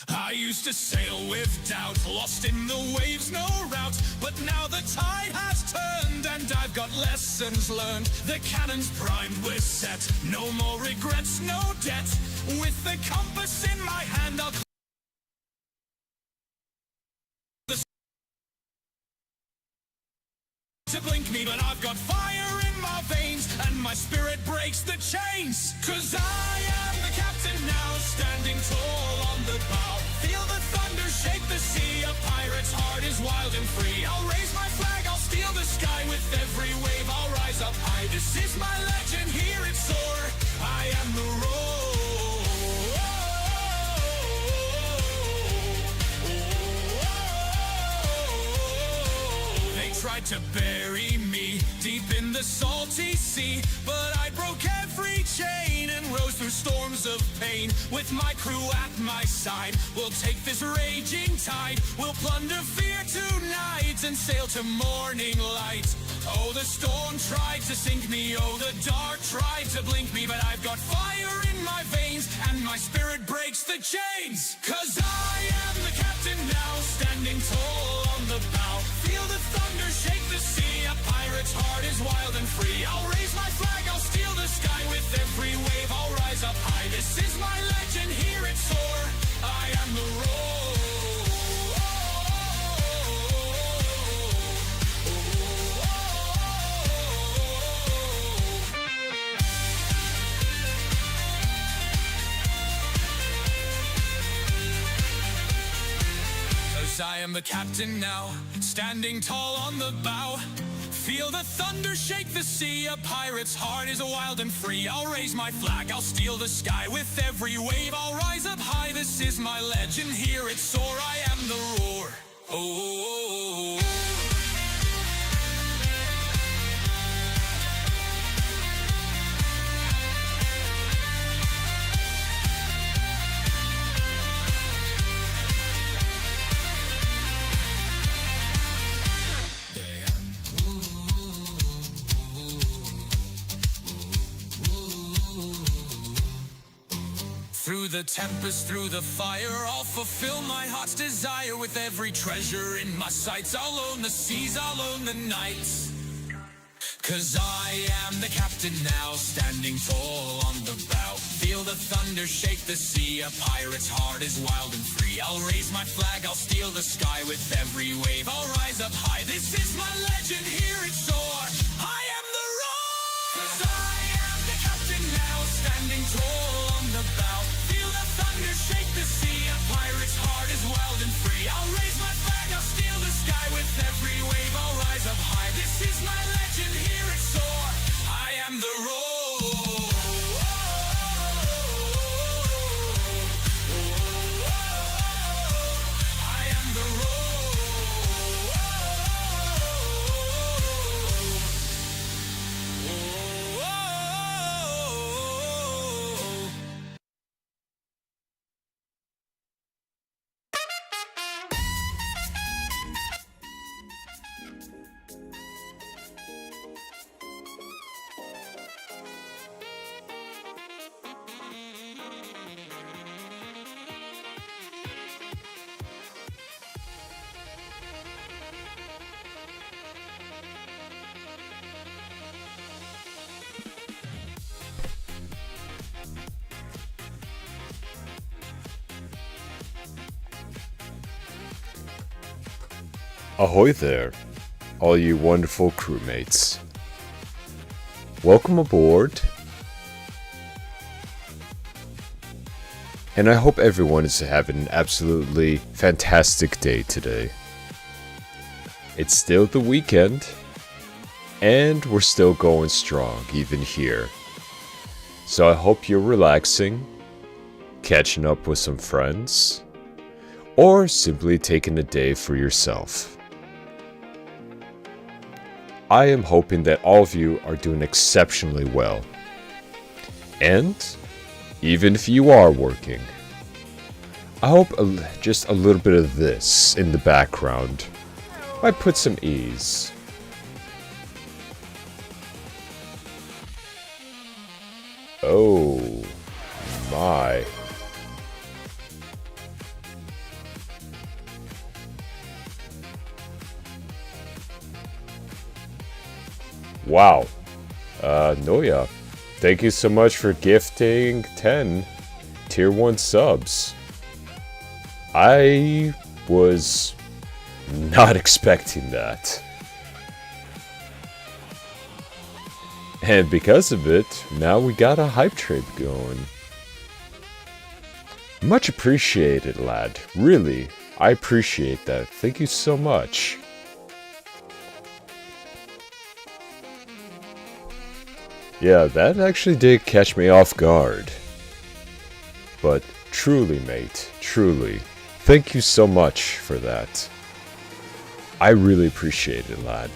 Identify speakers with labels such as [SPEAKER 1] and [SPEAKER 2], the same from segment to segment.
[SPEAKER 1] I used to sail with doubt, lost in the waves, no route. But now the tide has turned and I've got lessons learned. The cannon's primed, we're set, no more regrets, no debt. With the compass in my hand, I'll to blink me, but I've got fire in my veins and my spirit breaks the chains. 'Cause I am the captain now, standing tall on the bow. Feel the thunder shake the sea, a pirate's heart is wild and free. I'll raise my flag, I'll steal the sky, with every wave I'll rise up high. This is my legend, hear it soar, I am the roar. Tried to bury me deep in the salty sea, but I broke every chain and rose through storms of pain. With my crew at my side, we'll take this raging tide. We'll plunder fear tonight and sail to morning light. Oh, the storm tried to sink me, oh, the dark tried to blink me, but I've got fire in my veins and my spirit breaks the chains. 'Cause I am the captain now, standing tall on the bow. Feel the thunder shake the sea, a pirate's heart is wild and free. I'll raise my flag, I'll steal the sky, with every wave I'll rise up high. This is my legend, hear it soar, I am the roar. I am the captain now, standing tall on the bow. Feel the thunder shake the sea, a pirate's heart is wild and free. I'll raise my flag, I'll steal the sky, with every wave I'll rise up high. This is my legend, hear it soar, I am the roar. Oh. Through the tempest, through the fire, I'll fulfill my heart's desire. With every treasure in my sights, I'll own the seas, I'll own the nights. 'Cause I am the captain now, standing tall on the bow. Feel the thunder shake the sea, a pirate's heart is wild and free. I'll raise my flag, I'll steal the sky, with every wave I'll rise up high. This is my legend, hear it soar, I am the roar. 'Cause I am the captain now, standing tall on the bow. Feel the thunder shake the sea, a pirate's heart is wild and free. I'll raise my flag, I'll steal the sky, with every wave I'll rise up high. This is my legend, hear it soar, I am the roar.
[SPEAKER 2] Ahoy there, all you wonderful crewmates. Welcome aboard. And I hope everyone is having an absolutely fantastic day today. It's still the weekend, and we're still going strong even here. So I hope you're relaxing, catching up with some friends, or simply taking a day for yourself. I am hoping that all of you are doing exceptionally well. And even if you are working, I hope just a little bit of this in the background might put some ease. Oh my. Wow. Noya, thank you so much for gifting 10 tier 1 subs. I was not expecting that. And because of it, now we got a hype trade going. Much appreciated, lad. Really, I appreciate that. Thank you so much. Yeah, that actually did catch me off guard. But truly, mate, truly, thank you so much for that. I really appreciate it, lad.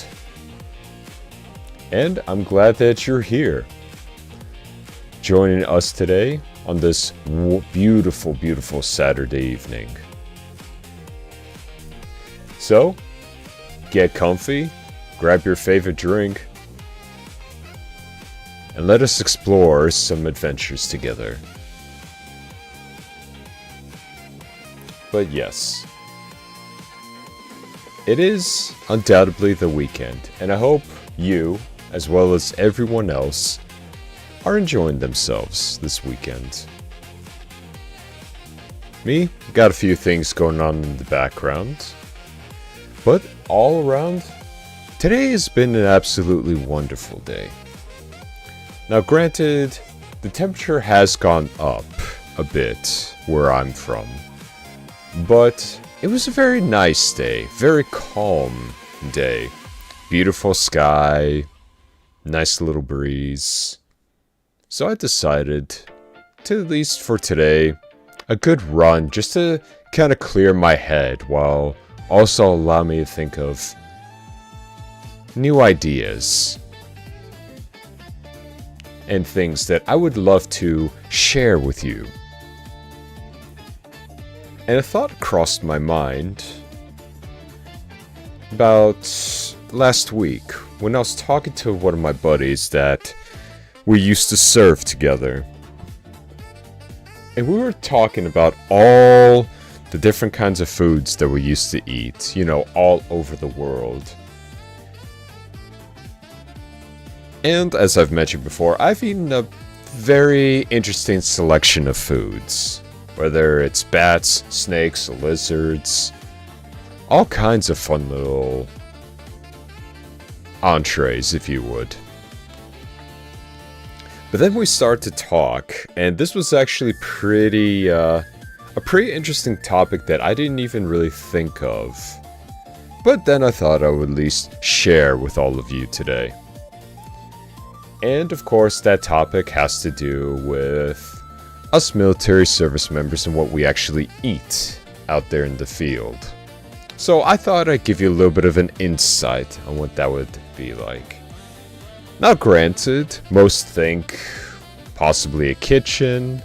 [SPEAKER 2] And I'm glad that you're here, joining us today on this beautiful, beautiful Saturday evening. So, get comfy, grab your favorite drink, and let us explore some adventures together. But yes, it is undoubtedly the weekend, and I hope you, as well as everyone else, are enjoying themselves this weekend. Me, got a few things going on in the background, but all around, today has been an absolutely wonderful day. Now granted, the temperature has gone up a bit where I'm from, but it was a very nice day, very calm day. Beautiful sky, nice little breeze. So I decided to, at least for today, a good run just to kind of clear my head while also allow me to think of new ideas and things that I would love to share with you. And a thought crossed my mind about last week when I was talking to one of my buddies that we used to serve together. And we were talking about all the different kinds of foods that we used to eat, you know, all over the world. And as I've mentioned before, I've eaten a very interesting selection of foods. Whether it's bats, snakes, lizards, all kinds of fun little entrees, if you would. But then we start to talk, and this was actually a pretty interesting topic that I didn't even really think of. But then I thought I would at least share with all of you today. And of course, that topic has to do with us military service members and what we actually eat out there in the field. So I thought I'd give you a little bit of an insight on what that would be like. Now granted, most think possibly a kitchen,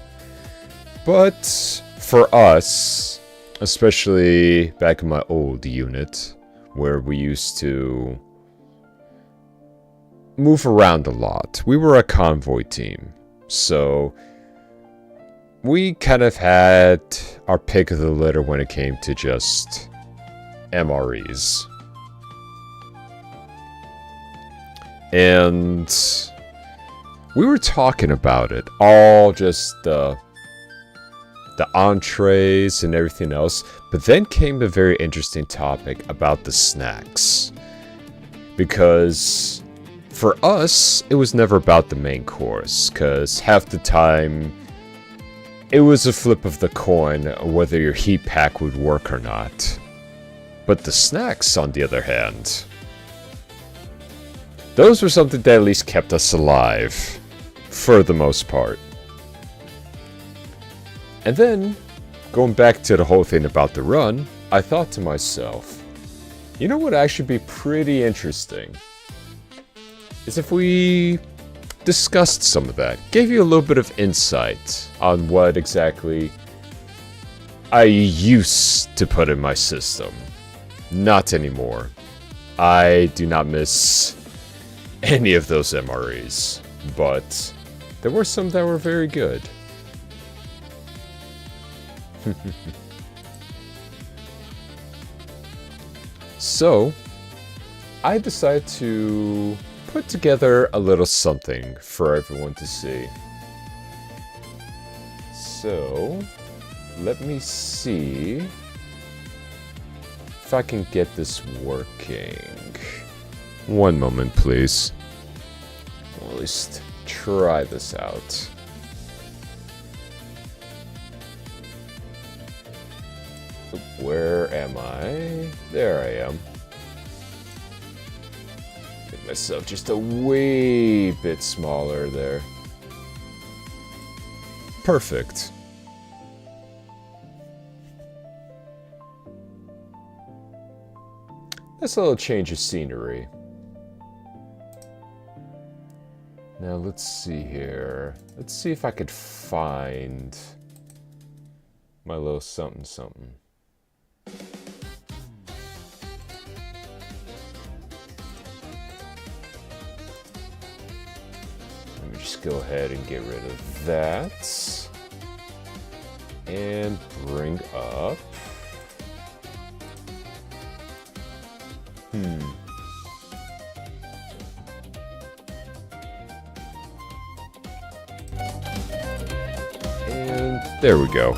[SPEAKER 2] but for us, especially back in my old unit, where we used to move around a lot, we were a convoy team, so we kind of had our pick of the litter when it came to just MREs. And we were talking about it, all just the entrees and everything else, but then came a very interesting topic about the snacks. Because for us, it was never about the main course, because half the time it was a flip of the coin whether your heat pack would work or not. But the snacks, on the other hand, those were something that at least kept us alive, for the most part. And then, going back to the whole thing about the run, I thought to myself, you know what would actually be pretty interesting? Is if we discussed some of that, gave you a little bit of insight on what exactly I used to put in my system. Not anymore. I do not miss any of those MREs, but there were some that were very good. So, I decided to put together a little something for everyone to see. So, let me see if I can get this working. One moment, please. Or at least try this out. Where am I? There I am. Make myself just a wee bit smaller there. Perfect. That's a little change of scenery. Now let's see here. Let's see if I could find my little something something. Let me just go ahead and get rid of that. And bring up. And there we go.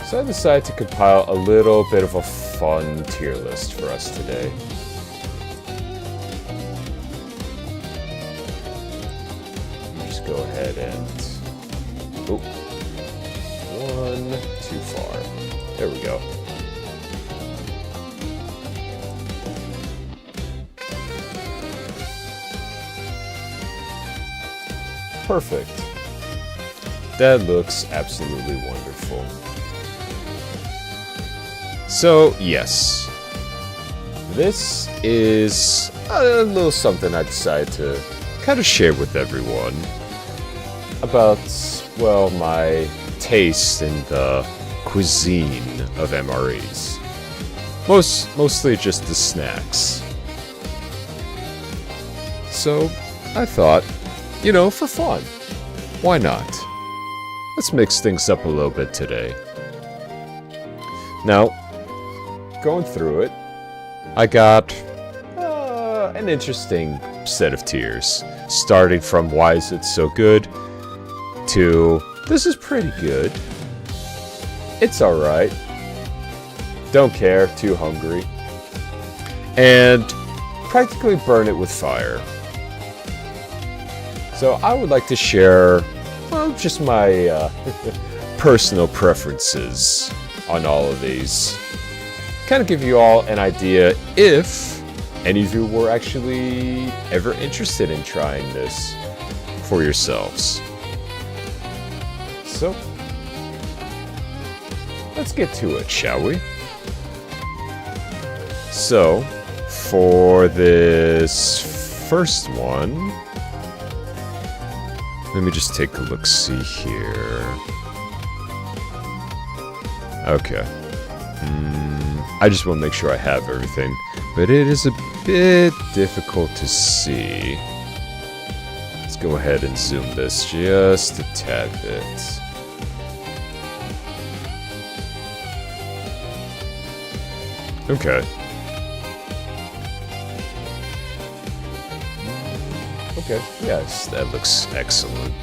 [SPEAKER 2] So I decided to compile a little bit of a fun tier list for us today. Just go ahead and... Oh. One too far. There we go. Perfect. That looks absolutely wonderful. So, yes. This is a little something I decided to kind of share with everyone about, well, my taste in the cuisine of MREs. Mostly just the snacks. So, I thought, you know, for fun, why not? Let's mix things up a little bit today. Now, going through it, I got an interesting set of tiers. Starting from why is it so good to this is pretty good. It's alright. Don't care, too hungry. And practically burn it with fire. So I would like to share, well, just my personal preferences on all of these. Kind of give you all an idea if any of you were actually ever interested in trying this for yourselves. So, let's get to it, shall we? So, for this first one, let me just take a look-see here. Okay. I just want to make sure I have everything. But it is a bit difficult to see. Let's go ahead and zoom this just a tad bit. Okay. Okay, yes, that looks excellent.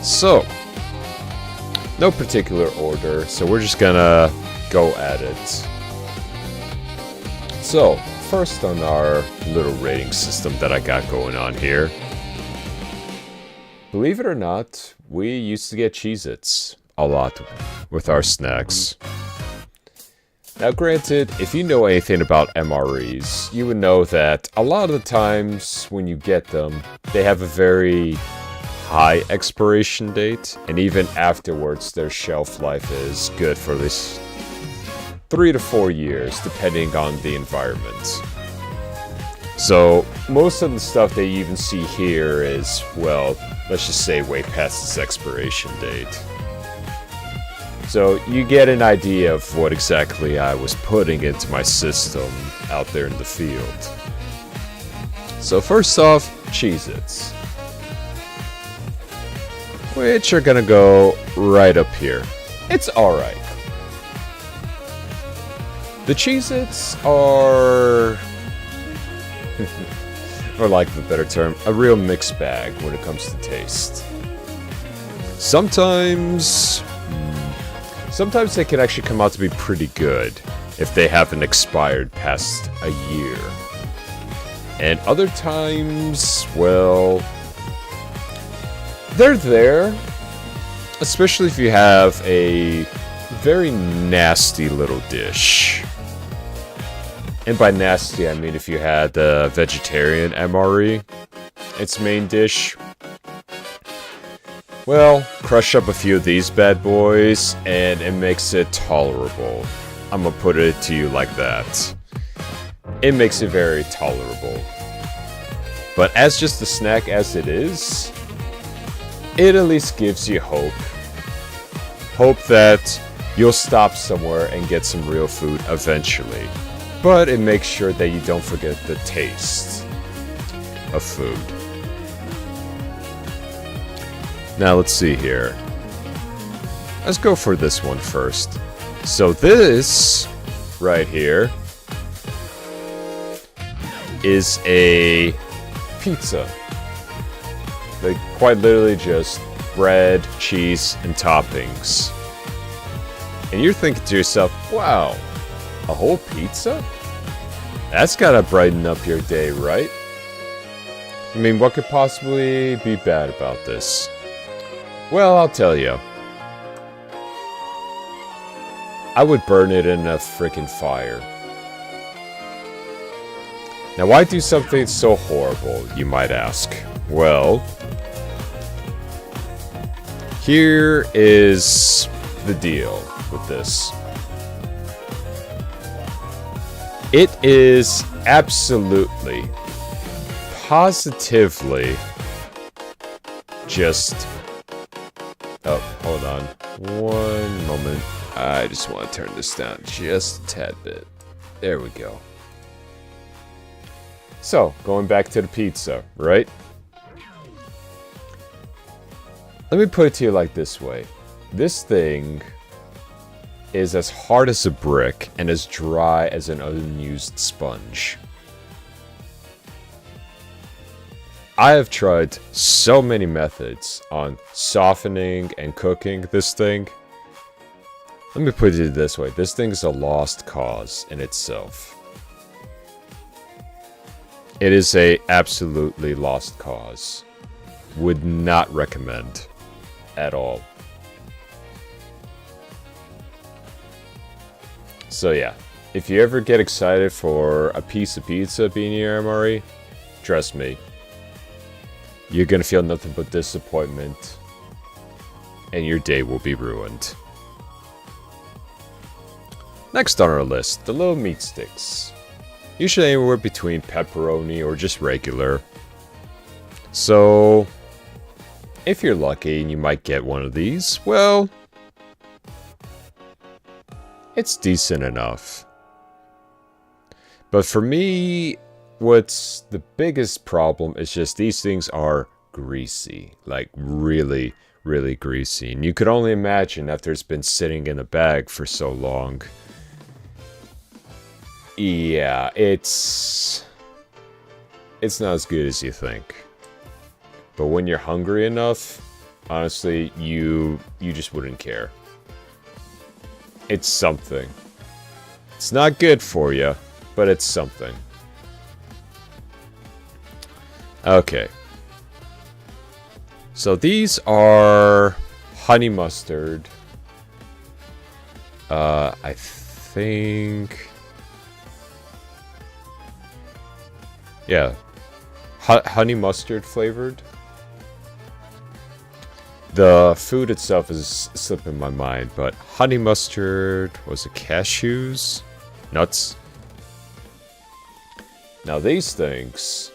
[SPEAKER 2] So, no particular order, so we're just gonna go at it. So, first on our little rating system that I got going on here. Believe it or not, we used to get Cheez-Its a lot with our snacks. Now granted, if you know anything about MREs, you would know that a lot of the times when you get them, they have a very high expiration date, and even afterwards their shelf life is good for at least 3 to 4 years, depending on the environment. So most of the stuff that you even see here is, well, let's just say way past its expiration date. So you get an idea of what exactly I was putting into my system out there in the field. So first off, Cheez-Its, which are gonna go right up here. It's alright. The Cheez-Its are, for lack of a better term, a real mixed bag when it comes to taste. Sometimes they can actually come out to be pretty good if they haven't expired past a year. And other times, well, they're there, especially if you have a very nasty little dish. And by nasty, I mean if you had the vegetarian MRE, its main dish. Well, crush up a few of these bad boys, and it makes it tolerable. I'm gonna put it to you like that. It makes it very tolerable. But as just a snack as it is, it at least gives you hope. Hope that you'll stop somewhere and get some real food eventually. But it makes sure that you don't forget the taste of food. Now let's see here. Let's go for this one first. So this right here is a pizza. Like quite literally just bread, cheese, and toppings. And you're thinking to yourself, wow, a whole pizza? That's gotta brighten up your day, right? I mean, what could possibly be bad about this? Well, I'll tell you. I would burn it in a freaking fire. Now, why do something so horrible, you might ask? Well, here is the deal with this. It is absolutely, positively just... Oh, hold on. One moment. I just want to turn this down just a tad bit. There we go. So, going back to the pizza, right? Let me put it to you like this way. This thing is as hard as a brick and as dry as an unused sponge. I have tried so many methods on softening and cooking this thing. Let me put it this way. This thing is a lost cause in itself. It is a absolutely lost cause. Would not recommend at all. So yeah, if you ever get excited for a piece of pizza being your MRE, trust me, you're gonna feel nothing but disappointment, and your day will be ruined. Next on our list, the little meat sticks. Usually anywhere between pepperoni or just regular. So, if you're lucky and you might get one of these, well, it's decent enough. But for me, what's the biggest problem is just these things are greasy. Like really, really greasy. And you could only imagine after it's been sitting in a bag for so long. Yeah, it's not as good as you think. But when you're hungry enough, honestly, you just wouldn't care. It's something. It's not good for you, but it's something. Okay. So these are honey mustard. I think... Yeah. Honey mustard flavored. The food itself is slipping my mind, but honey mustard, was it cashews? Nuts? Now these things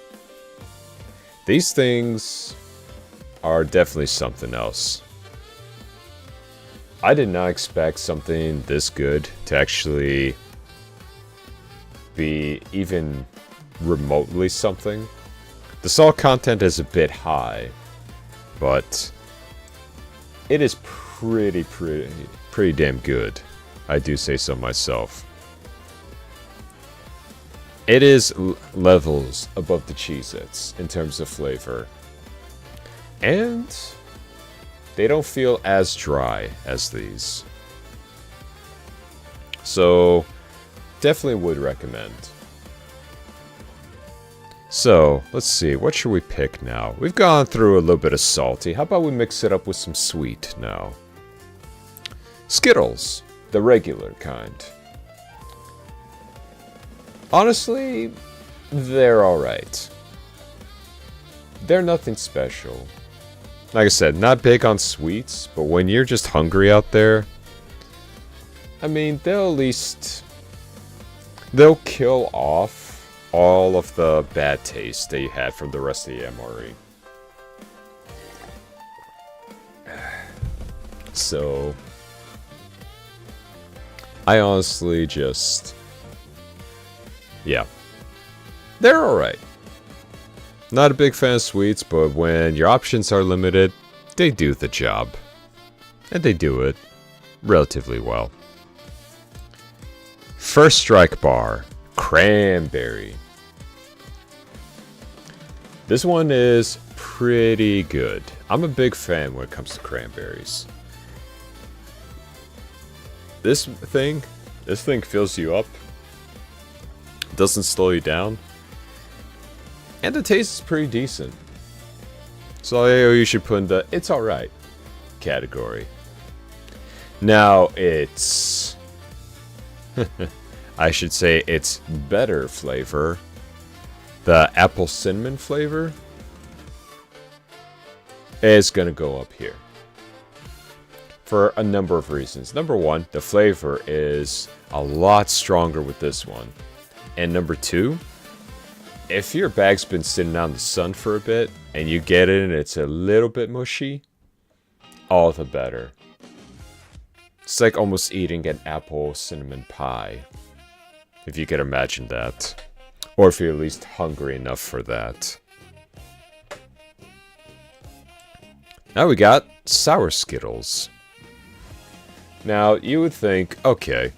[SPEAKER 2] are definitely something else. I did not expect something this good to actually be even remotely something. The salt content is a bit high, but it is pretty damn good. I do say so myself. It is levels above the Cheez-Its in terms of flavor. And they don't feel as dry as these. So, definitely would recommend. So, let's see, what should we pick now? We've gone through a little bit of salty. How about we mix it up with some sweet now? Skittles, the regular kind. Honestly, they're alright. They're nothing special. Like I said, not big on sweets, but when you're just hungry out there, I mean, they'll kill off all of the bad taste that you had from the rest of the MRE. So, I honestly just... yeah. They're alright. Not a big fan of sweets, but when your options are limited, they do the job. And they do it relatively well. First Strike Bar, Cranberry. This one is pretty good. I'm a big fan when it comes to cranberries. This thing fills you up. Doesn't slow you down. And the taste is pretty decent. So you should put in the it's alright category. Now it's... I should say it's better flavor. The apple cinnamon flavor is going to go up here. For a number of reasons. Number one, the flavor is a lot stronger with this one. And number two, if your bag's been sitting out in the sun for a bit and you get it and it's a little bit mushy, all the better. It's like almost eating an apple cinnamon pie, if you can imagine that. Or if you're at least hungry enough for that. Now we got Sour Skittles. Now, you would think, okay,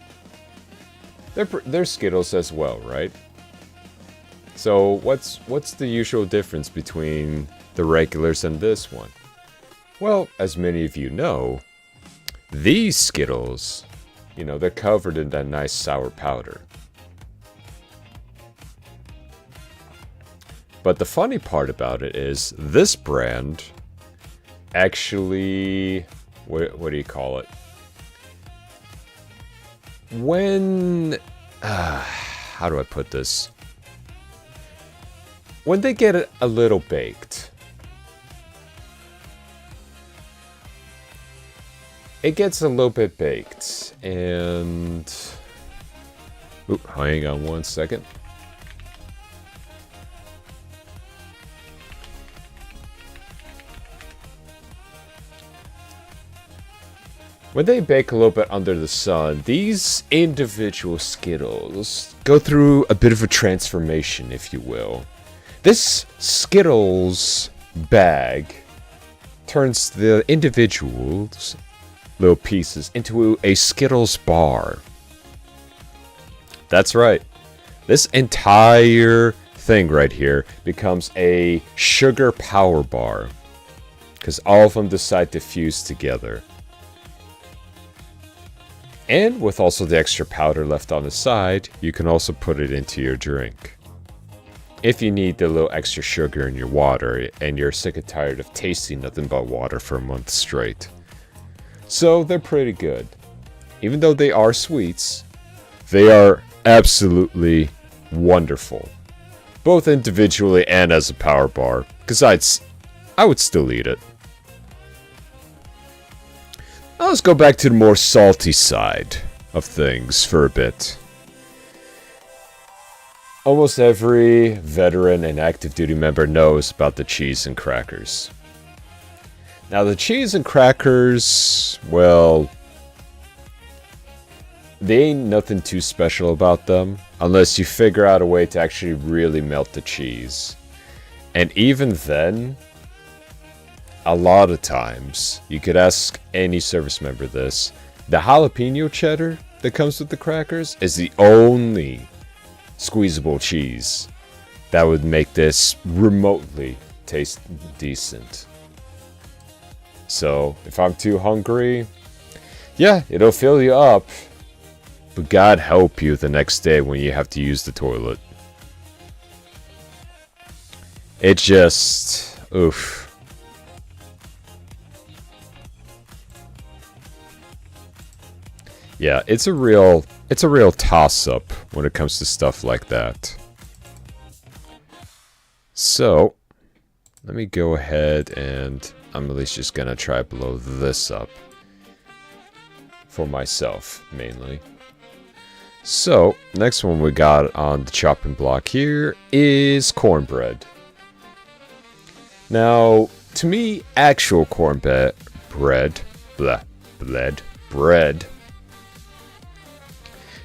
[SPEAKER 2] they're Skittles as well, right? So what's the usual difference between the regulars and this one? Well, as many of you know, these Skittles, you know, they're covered in that nice sour powder. But the funny part about it is this brand actually, what do you call it? When, how do I put this? When they get it a little baked, it gets a little bit baked, and... Oop, hang on one second. When they bake a little bit under the sun, these individual Skittles go through a bit of a transformation, if you will. This Skittles bag turns the individuals little pieces into a Skittles bar. That's right. This entire thing right here becomes a sugar power bar, because all of them decide to fuse together. And with also the extra powder left on the side, you can also put it into your drink. If you need the little extra sugar in your water and you're sick and tired of tasting nothing but water for a month straight. So they're pretty good. Even though they are sweets, they are absolutely wonderful. Both individually and as a power bar. Because I would still eat it. Now let's go back to the more salty side of things for a bit. Almost every veteran and active duty member knows about the cheese and crackers. Now the cheese and crackers, well, they ain't nothing too special about them unless you figure out a way to actually really melt the cheese. And even then, a lot of times, you could ask any service member this, the jalapeno cheddar that comes with the crackers is the only squeezable cheese that would make this remotely taste decent. So, if I'm too hungry, yeah, it'll fill you up. But God help you the next day when you have to use the toilet. It just... oof. Yeah, it's a real toss-up when it comes to stuff like that. So, let me go ahead and I'm at least just gonna try blow this up. For myself, mainly. So, next one we got on the chopping block here is cornbread. Now, to me, actual cornbread, bread,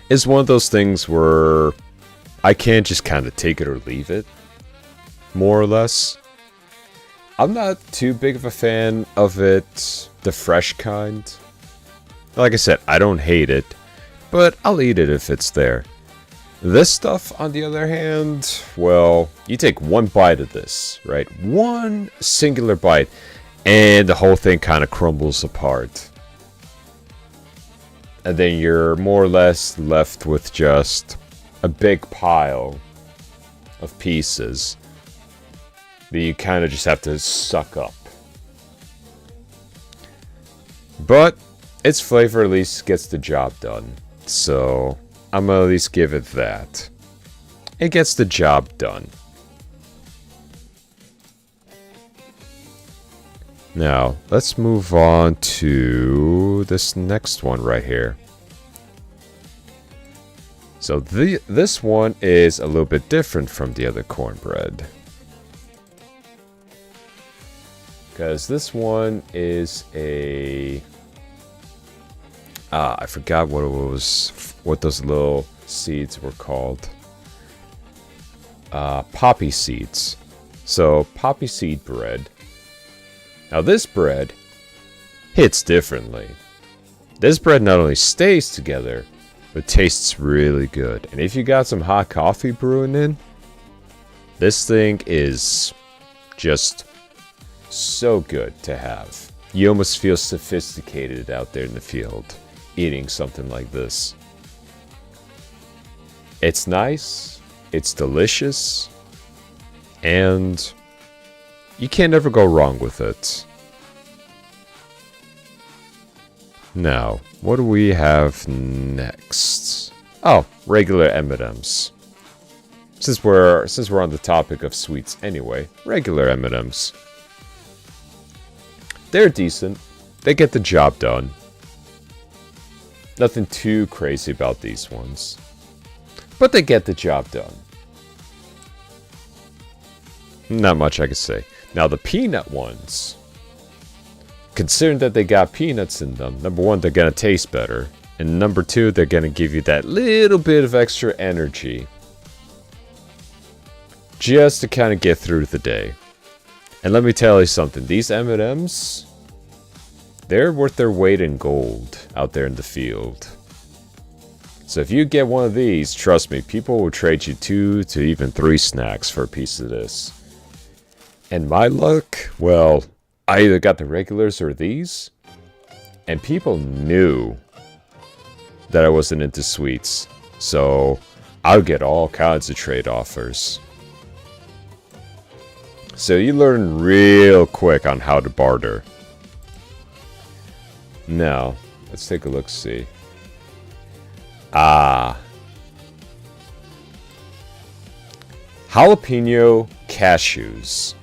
[SPEAKER 2] is one of those things where I can't just kind of take it or leave it, more or less. I'm not too big of a fan of it, the fresh kind. Like I said, I don't hate it, but I'll eat it if it's there. This stuff, on the other hand, well, you take one bite of this, right? One singular bite, and the whole thing kind of crumbles apart. And then you're more or less left with just a big pile of pieces that you kind of just have to suck up. But its flavor at least gets the job done. So I'm gonna at least give it that. It gets the job done. Now, let's move on to this next one right here. So this one is a little bit different from the other cornbread. Because this one is a... I forgot what it was, what those little seeds were called. Poppy seeds. So, poppy seed bread. Now this bread hits differently. This bread not only stays together, but tastes really good. And if you got some hot coffee brewing in, this thing is just so good to have. You almost feel sophisticated out there in the field eating something like this. It's nice, it's delicious, and you can't ever go wrong with it. Now, what do we have next? Oh, regular M&Ms. Since we're on the topic of sweets anyway, regular M&Ms. They're decent. They get the job done. Nothing too crazy about these ones. But they get the job done. Not much I could say. Now the peanut ones, considering that they got peanuts in them, number one, they're going to taste better. And number two, they're going to give you that little bit of extra energy. Just to kind of get through the day. And let me tell you something. These M&Ms, they're worth their weight in gold out there in the field. So if you get one of these, trust me, people will trade you 2 to even 3 snacks for a piece of this. And my luck, well, I either got the regulars or these. And people knew that I wasn't into sweets. So I'll get all kinds of trade offers. So you learn real quick on how to barter. Now, let's take a look, see. Jalapeno cashews.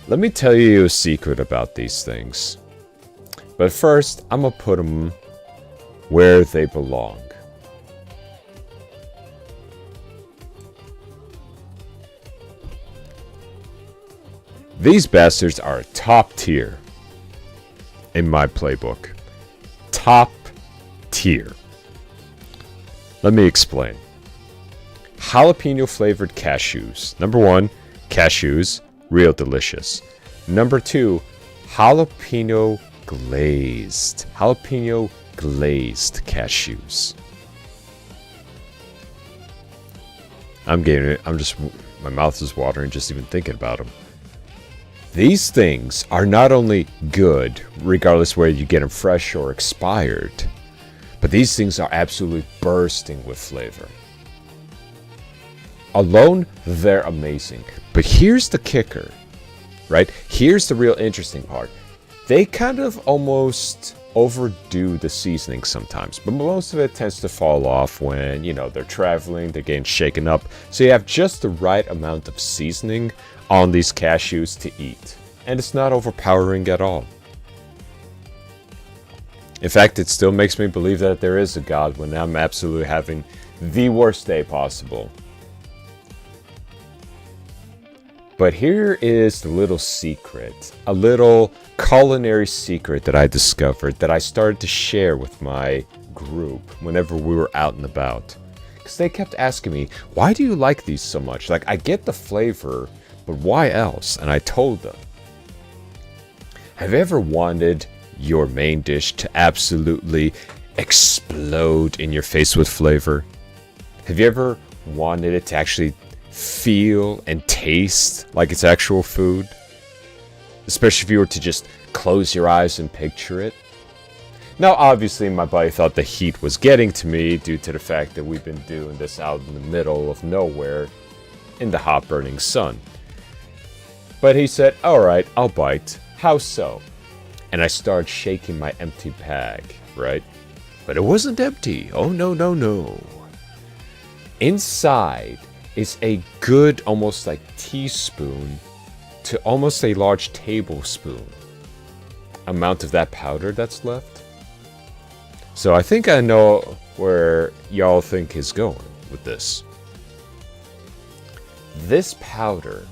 [SPEAKER 2] Let me tell you a secret about these things. But first, I'm gonna put them where they belong. These bastards are top tier in my playbook. Top tier. Let me explain. Jalapeno flavored cashews. Number 1, cashews, real delicious. Number 2, jalapeno glazed. Jalapeno glazed cashews. I'm getting it. My mouth is watering just even thinking about them. These things are not only good, regardless whether you get them fresh or expired, but these things are absolutely bursting with flavor. Alone, they're amazing. But here's the kicker, right? Here's the real interesting part. They kind of almost overdo the seasoning sometimes, but most of it tends to fall off when, they're traveling, they're getting shaken up. So you have just the right amount of seasoning on these cashews to eat. And it's not overpowering at all. In fact, it still makes me believe that there is a God when I'm absolutely having the worst day possible. But here is the little secret, a little culinary secret that I discovered that I started to share with my group whenever we were out and about. Because they kept asking me, why do you like these so much? Like, I get the flavor, but why else? And I told them, have you ever wanted your main dish to absolutely explode in your face with flavor? Have you ever wanted it to actually feel and taste like it's actual food? Especially if you were to just close your eyes and picture it. Now, obviously, my buddy thought the heat was getting to me due to the fact that we've been doing this out in the middle of nowhere in the hot burning sun. But he said, alright, I'll bite. How so? And I started shaking my empty bag, right? But it wasn't empty. Oh, no, no, no. Inside is a good, almost like teaspoon to almost a large tablespoon amount of that powder that's left. So I think I know where y'all think is going with this. This powder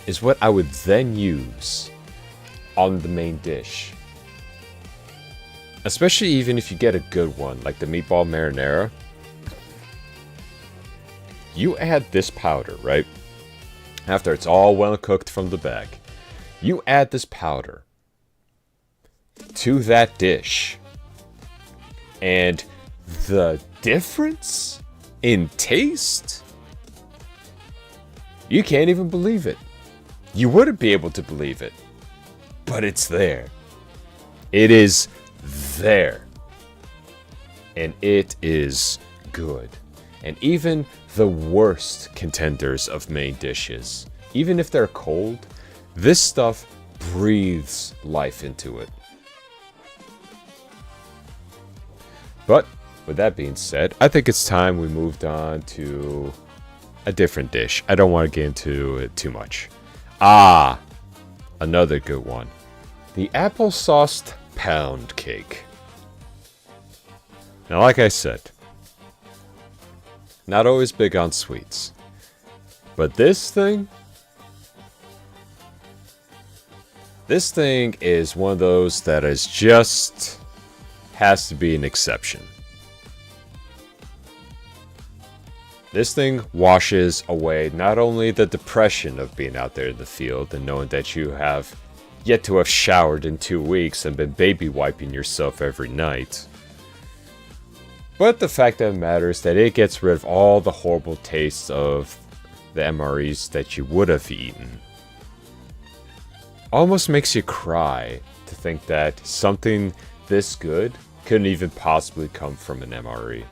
[SPEAKER 2] is what I would then use on the main dish. Especially even if you get a good one, like the meatball marinara. You add this powder, right? After it's all well cooked from the bag. You add this powder to that dish. And the difference in taste? You can't even believe it. You wouldn't be able to believe it. But it's there. It is there. And it is good. And even the worst contenders of main dishes, even if they're cold, this stuff breathes life into it. But with that being said, I think it's time we moved on to a different dish. I don't want to get into it too much. Another good one. The applesauce pound cake. Now, like I said, not always big on sweets. But this thing is one of those that is just has to be an exception. This thing washes away not only the depression of being out there in the field and knowing that you have yet to have showered in 2 weeks and been baby wiping yourself every night, but the fact of the matter is that it gets rid of all the horrible tastes of the MREs that you would have eaten. Almost makes you cry to think that something this good couldn't even possibly come from an MRE.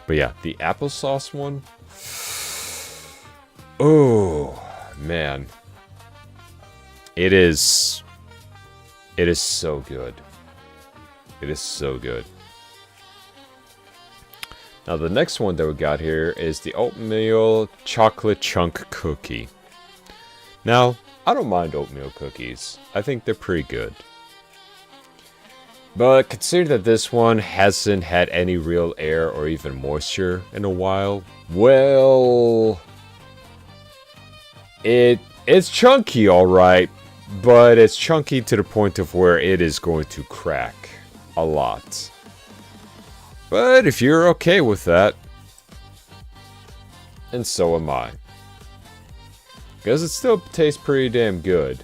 [SPEAKER 2] But yeah, the applesauce one. Oh, man. It is so good. It is so good. Now the next one that we got here is the oatmeal chocolate chunk cookie. Now, I don't mind oatmeal cookies. I think they're pretty good. But consider that this one hasn't had any real air or even moisture in a while. Well, it's chunky, alright, but it's chunky to the point of where it is going to crack a lot. But if you're okay with that, and so am I. Because it still tastes pretty damn good.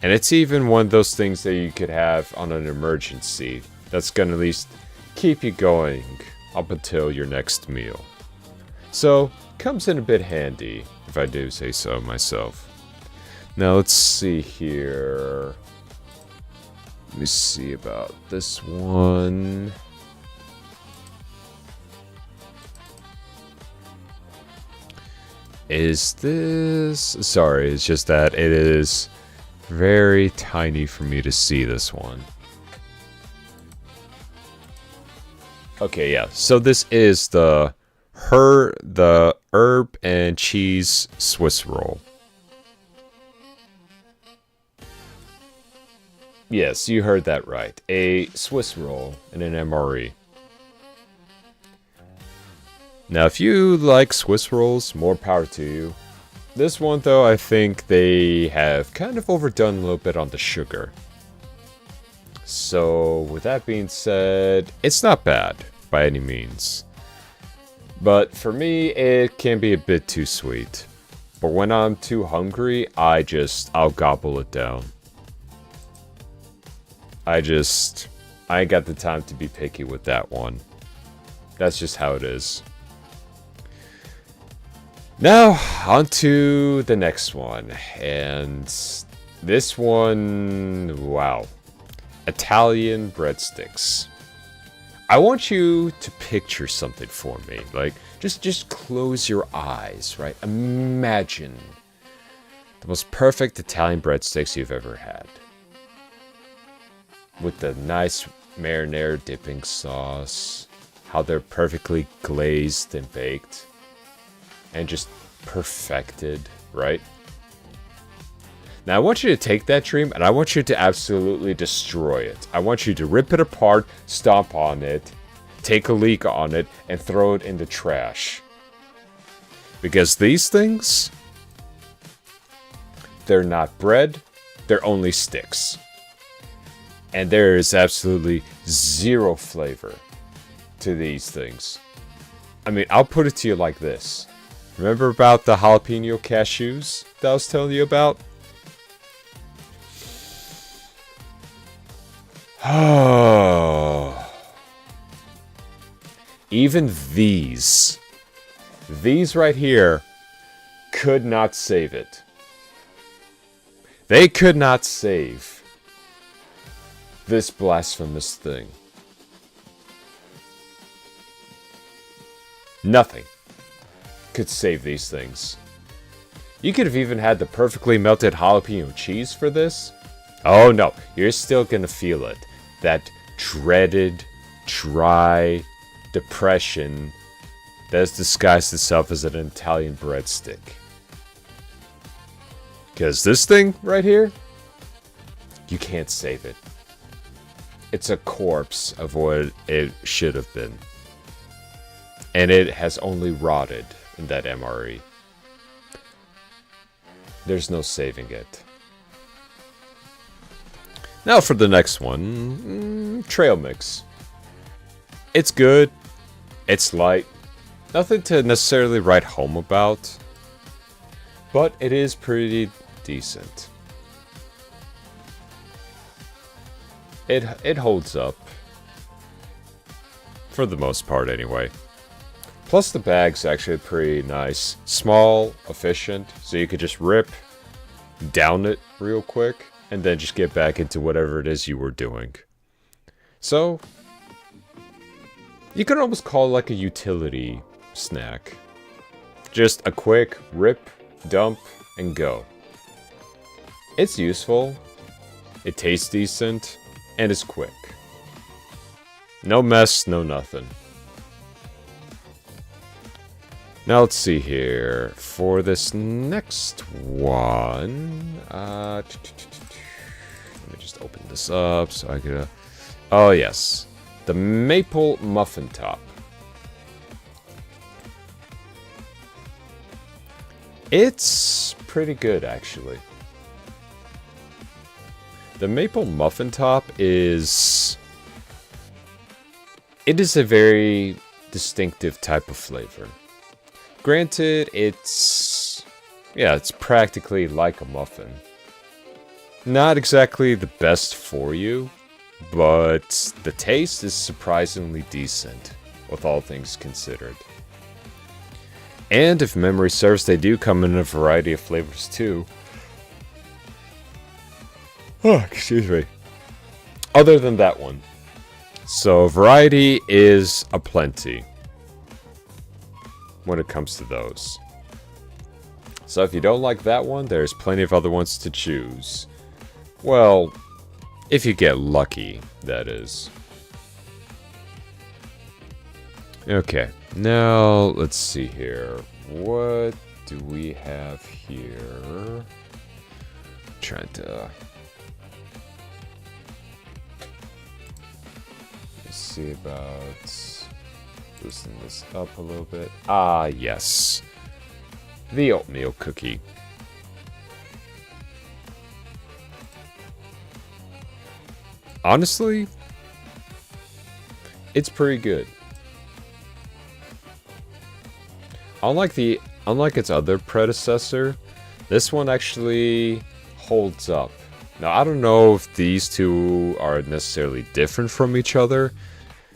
[SPEAKER 2] And it's even one of those things that you could have on an emergency that's going to at least keep you going up until your next meal. So, comes in a bit handy, if I do say so myself. Now, let's see here. Let me see about this one. Is this... Sorry, it's just that it is very tiny for me to see this one. Okay, yeah. So this is the herb and cheese Swiss roll. Yes, you heard that right. A Swiss roll and an MRE. Now, if you like Swiss rolls, more power to you. This one, though, I think they have kind of overdone a little bit on the sugar. So, with that being said, it's not bad by any means. But for me, it can be a bit too sweet. But when I'm too hungry, I'll gobble it down. I ain't got the time to be picky with that one. That's just how it is. Now, on to the next one. And this one, wow. Italian breadsticks. I want you to picture something for me. Like, just close your eyes, right? Imagine the most perfect Italian breadsticks you've ever had. With the nice marinara dipping sauce. How they're perfectly glazed and baked. And just perfected, right? Now, I want you to take that dream, and I want you to absolutely destroy it. I want you to rip it apart, stomp on it, take a leak on it, and throw it in the trash. Because these things, they're not bread, they're only sticks. And there is absolutely zero flavor to these things. I mean, I'll put it to you like this. Remember about the jalapeno cashews that I was telling you about? Even these right here could not save it. They could not save this blasphemous thing. Nothing could save these things. You could have even had the perfectly melted jalapeno cheese for this. Oh no, you're still gonna feel it. That dreaded, dry depression that has disguised itself as an Italian breadstick. Because this thing right here, you can't save it. It's a corpse of what it should have been. And it has only rotted in that MRE. There's no saving it. Now for the next one, trail mix. It's good. It's light. Nothing to necessarily write home about. But it is pretty decent. It holds up. For the most part, anyway. Plus, the bag's actually pretty nice. Small, efficient, so you could just rip, down it real quick, and then just get back into whatever it is you were doing. So, you can almost call it like a utility snack. Just a quick rip, dump, and go. It's useful, it tastes decent, and it's quick. No mess, no nothing. Now let's see here. For this next one, let me just open this up so I could. Oh yes, the maple muffin top. It's pretty good actually. The maple muffin top is. It is a very distinctive type of flavor. Granted, it's practically like a muffin. Not exactly the best for you, but the taste is surprisingly decent, with all things considered. And if memory serves, they do come in a variety of flavors too. Oh, excuse me. Other than that one. So variety is aplenty when it comes to those. So if you don't like that one, there's plenty of other ones to choose. Well, if you get lucky, that is. Okay, now let's see here. What do we have here? Trying to see about loosening this up a little bit. Ah, yes. The oatmeal cookie. Honestly, it's pretty good. Unlike its other predecessor, this one actually holds up. Now, I don't know if these two are necessarily different from each other,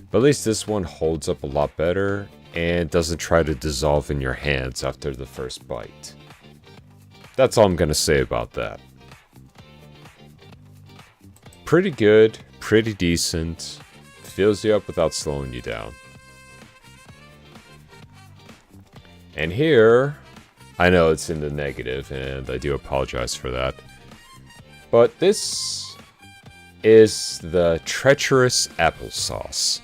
[SPEAKER 2] but at least this one holds up a lot better and doesn't try to dissolve in your hands after the first bite. That's all I'm gonna say about that. Pretty good, pretty decent, fills you up without slowing you down. And here, I know it's in the negative, and I do apologize for that, but this is the treacherous applesauce.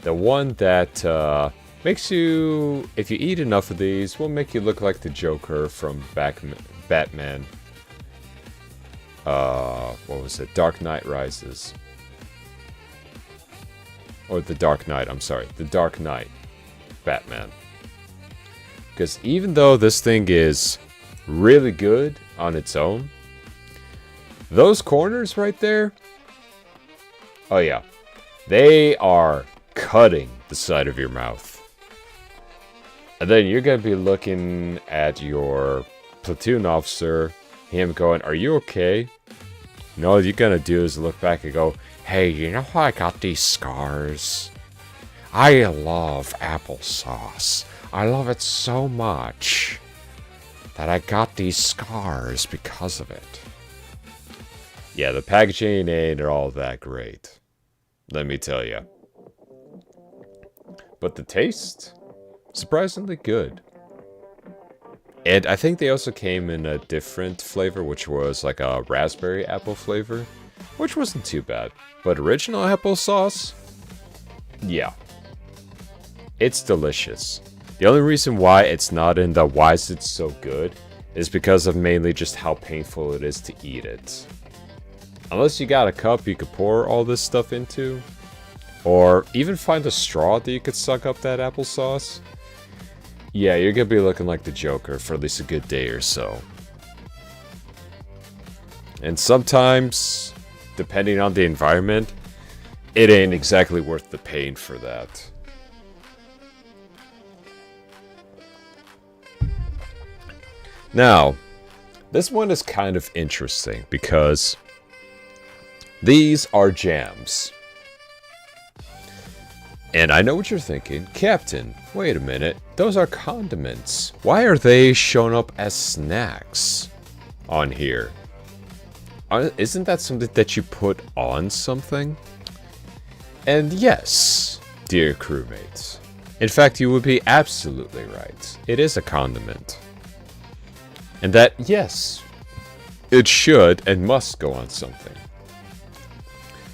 [SPEAKER 2] The one that makes you, if you eat enough of these, will make you look like the Joker from Batman. What was it? Dark Knight Rises. Or The Dark Knight, I'm sorry. The Dark Knight Batman. Because even though this thing is really good on its own, those corners right there, oh yeah, they are cutting the side of your mouth. And then you're going to be looking at your platoon officer, him going, "Are you okay?" And all you're going to do is look back and go, "Hey, you know how I got these scars? I love applesauce. I love it so much that I got these scars because of it." Yeah, the packaging ain't all that great, let me tell you. But the taste, surprisingly good. And I think they also came in a different flavor, which was like a raspberry apple flavor, which wasn't too bad. But original applesauce, yeah, it's delicious. The only reason why it's not in the why is it so good is because of mainly just how painful it is to eat it. Unless you got a cup you could pour all this stuff into, or even find a straw that you could suck up that applesauce, yeah, you're gonna be looking like the Joker for at least a good day or so. And sometimes, depending on the environment, it ain't exactly worth the pain for that. Now, this one is kind of interesting because these are jams. And I know what you're thinking. Captain, wait a minute. Those are condiments. Why are they showing up as snacks on here? Isn't that something that you put on something? And yes, dear crewmates. In fact, you would be absolutely right. It is a condiment. And that, yes, it should and must go on something.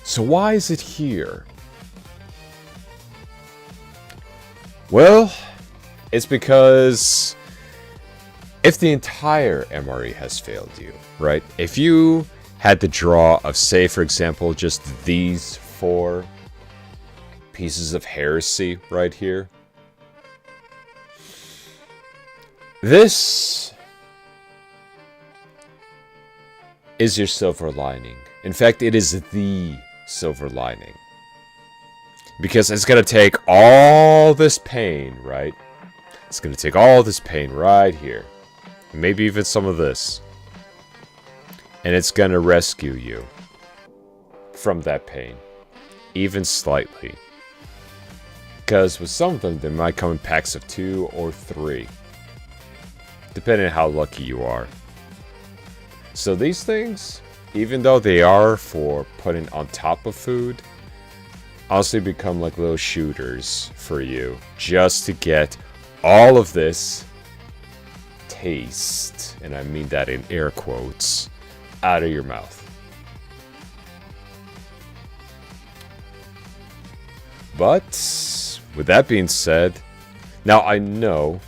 [SPEAKER 2] So why is it here? Well, it's because if the entire MRE has failed you, right? If you had the draw of, say, for example, just these 4 pieces of heresy right here, this is your silver lining. In fact, it is the silver lining. Because it's going to take all this pain, right? It's going to take all this pain right here. Maybe even some of this. And it's going to rescue you from that pain. Even slightly. Because with some of them, they might come in packs of 2 or 3. Depending on how lucky you are. So these things, even though they are for putting on top of food, honestly become like little shooters for you. Just to get all of this taste, and I mean that in air quotes, out of your mouth. But with that being said, now I know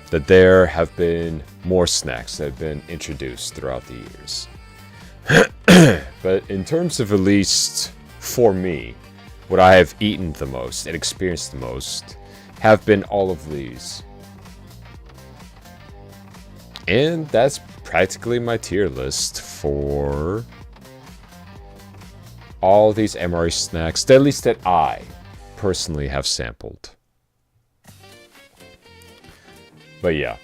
[SPEAKER 2] that there have been more snacks that have been introduced throughout the years. But in terms of, at least for me, what I have eaten the most and experienced the most have been all of these. And that's practically my tier list for all these MRE snacks, at least that I personally have sampled. But yeah.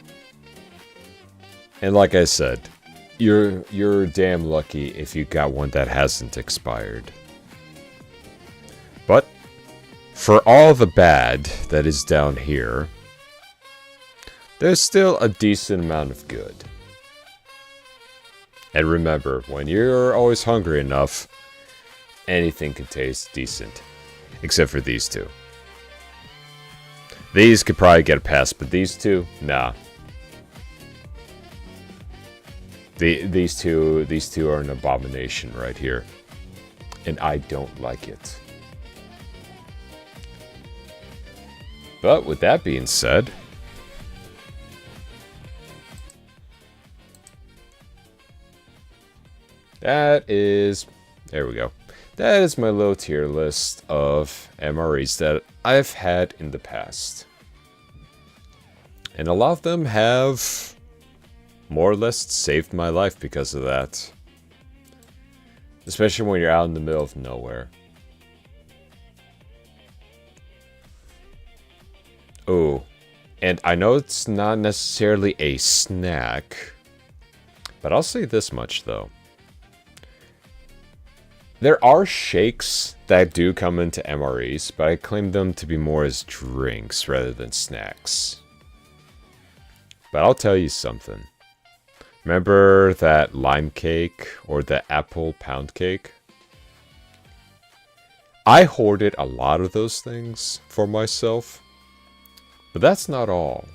[SPEAKER 2] And like I said, you're damn lucky if you got one that hasn't expired. But for all the bad that is down here, there's still a decent amount of good. And remember, when you're always hungry enough, anything can taste decent. Except for these two. These could probably get a pass, but these two, nah. These two are an abomination right here. And I don't like it. But with that being said, there we go. That is my little tier list of MREs that I've had in the past. And a lot of them have more or less saved my life because of that. Especially when you're out in the middle of nowhere. Oh, and I know it's not necessarily a snack, but I'll say this much though. There are shakes that do come into MREs, but I claim them to be more as drinks rather than snacks. But I'll tell you something. Remember that lime cake or the apple pound cake? I hoarded a lot of those things for myself. But that's not all.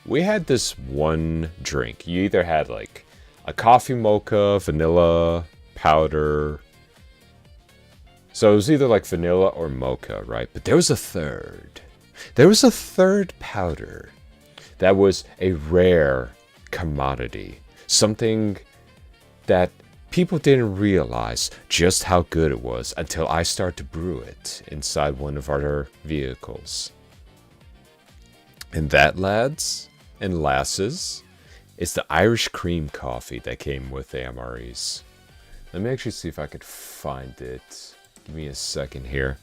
[SPEAKER 2] We had this one drink. You either had like a coffee mocha, vanilla, powder. So it was either like vanilla or mocha, right? But there was a third. There was a third powder that was a rare commodity. Something that people didn't realize just how good it was until I started to brew it inside one of our vehicles. And that, lads and lasses, is the Irish cream coffee that came with the MREs. Let me actually see if I could find it. Give me a second here.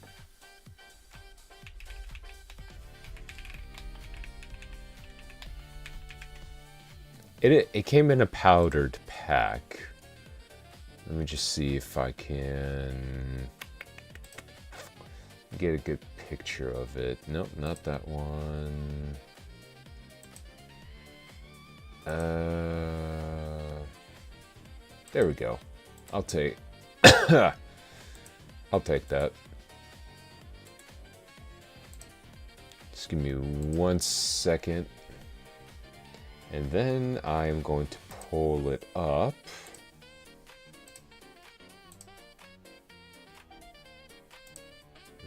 [SPEAKER 2] It came in a powdered pack. Let me just see if I can get a good picture of it. Nope, not that one. There we go. I'll take that. Just give me 1 second. And then I'm going to pull it up.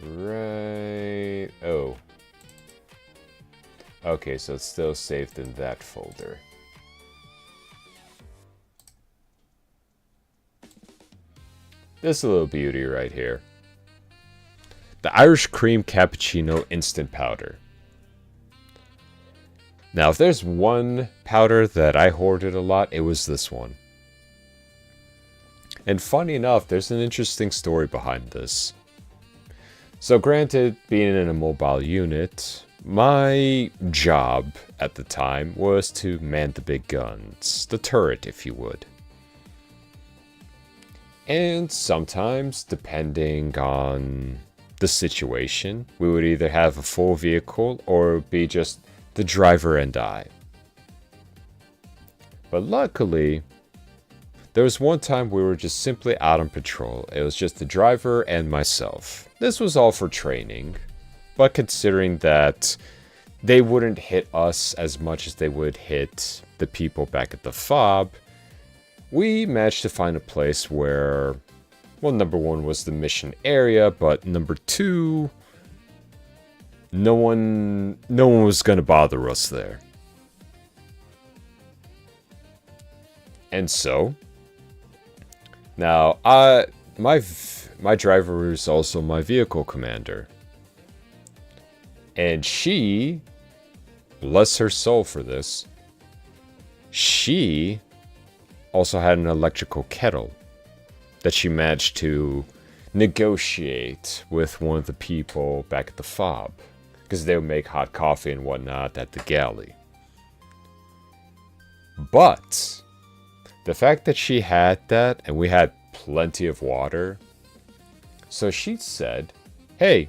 [SPEAKER 2] Right. Oh. Okay, so it's still saved in that folder. This little beauty right here. The Irish Cream Cappuccino Instant Powder. Now, if there's one powder that I hoarded a lot, it was this one. And funny enough, there's an interesting story behind this. So granted, being in a mobile unit, my job at the time was to man the big guns, the turret if you would. And sometimes, depending on the situation. We would either have a full vehicle or it would be just the driver and I. But luckily, there was one time we were just simply out on patrol. It was just the driver and myself. This was all for training, but considering that they wouldn't hit us as much as they would hit the people back at the fob, we managed to find a place where, well, number one was the mission area, but number two, no one was gonna bother us there. And so, now my driver is also my vehicle commander, and she, bless her soul for this, she also had an electrical kettle that she managed to negotiate with one of the people back at the fob, because they would make hot coffee and whatnot at the galley. But the fact that she had that and we had plenty of water, so she said, "Hey,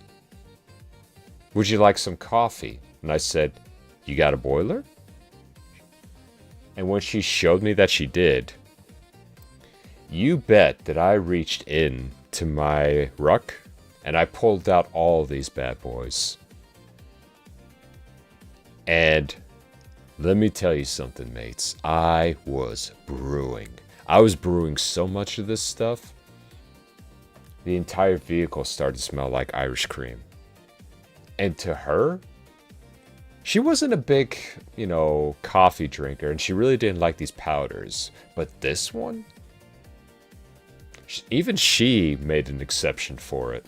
[SPEAKER 2] would you like some coffee?" And I said, "You got a boiler?" And when she showed me that she did, you bet that I reached in to my ruck and I pulled out all these bad boys. And let me tell you something, mates. I was brewing. I was brewing so much of this stuff, the entire vehicle started to smell like Irish cream. And to her, she wasn't a big, coffee drinker, and she really didn't like these powders. But this one, even she made an exception for it.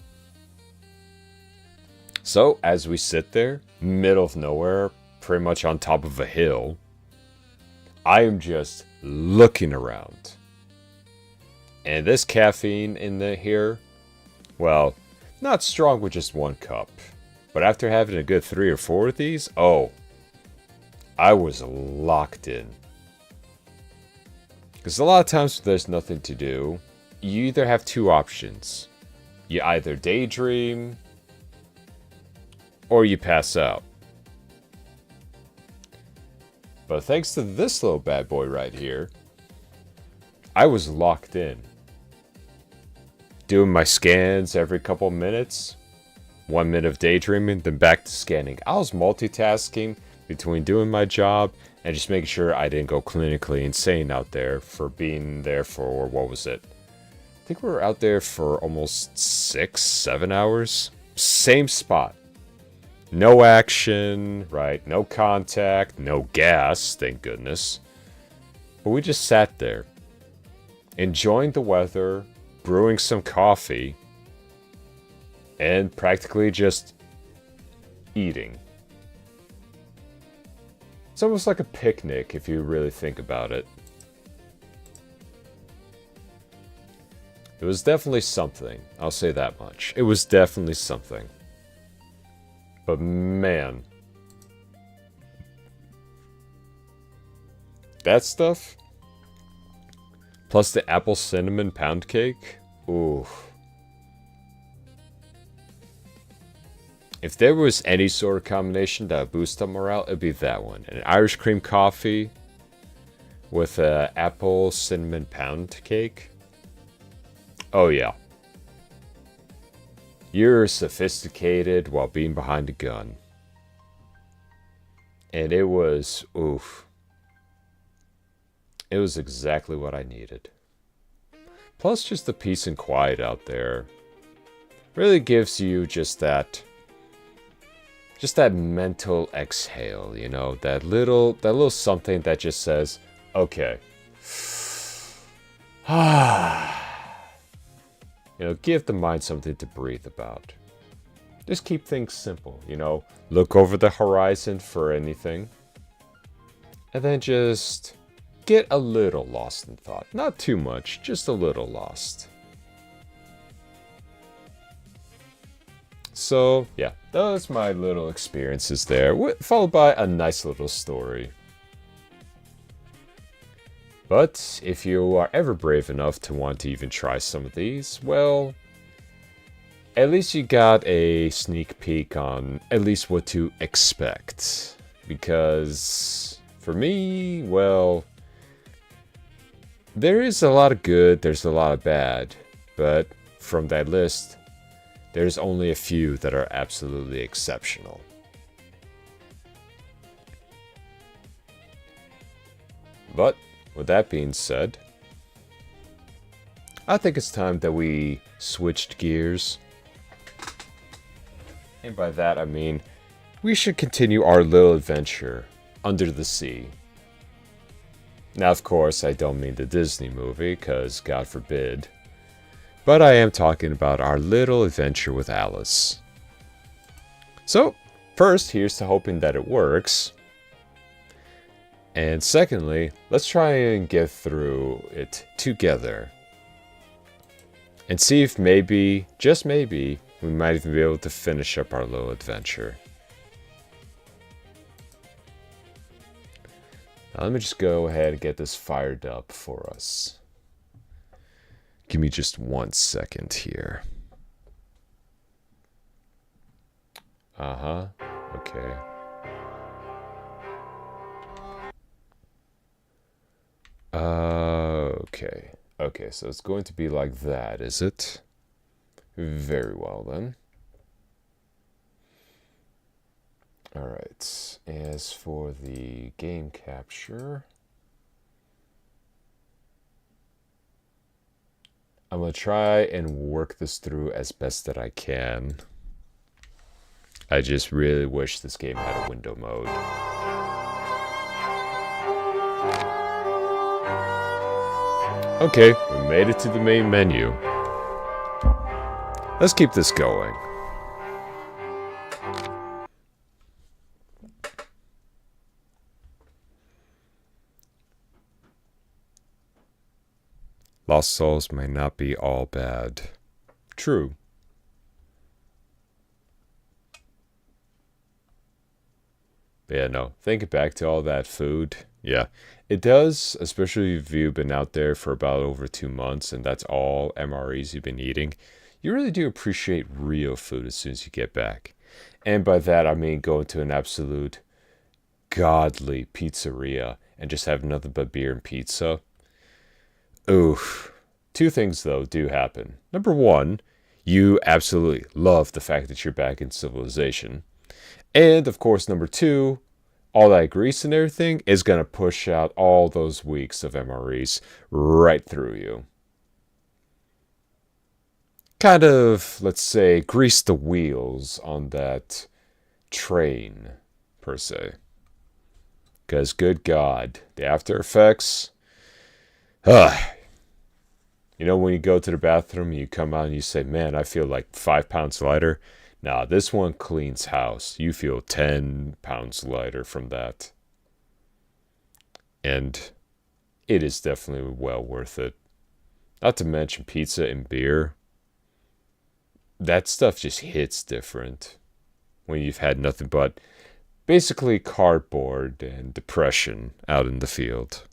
[SPEAKER 2] So, as we sit there, middle of nowhere, pretty much on top of a hill, I am just looking around. And this caffeine in here, well, not strong with just one cup. But after having a good 3 or 4 of these, I was locked in. Because a lot of times there's nothing to do, you either have 2 options. You either daydream, or you pass out. But thanks to this little bad boy right here, I was locked in. Doing my scans every couple minutes. 1 minute of daydreaming, then back to scanning. I was multitasking between doing my job and just making sure I didn't go clinically insane out there for being there for, what was it? I think we were out there for almost 6-7 hours. Same spot. No action, right? No contact, no gas, thank goodness. But we just sat there, enjoying the weather, brewing some coffee, and practically just eating. It's almost like a picnic if you really think about it. It was definitely something, I'll say that much. It was definitely something. But man, that stuff, plus the apple cinnamon pound cake, ooh. If there was any sort of combination that would boost up morale, it'd be that one. An Irish cream coffee with an apple cinnamon pound cake. Oh yeah. You're sophisticated while being behind a gun. And it was, oof. It was exactly what I needed. Plus just the peace and quiet out there really gives you just that mental exhale, that little something that just says, okay. Give the mind something to breathe about. Just keep things simple, Look over the horizon for anything. And then just get a little lost in thought. Not too much, just a little lost. So, yeah, those are my little experiences there, followed by a nice little story. But if you are ever brave enough to want to even try some of these, well, at least you got a sneak peek on at least what to expect. Because for me, well, there is a lot of good, there's a lot of bad, but from that list, there's only a few that are absolutely exceptional. But with that being said, I think it's time that we switched gears. And by that I mean, we should continue our little adventure under the sea. Now, of course, I don't mean the Disney movie, because God forbid. But I am talking about our little adventure with Alice. So, first, here's to hoping that it works. And secondly, let's try and get through it together. And see if maybe, just maybe, we might even be able to finish up our little adventure. Now let me just go ahead and get this fired up for us. Give me just 1 second here. Okay. Okay, so it's going to be like that, is it? Very well then. Alright, as for the game capture, I'm going to try and work this through as best that I can. I just really wish this game had a window mode. Okay, we made it to the main menu. Let's keep this going. Lost souls may not be all bad. True. But yeah, no, thinking back to all that food, yeah. It does, especially if you've been out there for about over 2 months and that's all MREs you've been eating. You really do appreciate real food as soon as you get back. And by that, I mean going to an absolute godly pizzeria and just have nothing but beer and pizza. Oof. 2 things, though, do happen. Number 1, you absolutely love the fact that you're back in civilization. And, of course, number 2, all that grease and everything is going to push out all those weeks of MREs right through you. Kind of, let's say, grease the wheels on that train, per se. Because, good God, the after effects... You know, when you go to the bathroom, you come out and you say, man, I feel like 5 pounds lighter. Nah, this one cleans house. You feel 10 pounds lighter from that. And it is definitely well worth it. Not to mention pizza and beer. That stuff just hits different when you've had nothing but basically cardboard and depression out in the field.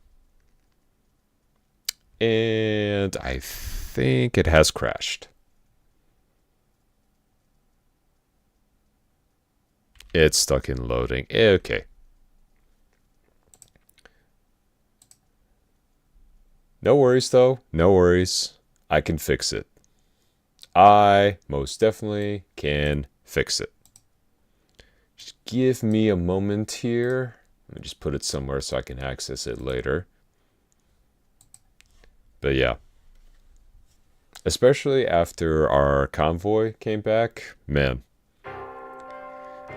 [SPEAKER 2] And I think it has crashed. It's stuck in loading. Okay. No worries, though. No worries. I can fix it. I most definitely can fix it. Just give me a moment here. Let me just put it somewhere so I can access it later. But yeah. Especially after our convoy came back. Man.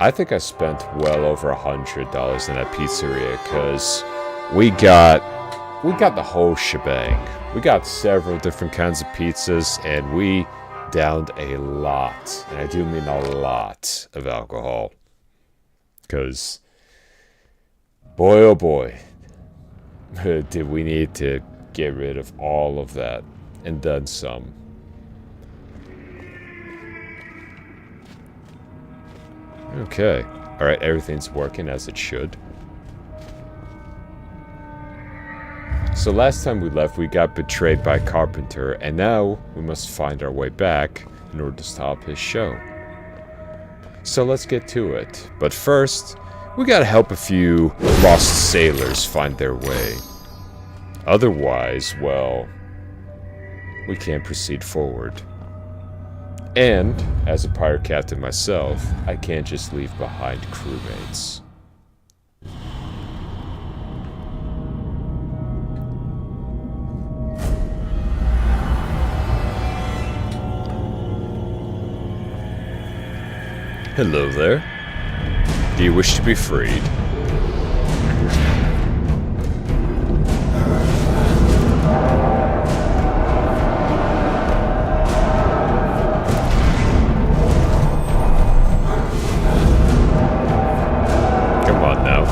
[SPEAKER 2] I think I spent well over $100 in that pizzeria because we got the whole shebang. We got several different kinds of pizzas and we downed a lot, and I do mean a lot, of alcohol. Because, boy oh boy, did we need to get rid of all of that, and then some. Okay. Alright, everything's working as it should. So last time we left, we got betrayed by Carpenter, and now we must find our way back in order to stop his show. So let's get to it. But first, we gotta help a few lost sailors find their way. Otherwise, well, we can't proceed forward. And, as a pirate captain myself, I can't just leave behind crewmates. Hello there. Do you wish to be freed? Come on now.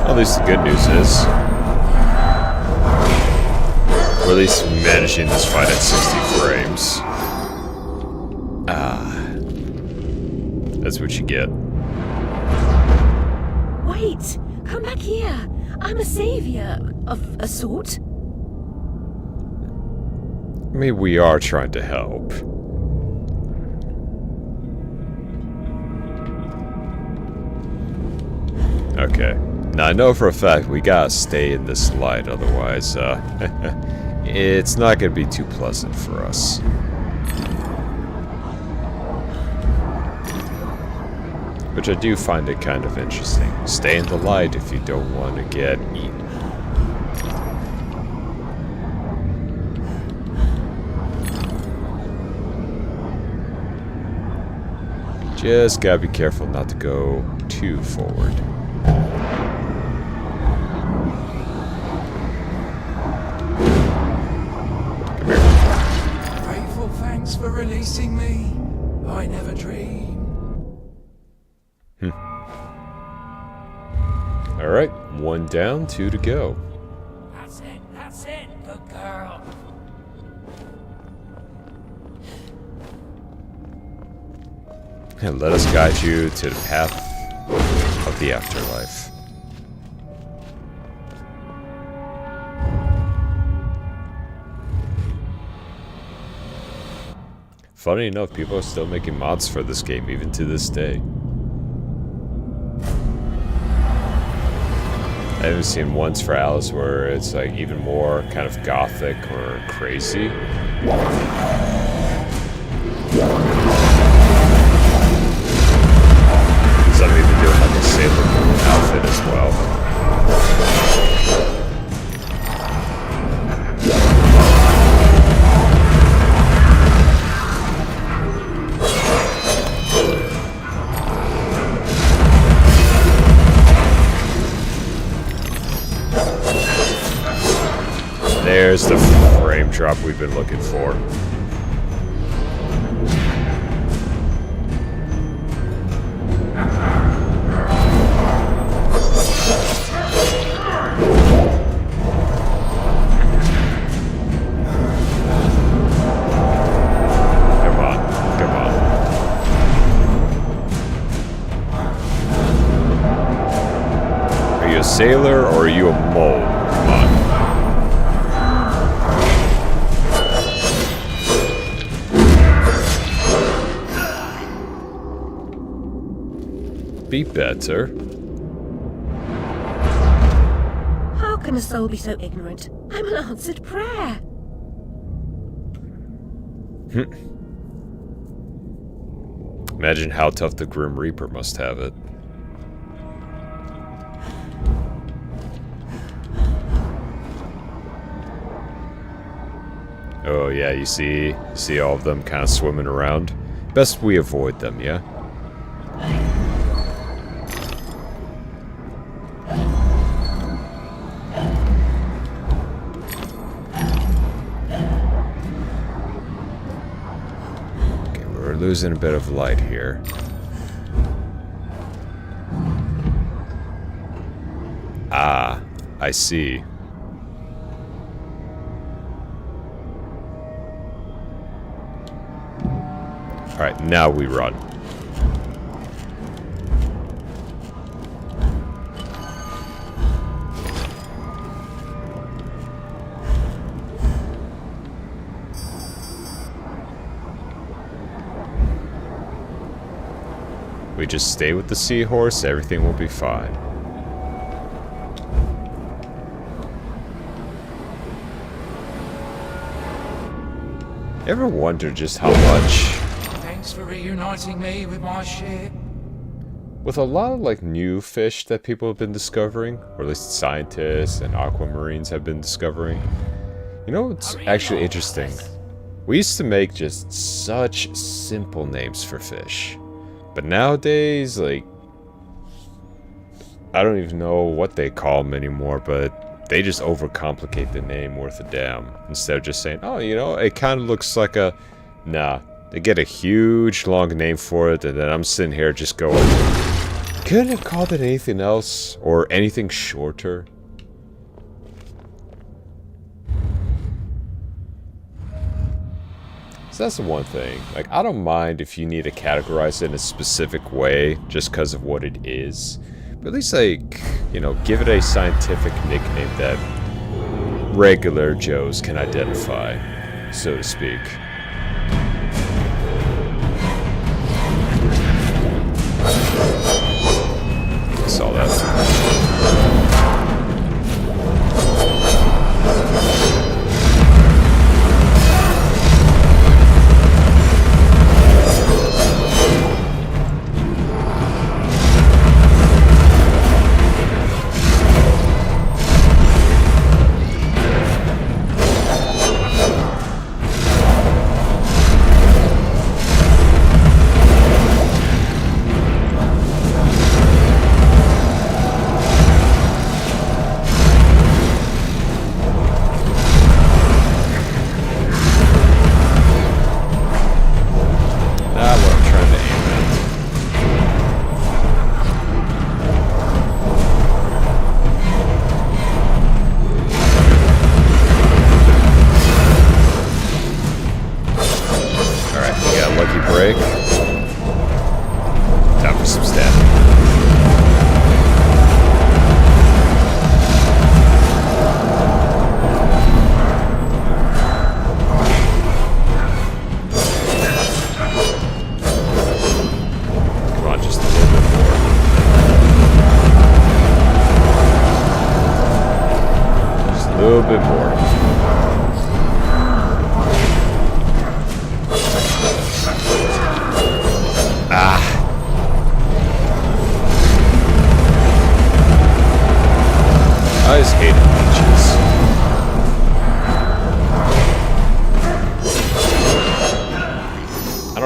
[SPEAKER 2] At least the good news is we're at least managing this fight at 60 frames. That's what you get.
[SPEAKER 3] Wait! Come back here! I'm a savior of a sort.
[SPEAKER 2] I mean, we are trying to help. Okay. Now, I know for a fact we gotta stay in this light, otherwise, it's not gonna be too pleasant for us. Which I do find it kind of interesting. Stay in the light if you don't want to get eaten. Just gotta be careful not to go too forward.
[SPEAKER 1] Grateful thanks for releasing me. I never dreamed.
[SPEAKER 2] Alright, 1 down, 2 to go.
[SPEAKER 1] That's it, good girl.
[SPEAKER 2] And let us guide you to the path of the afterlife. Funny enough, people are still making mods for this game, even to this day. I haven't seen ones for Alice where it's like even more kind of gothic or crazy. Some even doing like a Sailor Moon outfit as well. There's the frame drop we've been looking for. Come on, come on. Are you a sailor or are you a mole? Come on. Be better.
[SPEAKER 3] How can a soul be so ignorant? I'm an answered prayer.
[SPEAKER 2] Imagine how tough the Grim Reaper must have it. Oh yeah, you see all of them kind of swimming around? Best we avoid them, yeah? losing a bit of light here. Ah, I see. Alright, now we run. We just stay with the seahorse, everything will be fine. Ever wonder just how much...
[SPEAKER 4] Thanks for reuniting me with my ship.
[SPEAKER 2] With a lot of like new fish that people have been discovering, or at least scientists and aquamarines have been discovering, you know what's actually interesting? We used to make just such simple names for fish. But nowadays, like, I don't even know what they call them anymore, but they just overcomplicate the name worth a damn. Instead of just saying, oh, you know, it kind of looks like a... Nah, they get a huge long name for it, and then I'm sitting here just going, couldn't have called it anything else, or anything shorter. So that's the one thing. Like, I don't mind if you need to categorize it in a specific way just because of what it is. But at least, like, you know, give it a scientific nickname that regular Joes can identify, so to speak. Saw that.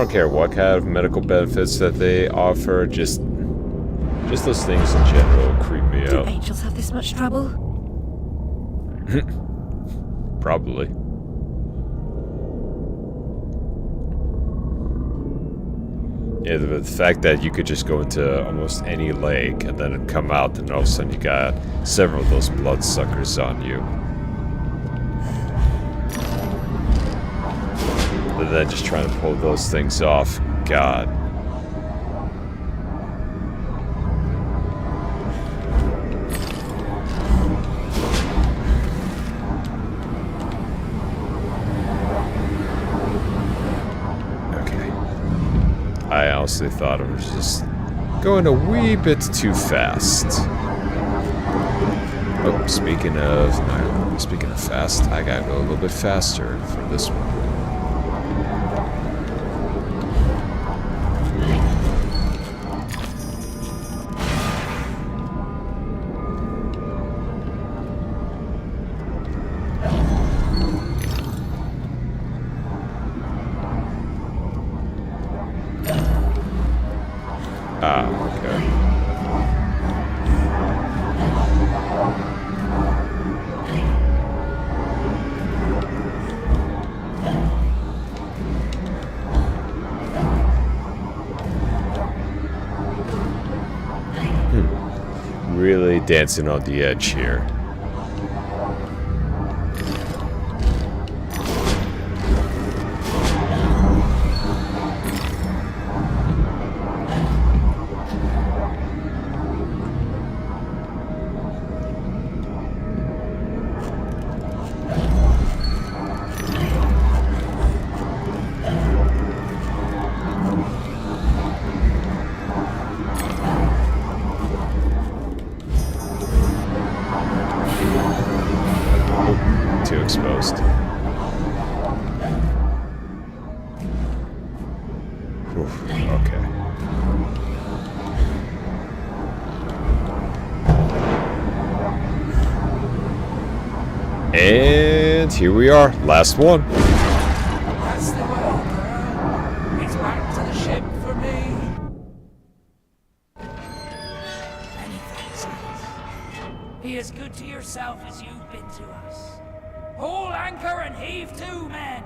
[SPEAKER 2] Care what kind of medical benefits that they offer, just those things in general creep me
[SPEAKER 3] Do
[SPEAKER 2] out.
[SPEAKER 3] angels have this much trouble?
[SPEAKER 2] Probably. Yeah, the fact that you could just go into almost any lake and then come out and all of a sudden you got several of those bloodsuckers on you. And then just trying to pull those things off. God. Okay. I honestly thought I was just going a wee bit too fast. Oh, speaking of fast, I gotta go a little bit faster for this one. dancing on the edge here. Too exposed. Oof, okay. And here we are, last one.
[SPEAKER 4] That's the way, girl. It's back to the ship for me. Many thanks, Alice. Be as good to yourself as you've been to us. Haul anchor and heave to, men.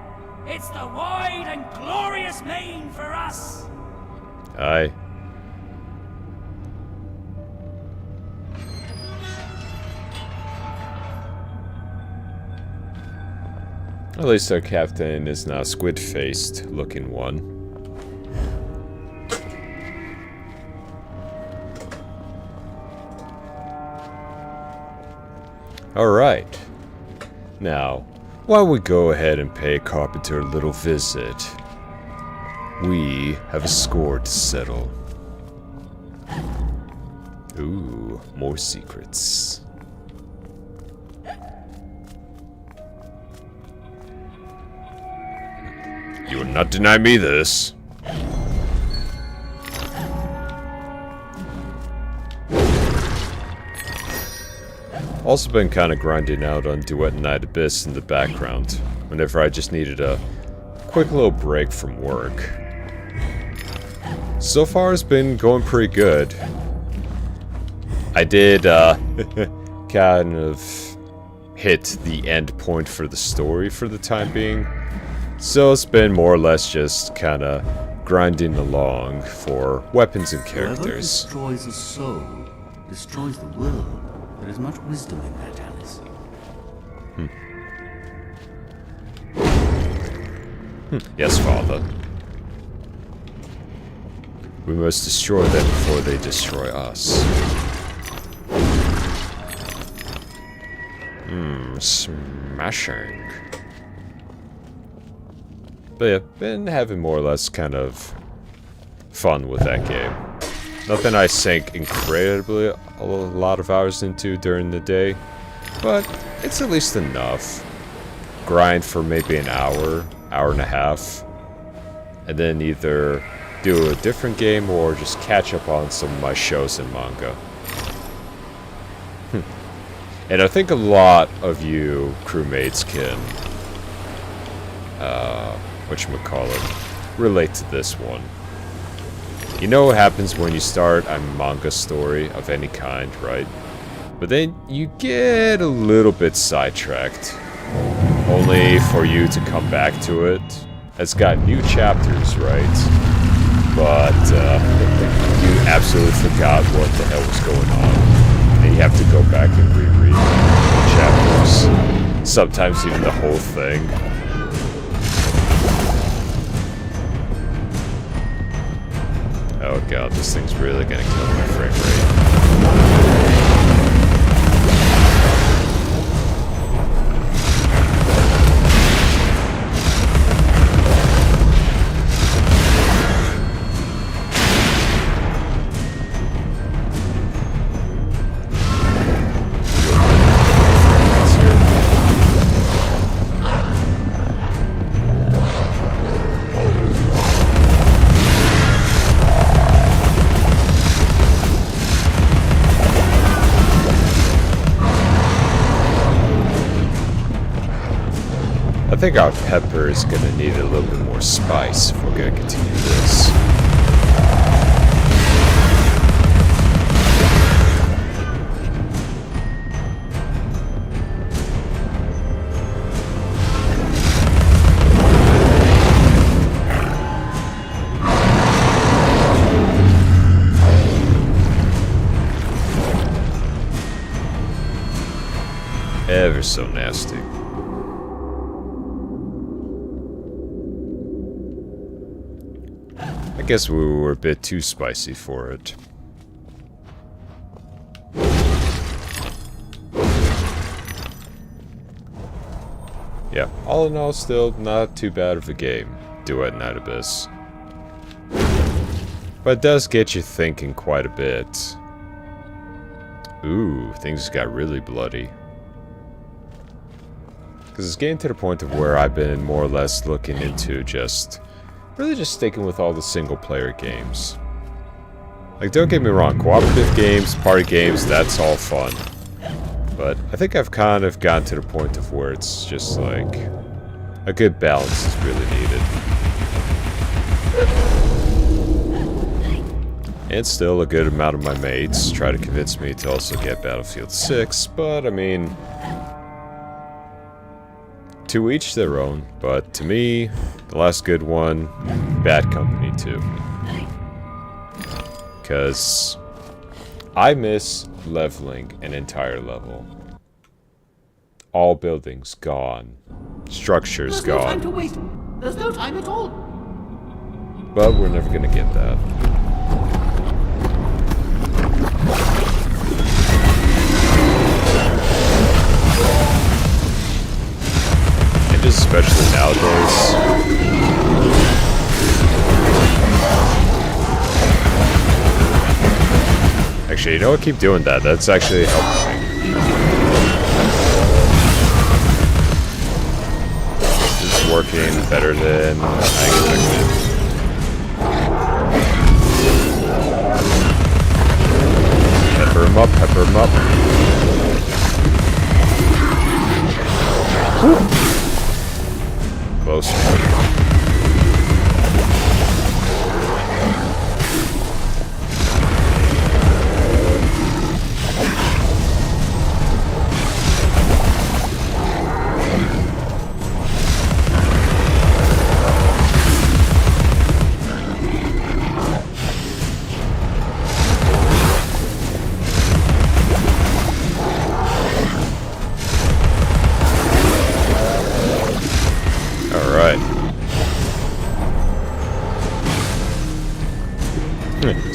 [SPEAKER 4] It's the wide and glorious main for us.
[SPEAKER 2] Aye. At least our captain is now squid-faced looking one. Alright. Now, why don't we go ahead and pay Carpenter a little visit? We have a score to settle. Ooh, more secrets. You will not deny me this. Also been kind of grinding out on Duet Night Abyss in the background, whenever I just needed a quick little break from work. So far it's been going pretty good. I did kind of hit the end point for the story for the time being. So it's been more or less just kind of grinding along for weapons and
[SPEAKER 5] Whoever
[SPEAKER 2] characters.
[SPEAKER 5] destroys a soul destroys the world. There is much wisdom in that, Alice.
[SPEAKER 2] Yes, Father. We must destroy them before they destroy us. Smashing. But yeah, been having more or less kind of fun with that game. Nothing I sank incredibly a lot of hours into during the day, but it's at least enough. Grind for maybe an hour, hour and a half, and then either do a different game or just catch up on some of my shows and manga. And I think a lot of you crewmates can, whatchamacallit, relate to this one. You know what happens when you start a manga story of any kind, right? But then you get a little bit sidetracked, only for you to come back to it. It's got new chapters, right? But you absolutely forgot what the hell was going on. And you have to go back and reread chapters. Sometimes even the whole thing. Oh god, this thing's really gonna kill my frame rate. I think our pepper is gonna need a little bit more spice if we're gonna continue this. so nasty. I guess we were a bit too spicy for it. Yeah, all in all, still not too bad of a game, Duet Night Abyss. But it does get you thinking quite a bit. Ooh, things got really bloody. Because it's getting to the point of where I've been more or less looking into really just sticking with all the single player games. Like, don't get me wrong, cooperative games, party games, that's all fun. But I think I've kind of gotten to the point of where it's just like a good balance is really needed. And still a good amount of my mates try to convince me to also get Battlefield 6, but I mean, to each their own. But to me, the last good one, Bad Company 2. Because I miss leveling an entire level. All buildings gone. Structures
[SPEAKER 6] There's no time to
[SPEAKER 2] gone.
[SPEAKER 6] waste. There's no time at all.
[SPEAKER 2] But we're never gonna get that. And just especially nowadays. Actually, you know what? Keep doing that. That's actually helping me. This is working better than I expected. Pepper him up, pepper him up. Woo. Close.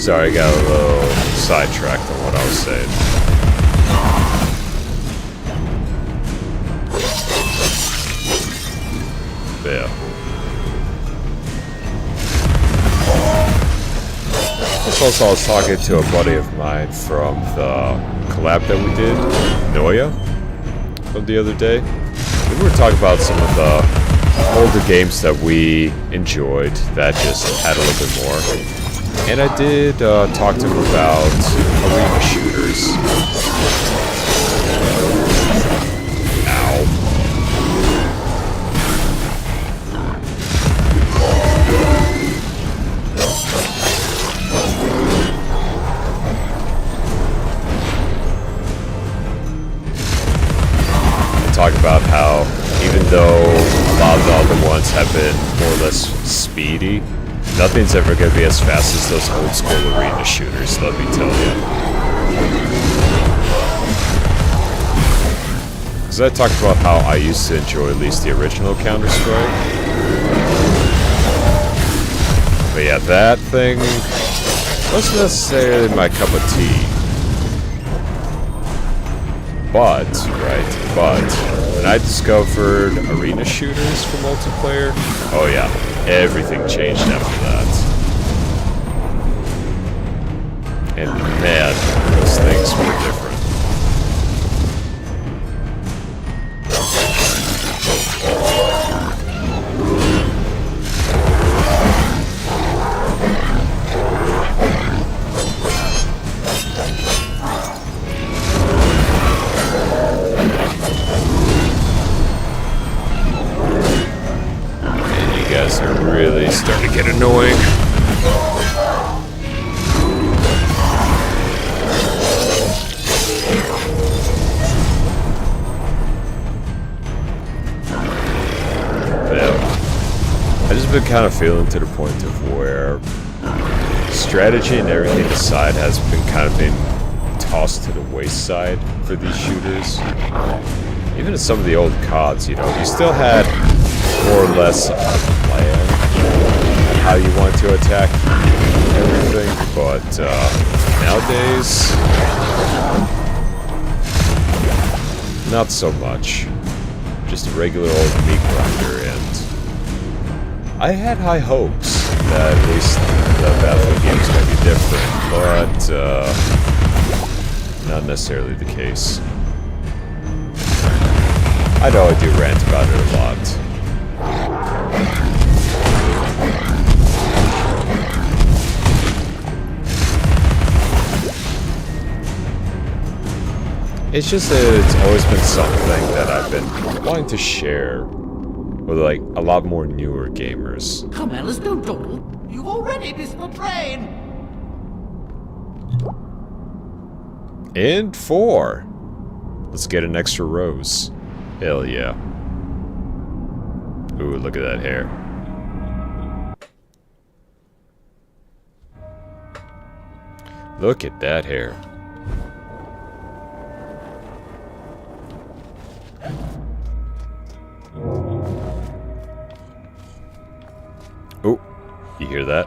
[SPEAKER 2] Sorry, I got a little sidetracked on what I was saying. But yeah. Also, I was talking to a buddy of mine from the collab that we did, Noya, from the other day. We were talking about some of the older games that we enjoyed that just had a little bit more. And I did talk to him about arena shooters. Ow. Talk about how even though a lot of the other ones have been more or less speedy, nothing's ever going to be as fast as those old school arena shooters, let me tell you. Because I talked about how I used to enjoy at least the original Counter-Strike. But yeah, that thing wasn't necessarily my cup of tea. But when I discovered arena shooters for multiplayer, oh yeah, everything changed after that. And man, those things were different. Really starting to get annoying. But yeah, I just been kind of feeling to the point of where strategy and everything aside has been kind of been tossed to the wayside for these shooters. You even in some of the old CODs, you know, you still had more or less a plan on how you want to attack everything, but nowadays, not so much. Just a regular old meat grinder, and I had high hopes that at least the Battlefield games might be different, but not necessarily the case. I know I do rant about it a lot. It's just that it's always been something that I've been wanting to share with, like, a lot more newer gamers.
[SPEAKER 6] Come, Alice, don't dawdle. You've already missed the train.
[SPEAKER 2] And 4. Let's get an extra rose. Hell yeah. Ooh, look at that hair. Look at that hair. Oh, you hear that?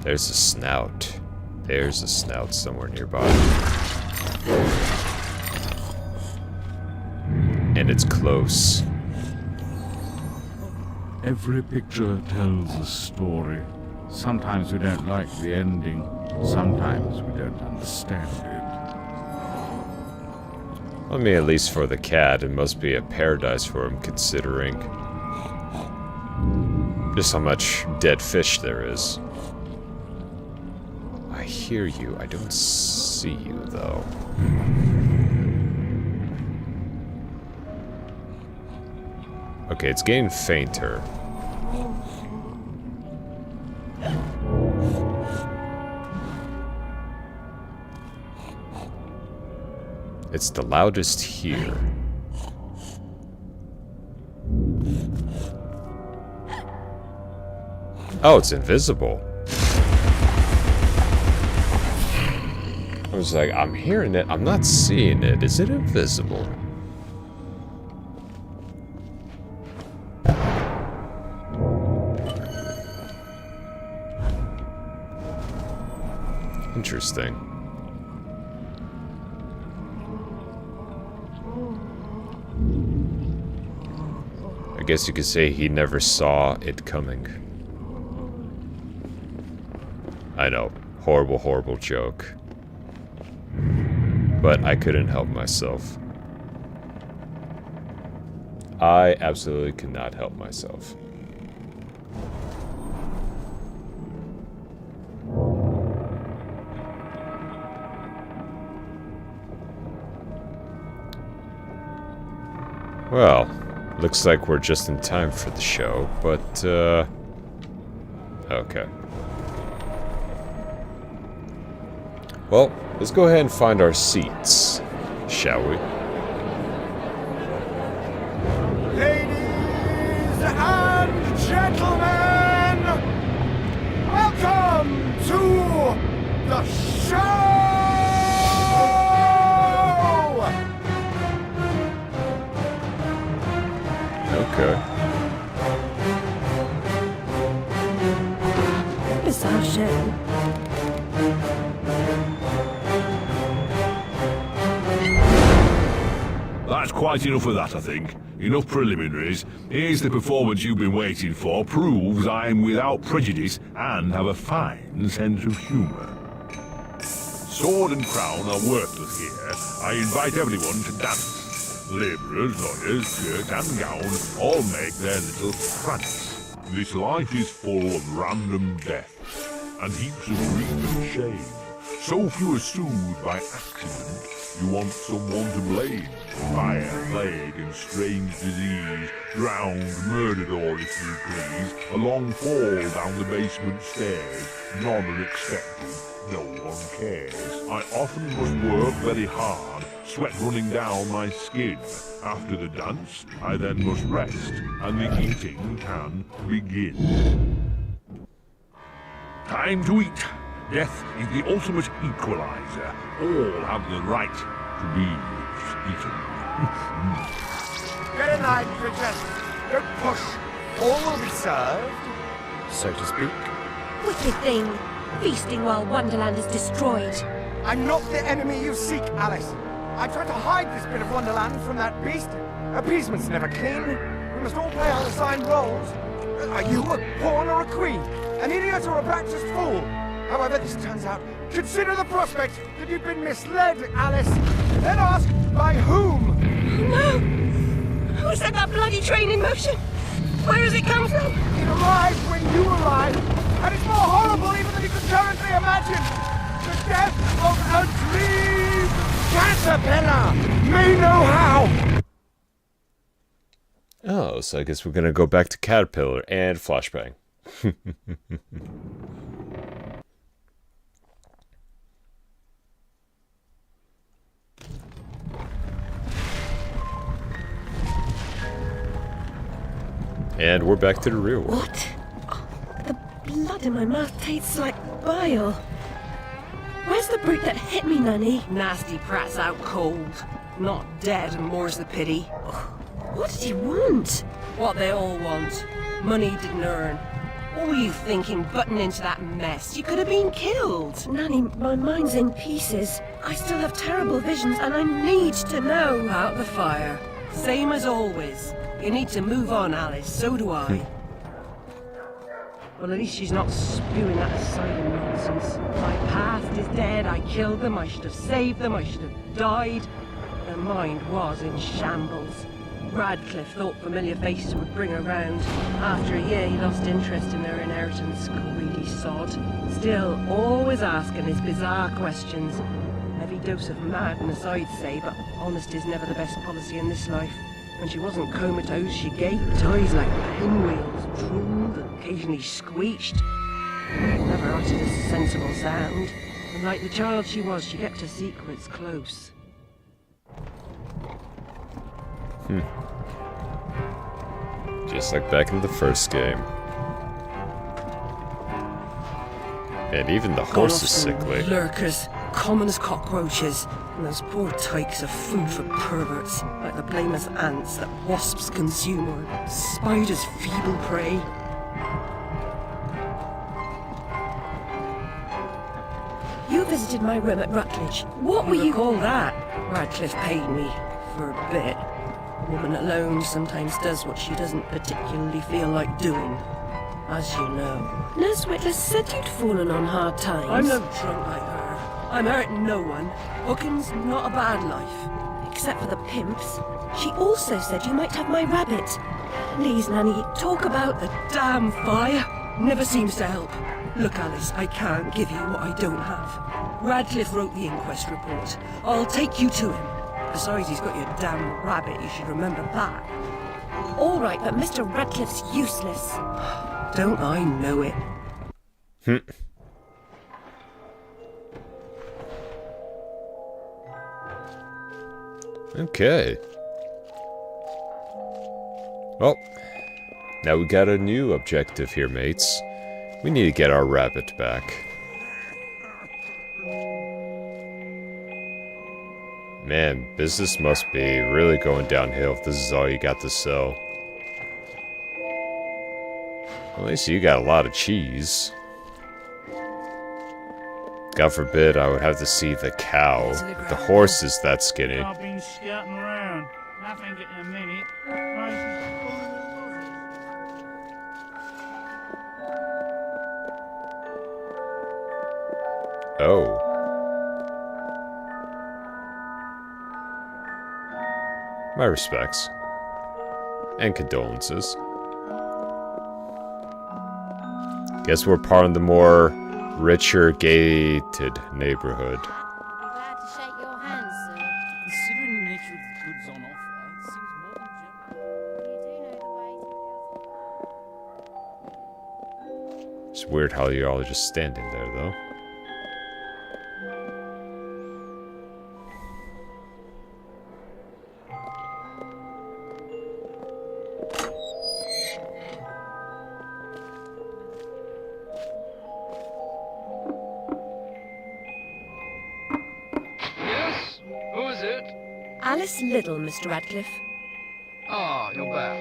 [SPEAKER 2] There's a snout. There's a snout somewhere nearby. And it's close.
[SPEAKER 7] Every picture tells a story. Sometimes we don't like the ending. Sometimes we don't understand it.
[SPEAKER 2] I mean, at least for the cat, it must be a paradise for him, considering just how much dead fish there is. I hear you. I don't see you, though. Okay, it's getting fainter. It's the loudest here. Oh, it's invisible. I was like, I'm hearing it, I'm not seeing it. Is it invisible? Interesting. I guess you could say he never saw it coming. I know. Horrible, horrible joke. But I couldn't help myself. I absolutely could not help myself. Well, looks like we're just in time for the show, but, okay. Well, let's go ahead and find our seats, shall we?
[SPEAKER 8] Ladies and gentlemen, welcome to the show!
[SPEAKER 2] Okay.
[SPEAKER 3] It's our show.
[SPEAKER 9] That's quite enough of that, I think. Enough preliminaries. Here's the performance you've been waiting for. Proves I'm without prejudice and have a fine sense of humour. Sword and crown are worthless here. I invite everyone to dance. Labourers, lawyers, shirt and gown all make their little prance. This life is full of random death and heaps of grief and shame. So few are soothed by accident, you want someone to blame. Fire, plague, and strange disease, drowned, murdered, or if you please, a long fall down the basement stairs. None are expected, no one cares. I often must work very hard, sweat running down my skin. After the dance, I then must rest, and the eating can begin. Time to eat. Death is the ultimate equalizer. All have the right to be eaten.
[SPEAKER 8] Get a knife, Bridget. Don't push. All will be served, so to speak.
[SPEAKER 3] Wicked thing. Feasting while Wonderland is destroyed.
[SPEAKER 8] I'm not the enemy you seek, Alice. I tried to hide this bit of Wonderland from that beast. Appeasement's never clean. We must all play our assigned roles. Are you a pawn or a queen? An idiot or a practiced fool? However this turns out, consider the prospect that you've been misled, Alice. Then ask, by whom?
[SPEAKER 3] No! Who set that bloody train in motion? Where has it come from?
[SPEAKER 8] It arrived when you arrived, and it's more horrible even than you can currently imagine. The death of a dream caterpillar may know how.
[SPEAKER 2] Oh, so I guess we're gonna go back to Caterpillar and Flashbang. And we're back to the real world.
[SPEAKER 3] What? Oh, the blood in my mouth tastes like bile. Where's the brute that hit me, Nanny?
[SPEAKER 10] Nasty prat's out cold. Not dead, and more's the pity.
[SPEAKER 3] What did he want?
[SPEAKER 10] What they all want. Money he didn't earn. What were you thinking, butting into that mess? You could have been killed.
[SPEAKER 3] Nanny, my mind's in pieces. I still have terrible visions, and I need to know.
[SPEAKER 10] Out the fire. Same as always. You need to move on, Alice. So do I. Well, at least she's not spewing that asylum nonsense. My past is dead. I killed them. I should have saved them. I should have died. Her mind was in shambles. Radcliffe thought familiar faces would bring her round. After a year, he lost interest in their inheritance. Greedy sod. Still, always asking his bizarre questions. Heavy dose of madness, I'd say, but honesty's never the best policy in this life. When she wasn't comatose, she gaped, eyes like pinwheels, drooled, and occasionally screeched. Never uttered a sensible sound. And like the child she was, she kept her secrets close.
[SPEAKER 2] Just like back in the first game. And even the horse is sickly.
[SPEAKER 10] Lurkers, common as cockroaches. And those poor tykes are food for perverts, like the blameless ants that wasps consume or spiders' feeble prey.
[SPEAKER 3] You visited my room at Rutledge. What were you...
[SPEAKER 10] Recall that? Radcliffe paid me for a bit. A woman alone sometimes does what she doesn't particularly feel like doing, as you know.
[SPEAKER 3] Nurse Whitler said you'd fallen on hard times.
[SPEAKER 10] I'm no drunk like her. I'm hurting no one. Hooking's not a bad life.
[SPEAKER 3] Except for the pimps. She also said you might have my rabbit. Please, Nanny, talk about
[SPEAKER 10] The damn fire never seems to help. Look, Alice, I can't give you what I don't have. Radcliffe wrote the inquest report. I'll take you to him. Besides, he's got your damn rabbit, you should remember that.
[SPEAKER 3] All right, but Mr. Radcliffe's useless.
[SPEAKER 10] Don't I know it?
[SPEAKER 2] Okay. Well, now we got a new objective here, mates. We need to get our rabbit back. Man, business must be really going downhill if this is all you got to sell. At least you got a lot of cheese. God forbid I would have to see the cow. The horse is that skinny.
[SPEAKER 7] I've been scouting around. Nothing in a minute.
[SPEAKER 2] Oh. My respects. And condolences. Guess we're part of the more richer, gated neighborhood.
[SPEAKER 11] Glad to shake your hand, sir.
[SPEAKER 4] Considering the nature of the goods on offer, it seems more than general.
[SPEAKER 2] It's weird how y'all are just standing there, though.
[SPEAKER 3] Alice Liddell, Mr. Radcliffe.
[SPEAKER 4] Ah, you're back.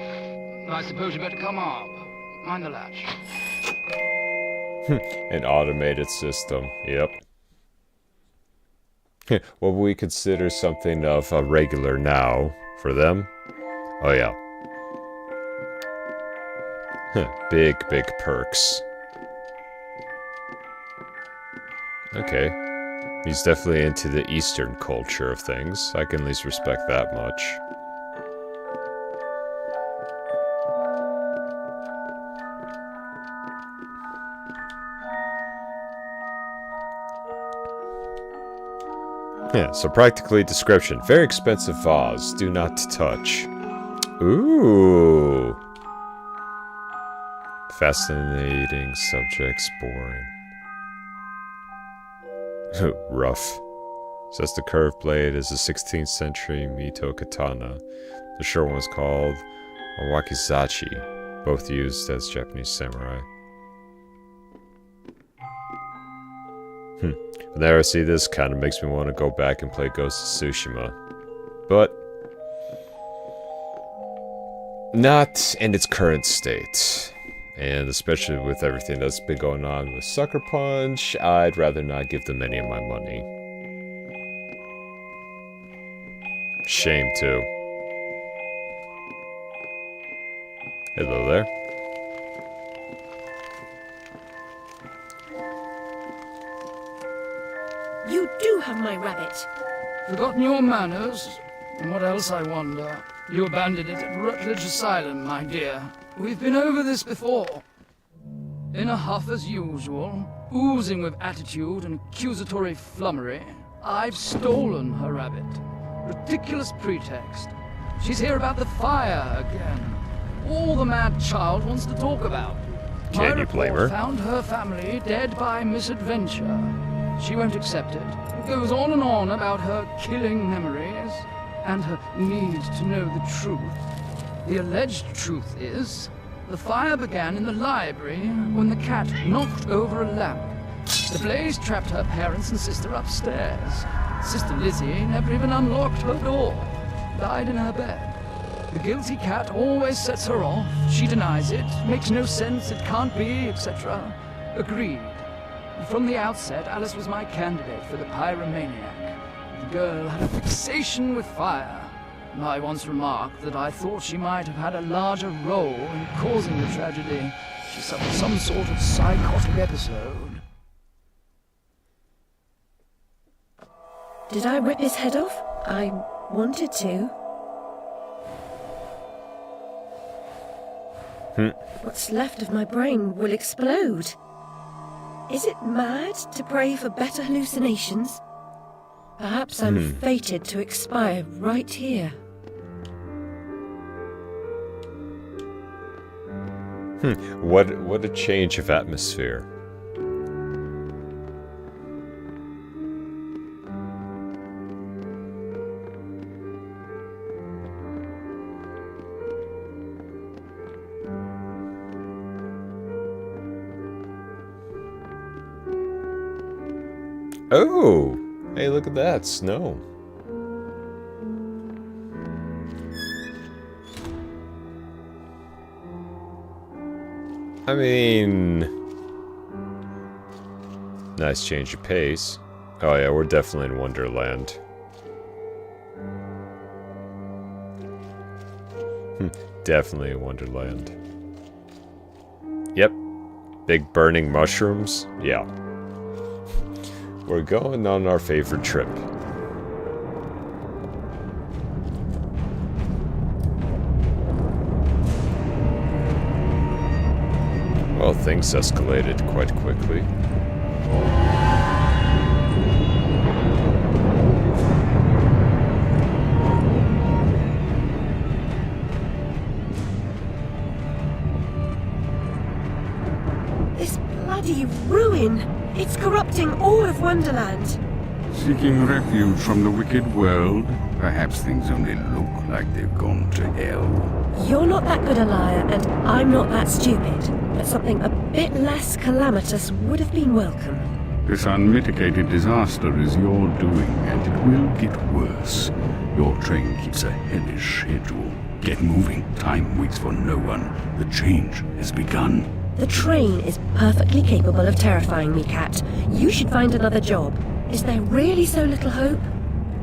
[SPEAKER 4] I suppose you better come up. Mind the latch.
[SPEAKER 2] An automated system, yep. What we consider something of a regular now, for them? Oh yeah. Big perks. Okay. He's definitely into the Eastern culture of things. I can at least respect that much. Yeah, so practically description. Very expensive vase. Do not touch. Ooh. Fascinating subjects. Boring. Rough. Says the curved blade is a 16th century Mito katana. The short one was called a wakizachi, both used as Japanese samurai. Whenever I see this, kind of makes me want to go back and play Ghost of Tsushima. But not in its current state. And especially with everything that's been going on with Sucker Punch, I'd rather not give them any of my money. Shame, too. Hello there.
[SPEAKER 3] You do have my rabbit.
[SPEAKER 4] Forgotten your manners? And what else, I wonder? You abandoned it at Rutledge Asylum, my dear. We've been over this before. In a huff as usual, oozing with attitude and accusatory flummery, I've stolen her rabbit. Ridiculous pretext. She's here about the fire again. All the mad child wants to talk about.
[SPEAKER 2] Can you blame her?
[SPEAKER 4] Found her family dead by misadventure. She won't accept it. It goes on and on about her killing memories and her need to know the truth. The alleged truth is, the fire began in the library when the cat knocked over a lamp. The blaze trapped her parents and sister upstairs. Sister Lizzie never even unlocked her door. Died in her bed. The guilty cat always sets her off. She denies it. Makes no sense. It can't be, etc. Agreed. From the outset, Alice was my candidate for the pyromaniac. The girl had a fixation with fire. I once remarked that I thought she might have had a larger role in causing the tragedy. She suffered some sort of psychotic episode.
[SPEAKER 3] Did I rip his head off? I wanted to. What's left of my brain will explode. Is it mad to pray for better hallucinations? Perhaps I'm fated to expire right here.
[SPEAKER 2] What a change of atmosphere. Oh! Hey, look at that, snow. I mean... nice change of pace. Oh yeah, we're definitely in Wonderland. Definitely in Wonderland. Yep. Big burning mushrooms? Yeah. We're going on our favorite trip. Well, things escalated quite quickly.
[SPEAKER 3] This bloody ruin! It's corrupting all of Wonderland.
[SPEAKER 7] Seeking refuge from the wicked world? Perhaps things only look like they've gone to hell.
[SPEAKER 3] You're not that good a liar, and I'm not that stupid. But something a bit less calamitous would have been welcome.
[SPEAKER 7] This unmitigated disaster is your doing, and it will get worse. Your train keeps a hellish schedule. Get moving. Time waits for no one. The change has begun.
[SPEAKER 3] The train is perfectly capable of terrifying me, Cat. You should find another job. Is there really so little hope?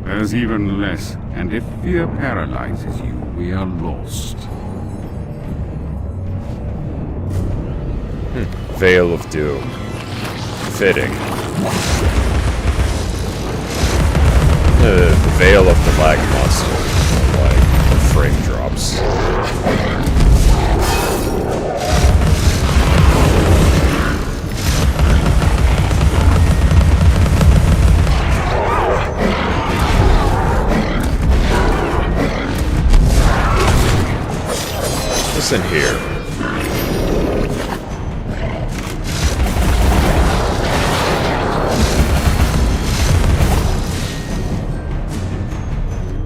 [SPEAKER 7] There's even less, and if fear paralyzes you, we are lost.
[SPEAKER 2] Veil of Doom. Fitting. The Veil of the Lag Monster. Like, frame drops. Listen here.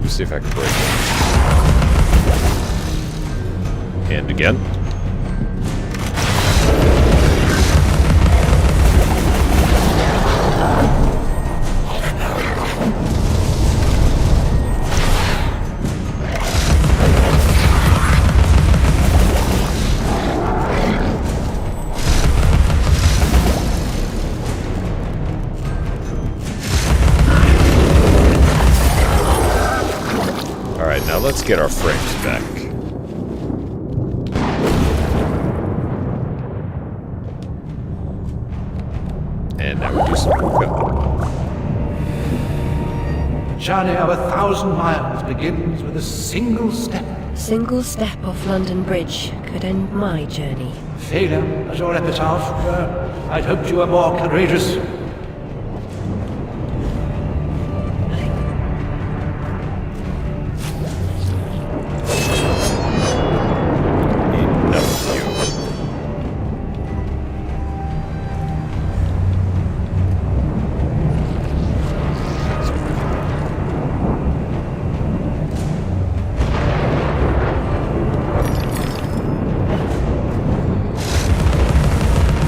[SPEAKER 2] Let's see if I can break it. And again. Alright, now let's get our frames back. And now we do some hookup.
[SPEAKER 6] Journey of 1,000 miles begins with a single step.
[SPEAKER 3] Single step off London Bridge could end my journey.
[SPEAKER 6] Failure as your epitaph. I'd hoped you were more courageous.
[SPEAKER 2] Enough of you.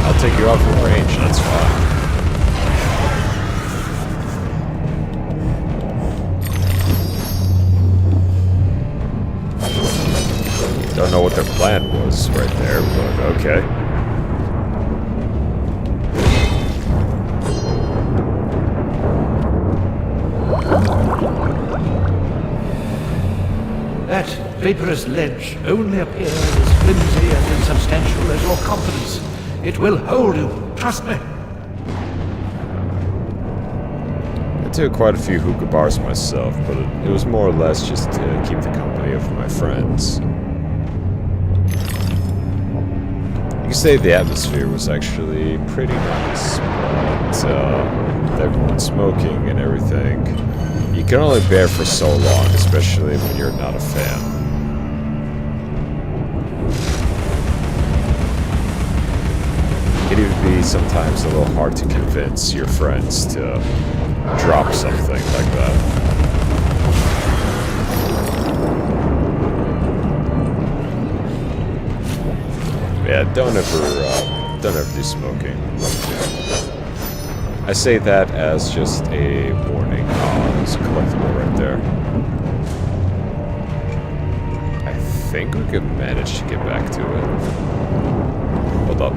[SPEAKER 2] I'll take you off your range, that's fine. Don't know what their plan was right there, but okay.
[SPEAKER 6] That vaporous ledge only appears as flimsy and insubstantial as your confidence. It will hold you, trust me.
[SPEAKER 2] I took quite a few hookah bars myself, but it was more or less just to keep the company of my friends. You can say the atmosphere was actually pretty nice, but with everyone smoking and everything, you can only bear for so long, especially when you're not a fan. It can even be sometimes a little hard to convince your friends to drop something like that. Yeah, don't ever do smoking. I say that as just a warning. Oh, there's a collectible right there. I think we could manage to get back to it. Hold up.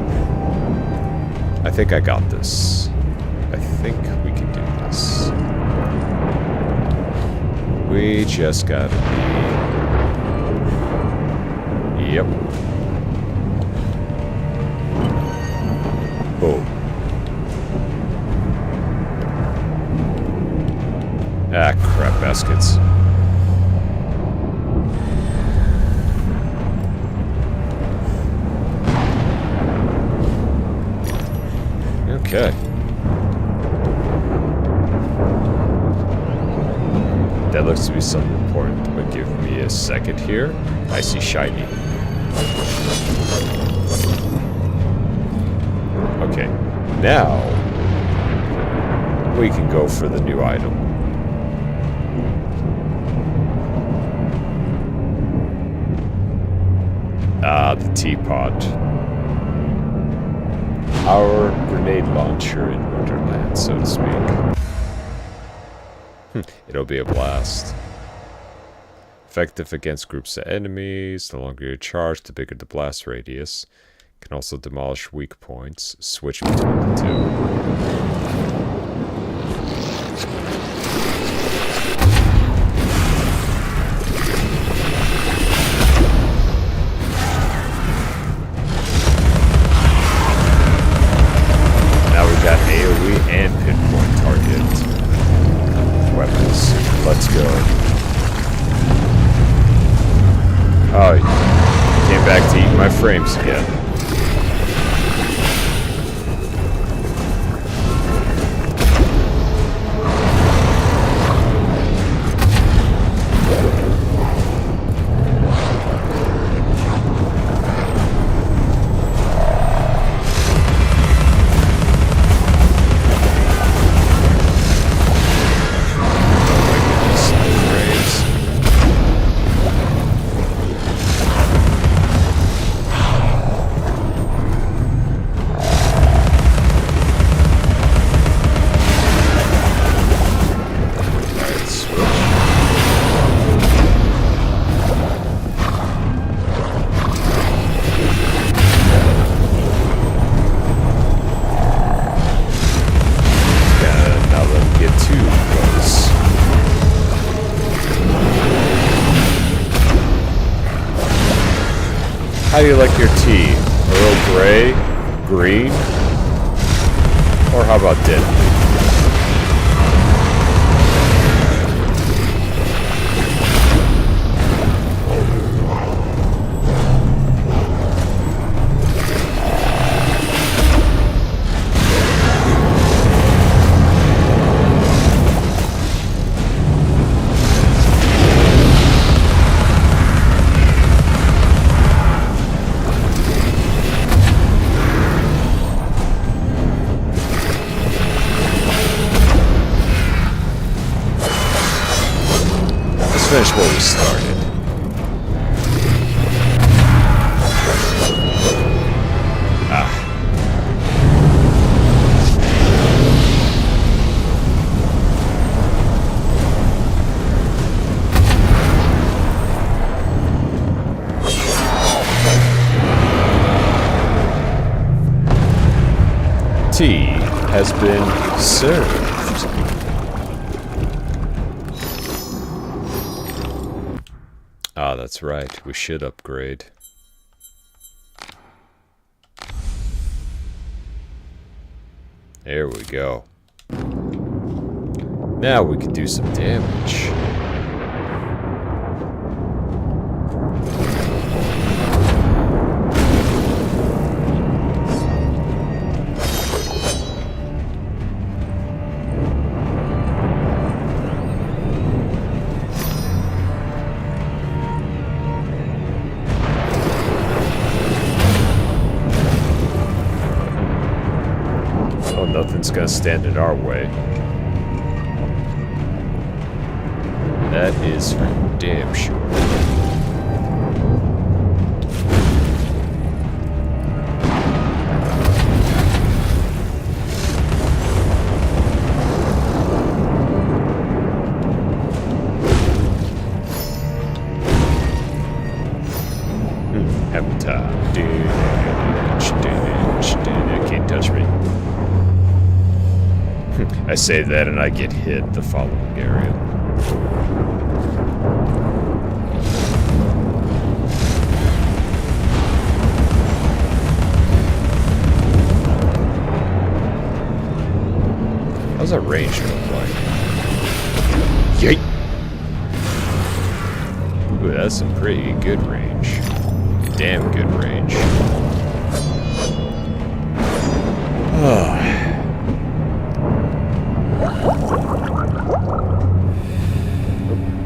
[SPEAKER 2] I think I got this. I think we can do this. We just gotta be... Yep. Boom. Ah, crap baskets. Okay. That looks to be something important, but give me a second here. I see shiny. Okay, now we can go for the new item. Ah, the teapot. our grenade launcher in Wonderland, so to speak. It'll be a blast. Effective against groups of enemies. The longer you charge, the bigger the blast radius. Can also demolish weak points. Switch between the two. Got AoE and pinpoint target weapons. Let's go. Oh, came back to eat my frames again. How do you like your tea? Earl Grey? Green? Or how about deadly? Finish what we started. Tea has been served. Ah, that's right. We should upgrade. There we go. Now we can do some damage. Nothing's gonna stand in our way. That is for damn sure. Habitat. Can't touch me. I say that and I get hit the following area. How's that range look like? Yeet! Ooh, that's some pretty good range. Damn good range.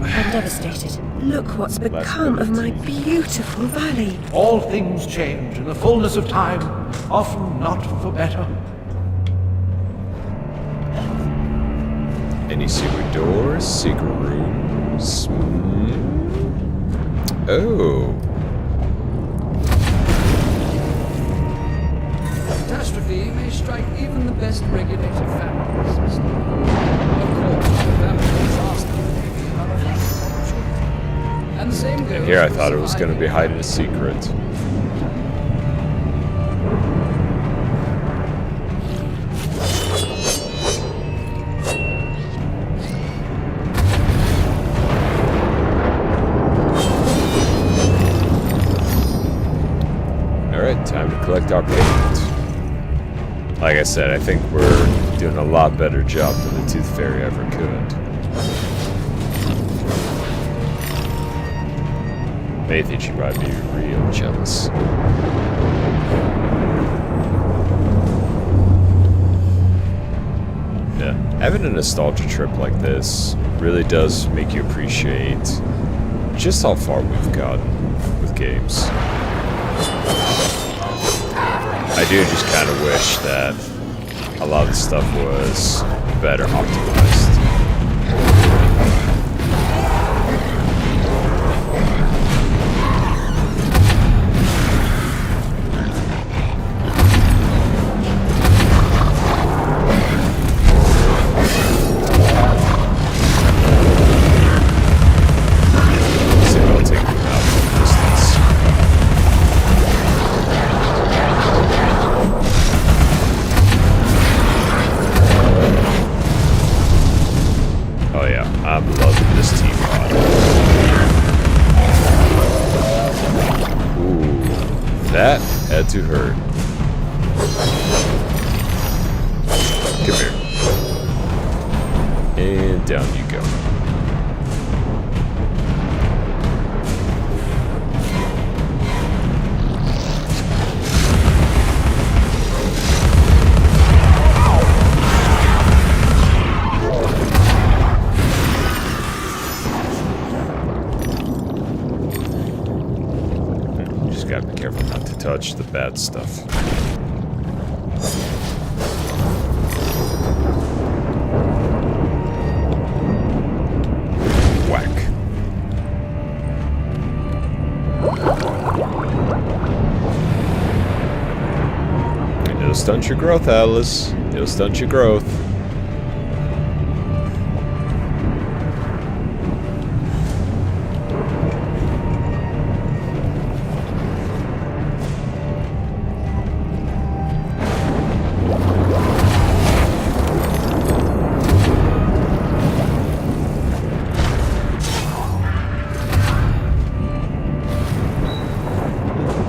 [SPEAKER 3] I'm devastated. Look what's become of my beautiful valley.
[SPEAKER 6] All things change in the fullness of time, often not for better.
[SPEAKER 2] Any secret doors? Secret rooms? Oh.
[SPEAKER 12] Catastrophe
[SPEAKER 4] And the same goes
[SPEAKER 2] And here I
[SPEAKER 4] for
[SPEAKER 2] thought it was going to be
[SPEAKER 4] surviving.
[SPEAKER 2] hiding a secret. Alright, time to collect our payment. Like I said, I think we're doing a lot better job than the Tooth Fairy ever could. They think she might be real jealous. Yeah, having a nostalgia trip like this really does make you appreciate just how far we've gotten with games. I do just kind of wish that a lot of the stuff was better optimized. See if I'll take them out from a distance. Oh yeah, I'm loving this teapot. Ooh, that had to hurt. Come here. And down you go. Just gotta be careful not to touch the bad stuff. Whack. It'll stunt your growth, Alice. It'll stunt your growth.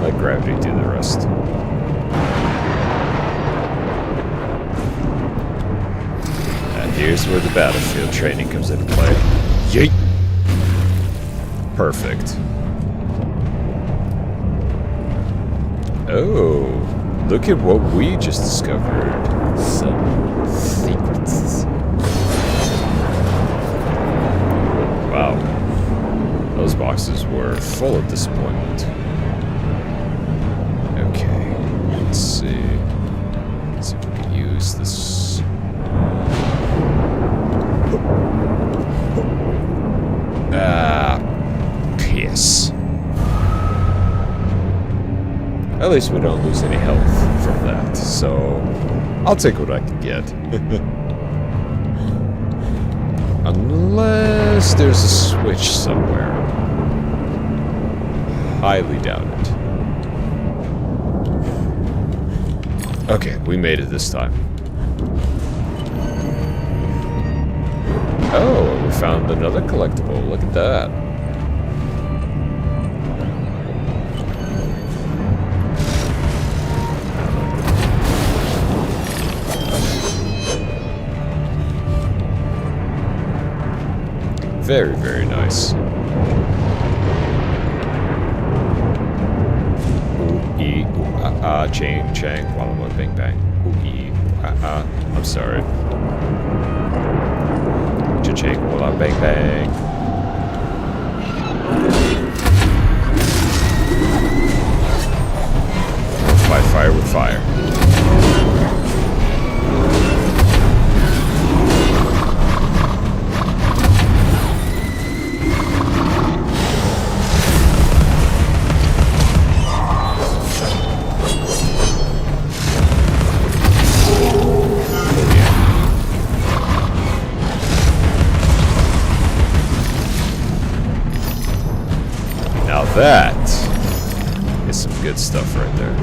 [SPEAKER 2] Let gravity do the rest. And here's where the battlefield training comes into play. Yeet! Perfect. Oh, look at what we just discovered. Some secrets. Wow. Those boxes were full of disappointment. Okay, let's see. Let's see if we can use this. Piss. At least we don't lose any health from that, so I'll take what I can get. Unless there's a switch somewhere. Highly doubt it. Okay, we made it this time. Oh, we found another collectible. Look at that. Very, very nice. Ooh, ee, ooh, ah, chang, chang, walla, walla, bang, bang. Ooh, ee, ooh, ah, I'm sorry. Cha-ching, walla, bang, bang. Fight fire with fire. that is some good stuff right there.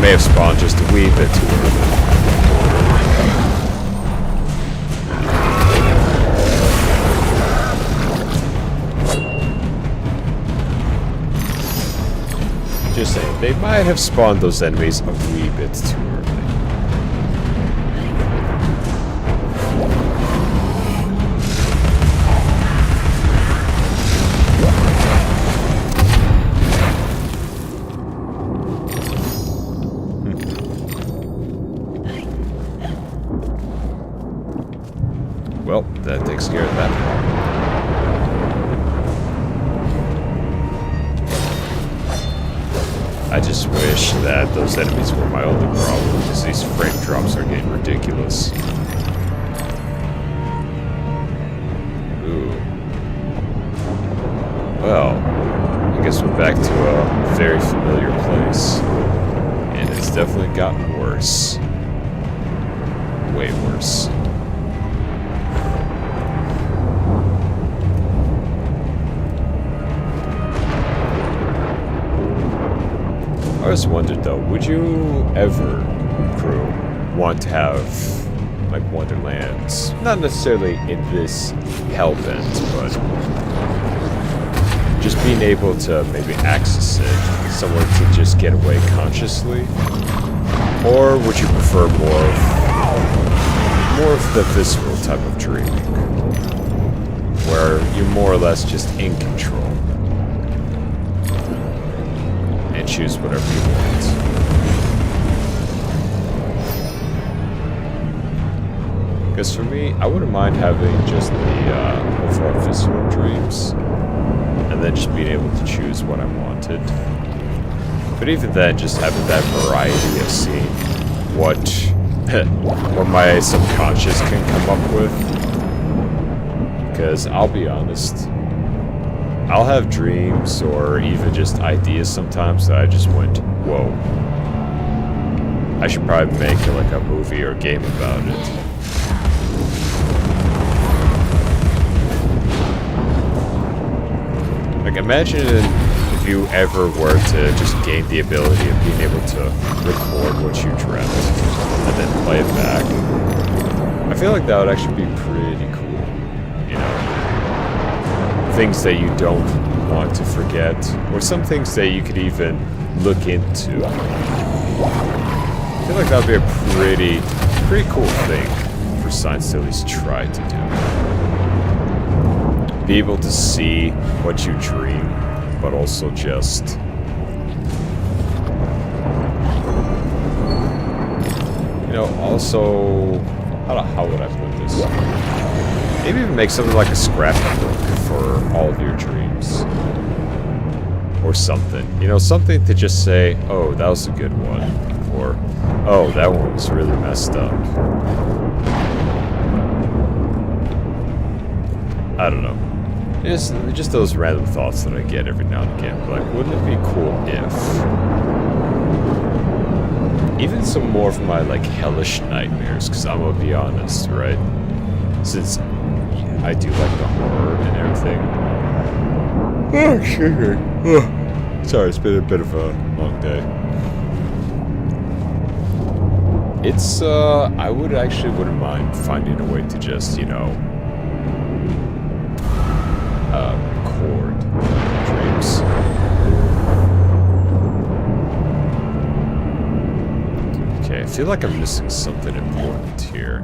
[SPEAKER 2] May have spawned just a wee bit too early. Just saying, they might have spawned those enemies a wee bit too early. Well, that takes care of that problem. I just wish that those enemies were my only problem, because these frame drops are getting ridiculous. Ooh. Well, I guess we're back to a very familiar place. And it's definitely gotten worse. Way worse. I always wondered though, would you ever, crew, want to have like Wonderlands? Not necessarily in this hellbent, but just being able to maybe access it, someone to just get away consciously? Or would you prefer more of the visceral type of dreaming, where you're more or less just in control? Choose whatever you want. Because for me, I wouldn't mind having just the overall visceral dreams, and then just being able to choose what I wanted. But even then, just having that variety of seeing what my subconscious can come up with. Because I'll be honest, I'll have dreams or even just ideas sometimes that I just went, whoa. I should probably make like a movie or a game about it. Like imagine if you ever were to just gain the ability of being able to record what you dreamt and then play it back. I feel like that would actually be pretty cool, you know? Things that you don't want to forget, or some things that you could even look into. I feel like that would be a pretty cool thing for science to at least try to do. Be able to see what you dream, but also just also how would I put this? Maybe even make something like a scrapbook for all of your dreams. Or something. Something to just say, oh, that was a good one. Or, oh, that one was really messed up. I don't know. Just those random thoughts that I get every now and again. Like, wouldn't it be cool if... even some more of my, like, hellish nightmares, because I'm gonna be honest, right? Since I do like the horror and everything. Oh, sugar. Oh. Sorry, it's been a bit of a long day. It's, I wouldn't mind finding a way to just, record dreams. Okay, I feel like I'm missing something important here.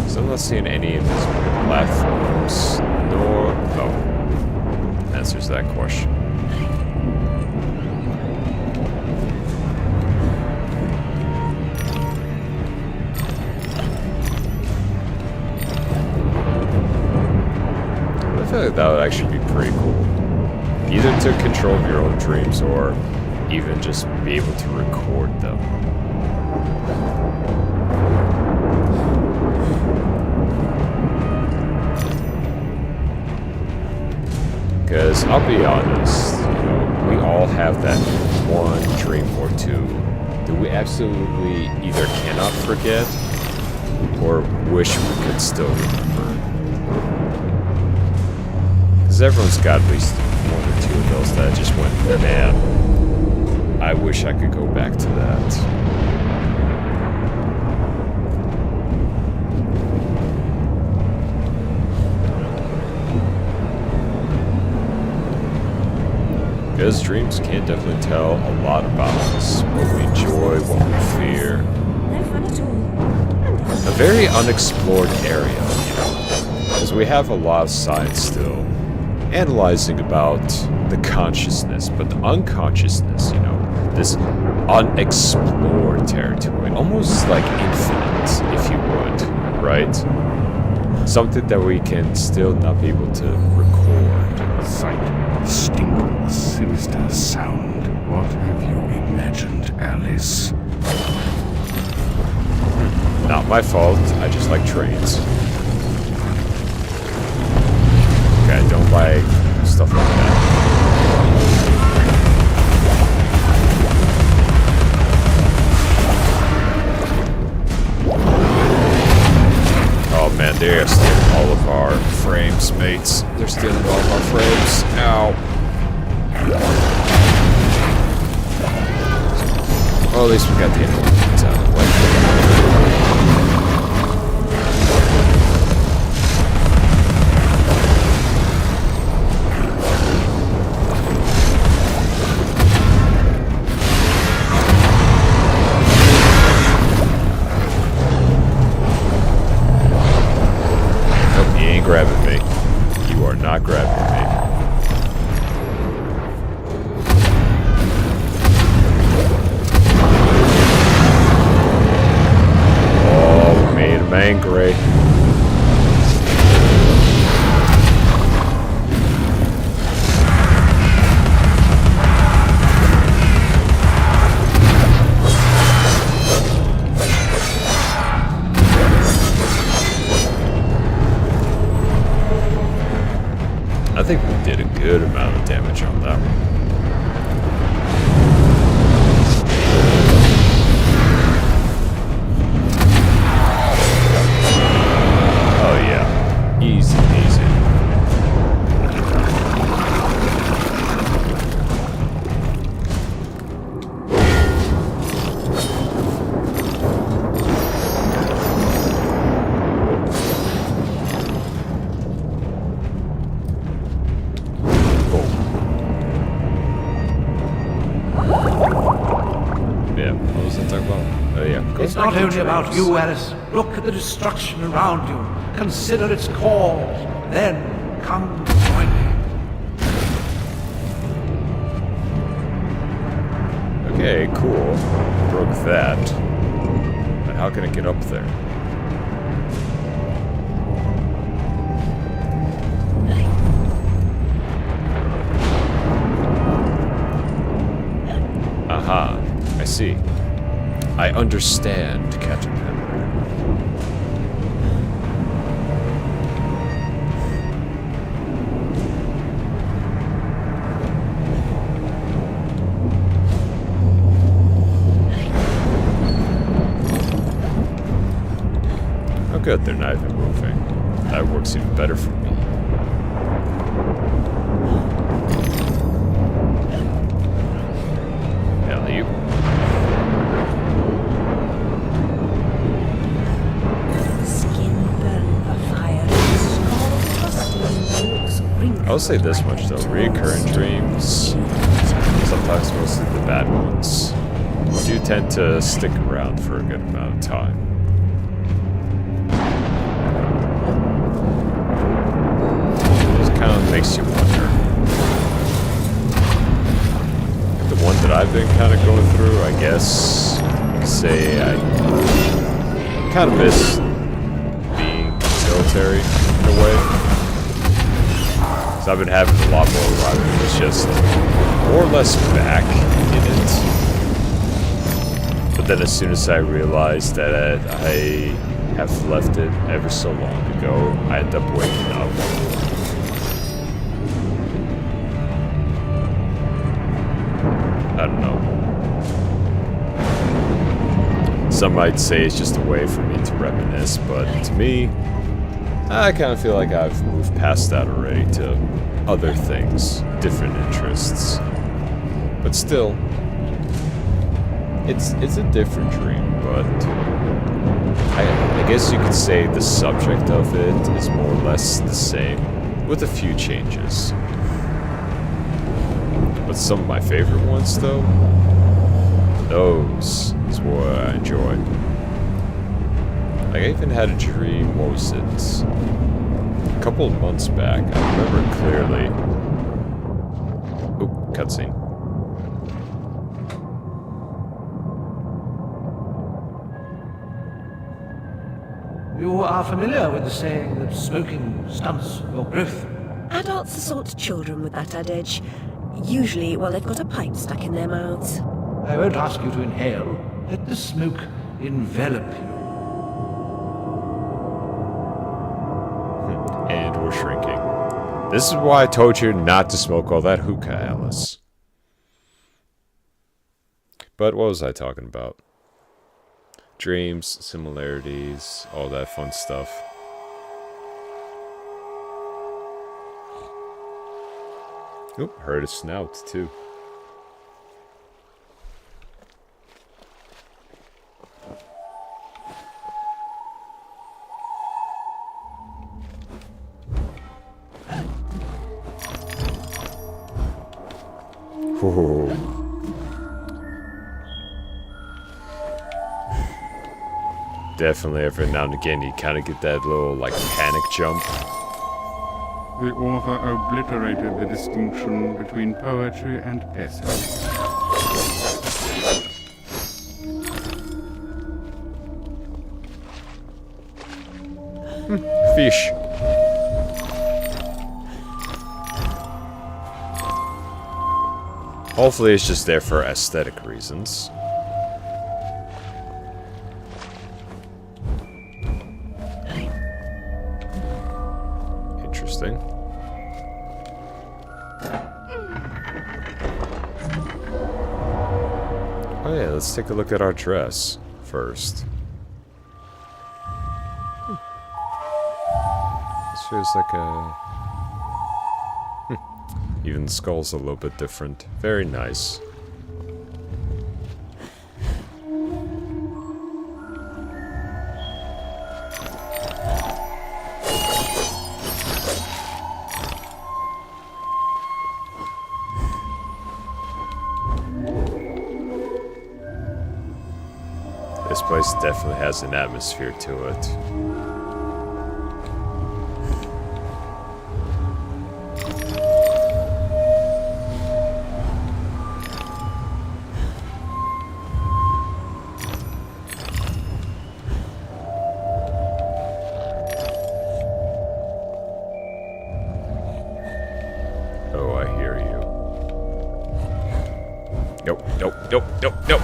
[SPEAKER 2] So I'm not seeing any invisible platforms, nor... oh. Answers that question. I feel like that would actually be pretty cool. Either to control your own dreams or even just be able to record them. Because I'll be honest, you know, we all have that one dream or two that we absolutely either cannot forget or wish we could still remember. Because everyone's got at least one or two of those that just went, man, I wish I could go back to that. Because dreams can definitely tell a lot about us, what we enjoy, what we fear.
[SPEAKER 3] No fun at all.
[SPEAKER 2] A very unexplored area, you know, because we have a lot of science still analyzing about the consciousness, but the unconsciousness, you know, this unexplored territory, almost like infinite, if you would, right? Something that we can still not be able to record.
[SPEAKER 7] Sight, stink, sinister sound. What have you imagined, Alice?
[SPEAKER 2] Not my fault, I just like trains. Okay, I don't like stuff like that. Oh man, they're stealing all of our frames, mates. They're stealing all of our frames. Ow. Well, at least we got the animals out of the way. Nope, you ain't grabbing me. You are not grabbing me. Angry. I think we did a good amount of damage on that one. Easy, easy. Cool. Yeah, what was I talking about? Oh yeah.
[SPEAKER 6] It's not only about you, Alice. Look at the destruction around you. Consider its cause. Then come join me.
[SPEAKER 2] Okay, cool. Broke that. But how can I get up there? Aha, I see. I understand, Caterpillar. Oh good, they're not even moving. That works even better for me. Alley-oop. I'll say this much though, recurring dreams, sometimes mostly the bad ones, do tend to stick around for a good amount of time. It kind of makes you wonder. The one that I've been kind of going through, I guess, you could say I kind of miss being military in a way. So I've been having a lot more rivals just more or less back in it. But then as soon as I realized that I have left it ever so long ago, I end up waking up. I don't know. Some might say it's just a way for me to reminisce, but to me, I kind of feel like I've moved past that already to other things, different interests. But still, it's a different dream, but I guess you could say the subject of it is more or less the same, with a few changes. But some of my favorite ones, though, those is what I enjoy. Like, I even had a dream, what was it? A couple of months back, I remember it clearly. Oop, cutscene.
[SPEAKER 6] You are familiar with the saying that smoking stunts your growth.
[SPEAKER 3] Adults assault children with that adage. Usually, well, they've got a pipe stuck in their mouths.
[SPEAKER 6] I won't ask you to inhale. Let the smoke envelop you.
[SPEAKER 2] And we're shrinking. This is why I told you not to smoke all that hookah, Alice. But what was I talking about? Dreams, similarities, all that fun stuff. Oop, heard a snout too. Whoa. Definitely every now and again you kind of get that little like panic jump.
[SPEAKER 7] The author obliterated the distinction between poetry and essay.
[SPEAKER 2] Fish. Hopefully it's just there for aesthetic reasons. Interesting. Oh yeah, let's take a look at our dress first. This feels like a... Even the skull's a little bit different. Very nice. This place definitely has an atmosphere to it. Oh, I hear you. Nope, nope, nope, nope, nope.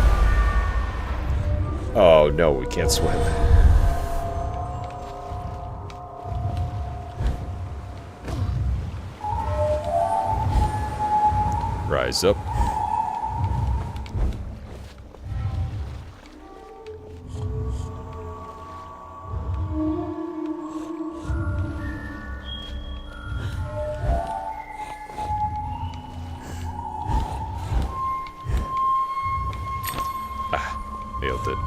[SPEAKER 2] Oh, no, we can't swim. Rise up. Nailed it.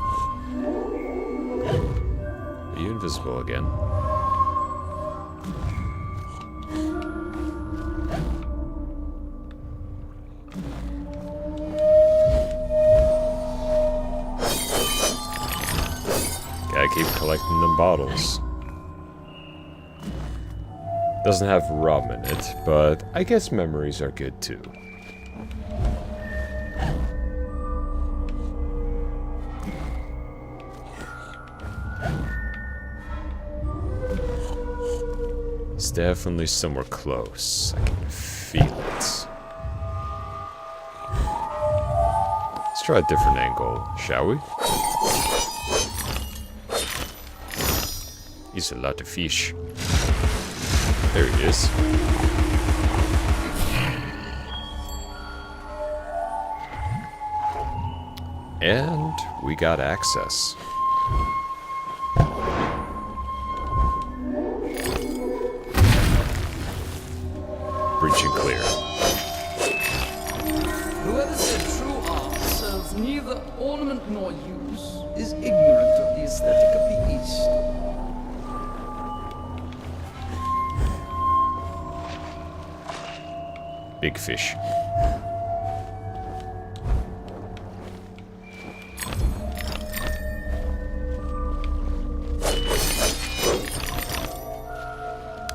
[SPEAKER 2] Are you invisible again? Gotta keep collecting them bottles. Doesn't have rum in it, but I guess memories are good too. definitely somewhere close. I can feel it. Let's try a different angle, shall we? He's a lot of fish. There he is. And we got access. Breach and clear.
[SPEAKER 12] Whoever said true art serves neither ornament nor use is ignorant of the aesthetic of the East.
[SPEAKER 2] Big fish.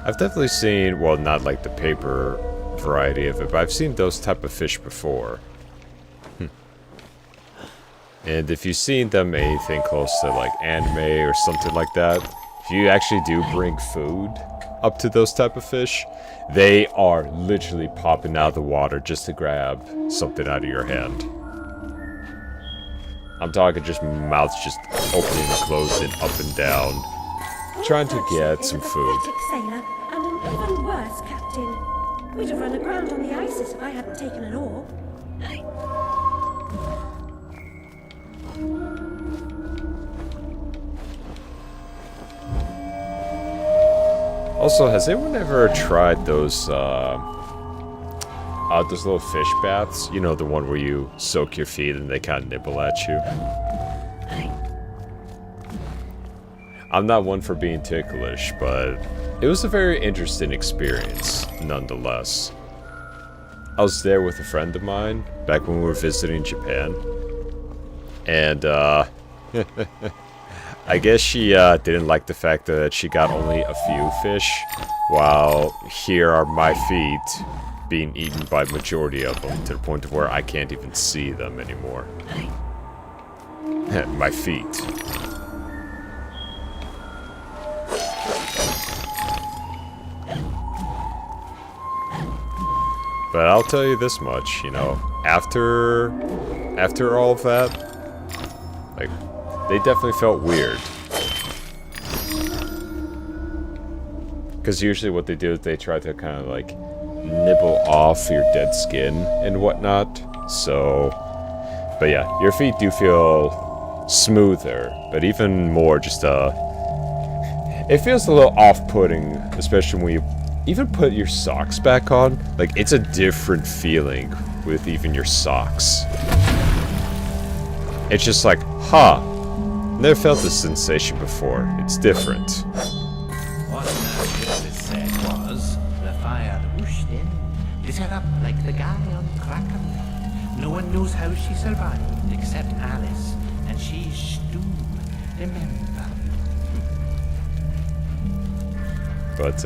[SPEAKER 2] I've definitely seen, well, not like the paper variety of it, but I've seen those type of fish before. And if you've seen them anything close to like anime or something like that, if you actually do bring food up to those type of fish, they are literally popping out of the water just to grab something out of your hand. I'm talking just mouths just opening and closing up and down, trying to get some food.
[SPEAKER 3] Sailor and an even worse captain. We'd have run aground on the Isis if I hadn't taken an oar.
[SPEAKER 2] Also, has anyone ever tried those little fish baths? You know, the one where you soak your feet and they kind of nibble at you? I'm not one for being ticklish, but it was a very interesting experience, nonetheless. I was there with a friend of mine back when we were visiting Japan, and I guess she didn't like the fact that she got only a few fish, while here are my feet being eaten by majority of them, to the point of where I can't even see them anymore. My feet. But I'll tell you this much, you know, after all of that, like, they definitely felt weird. Because usually what they do is they try to kind of like nibble off your dead skin and whatnot. So, but yeah, your feet do feel smoother, but even more just it feels a little off-putting, especially when you even put your socks back on. Like, it's a different feeling with even your socks. It's just like, huh, never felt this sensation before. It's different.
[SPEAKER 6] What Narcissus said was, the fire whooshed in, lit her up like the guy on Kraken. No one knows how she survived except Alice, and she's Stu, remember.
[SPEAKER 2] But,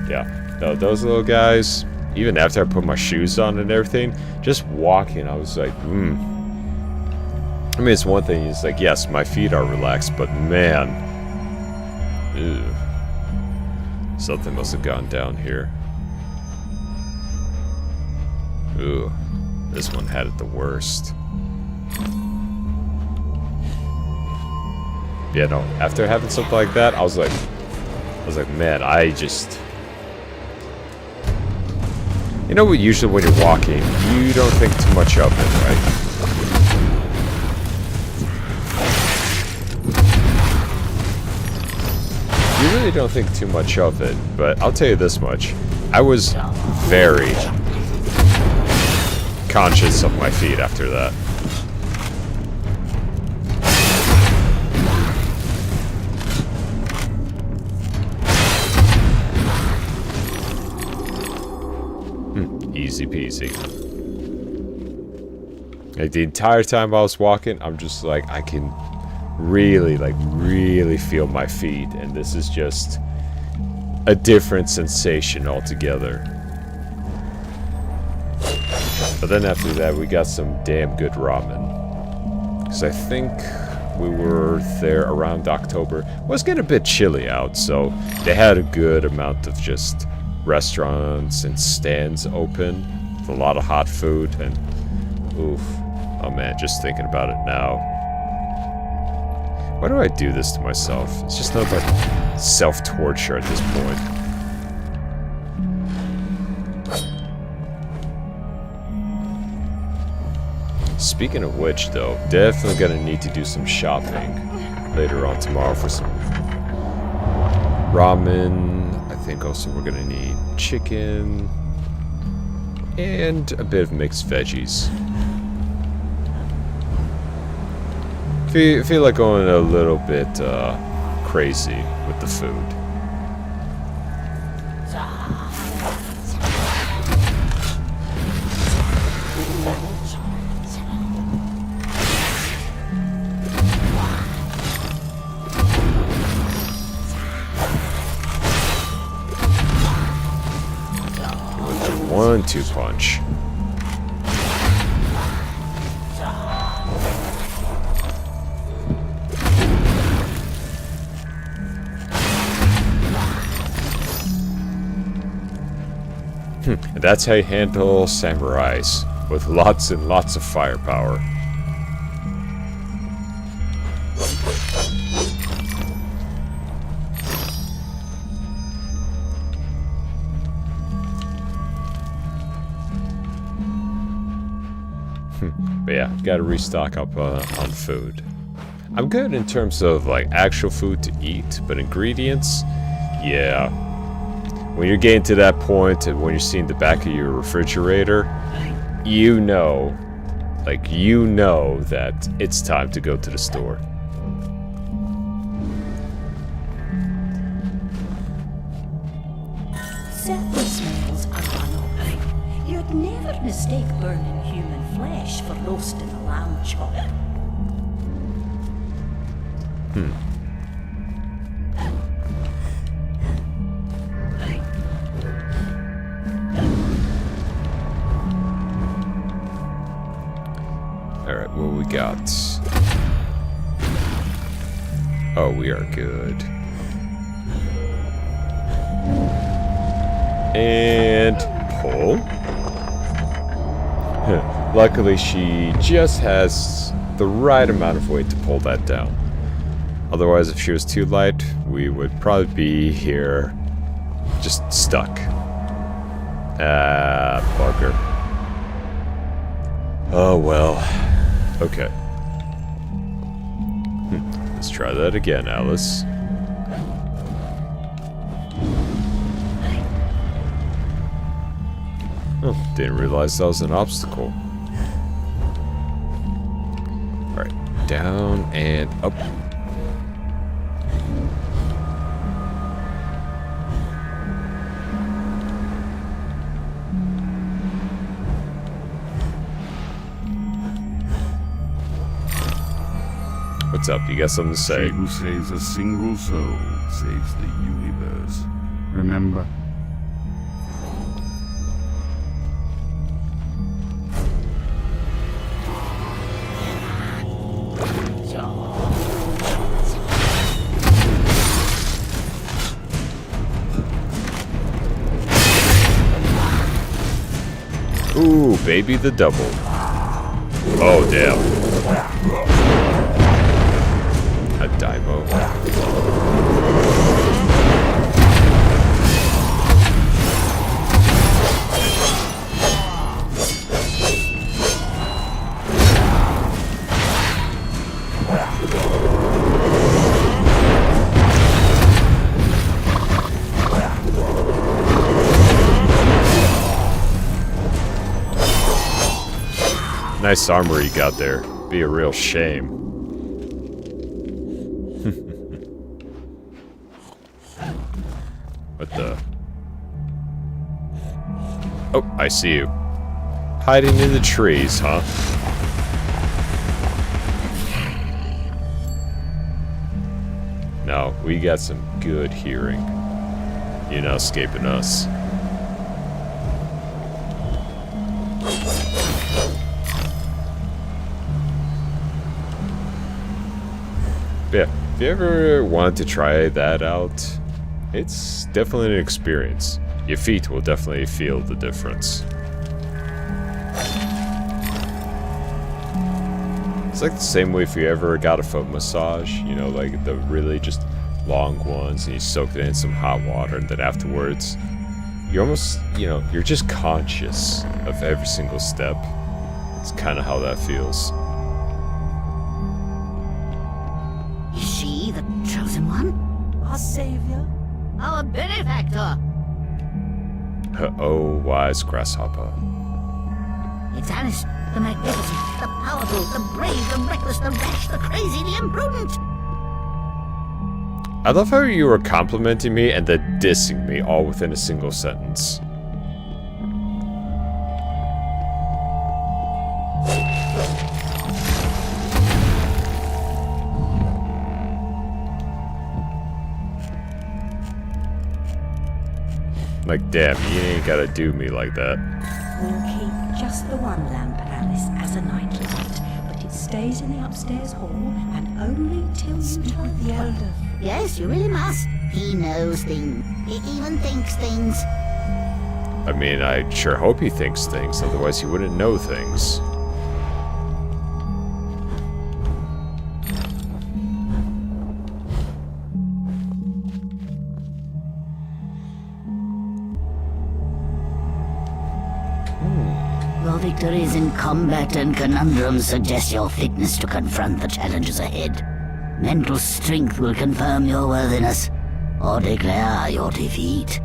[SPEAKER 2] yeah, no, those little guys, even after I put my shoes on and everything, just walking, I was like, I mean, it's one thing, it's like, yes, my feet are relaxed, but man, ew, something must have gone down here. Ooh, this one had it the worst. Yeah, no, after having something like that, I was like, man, I just... You know what, usually when you're walking, you don't think too much of it, right? You really don't think too much of it, but I'll tell you this much. I was very conscious of my feet after that. Easy peasy. Like, the entire time I was walking, I'm just like, I can really feel my feet, and this is just a different sensation altogether. But then after that, we got some damn good ramen. Because I think We were there around October. It was getting a bit chilly out, so they had a good amount of just restaurants and stands open with a lot of hot food. And oof, oh man, just thinking about it now. Why do I do this to myself? It's just not like self-torture at this point. Speaking of which, though, definitely gonna need to do some shopping later on tomorrow for some ramen. I think also we're gonna need chicken and a bit of mixed veggies. Feel like going a little bit crazy with the food. With the 1-2 punch. And that's how you handle samurais, with lots and lots of firepower. But yeah, gotta restock up on food. I'm good in terms of like actual food to eat, but ingredients, yeah. When you're getting to that point, and when you're seeing the back of your refrigerator, you know that it's time to go to the store.
[SPEAKER 13] Certain smells are unholy. You'd never mistake burning human flesh for roasting a lamb chop.
[SPEAKER 2] Alright, what we got? Oh, we are good. And pull. Luckily, she just has the right amount of weight to pull that down. Otherwise, if she was too light, we would probably be here just stuck. Ah, bugger. Oh well. Okay. Let's try that again, Alice. Oh, didn't realize that was an obstacle. Alright, down and up. What's up? You got something to say?
[SPEAKER 7] She who saves a single soul saves the universe. Remember?
[SPEAKER 2] Ooh, baby the double. Oh, damn. A Daimo. Nice armor you got there. Be a real shame. What the? Oh, I see you. Hiding in the trees, huh? No, we got some good hearing. You're not escaping us. Yeah, if you ever wanted to try that out, it's definitely an experience. Your feet will definitely feel the difference. It's like the same way if you ever got a foot massage, you know, like the really just long ones, and you soak it in some hot water, and then afterwards, you're almost, you know, you're just conscious of every single step. It's kind of how that feels.
[SPEAKER 13] Is she the chosen one? Our savior? Our benefactor?
[SPEAKER 2] Oh, wise grasshopper.
[SPEAKER 13] It's Alice, the magnificent, the powerful, the brave, the reckless, the rash, the crazy, the imprudent.
[SPEAKER 2] I love how you were complimenting me and then dissing me all within a single sentence. Like, damn, you ain't gotta do me like that.
[SPEAKER 13] We'll keep just the one lamp, Alice, as a nightly light, but it stays in the upstairs hall and only till you tell the elder. Yes, you really must. He knows things. He even thinks things.
[SPEAKER 2] I mean, I sure hope he thinks things, otherwise he wouldn't know things.
[SPEAKER 13] Your victories in combat and conundrums suggest your fitness to confront the challenges ahead. Mental strength will confirm your worthiness, or declare your defeat.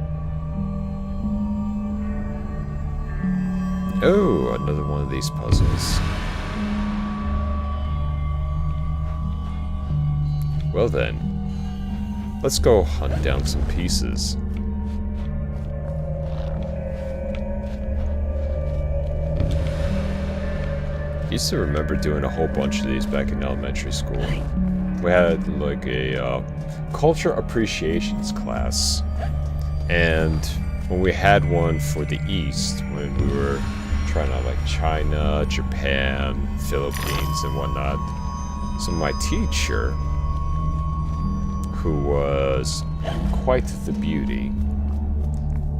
[SPEAKER 2] Oh, another one of these puzzles. Well then, let's go hunt down some pieces. I used to remember doing a whole bunch of these back in elementary school. We had like a culture appreciations class, and when we had one for the East, when we were trying out like China, Japan, Philippines, and whatnot, so my teacher, who was quite the beauty,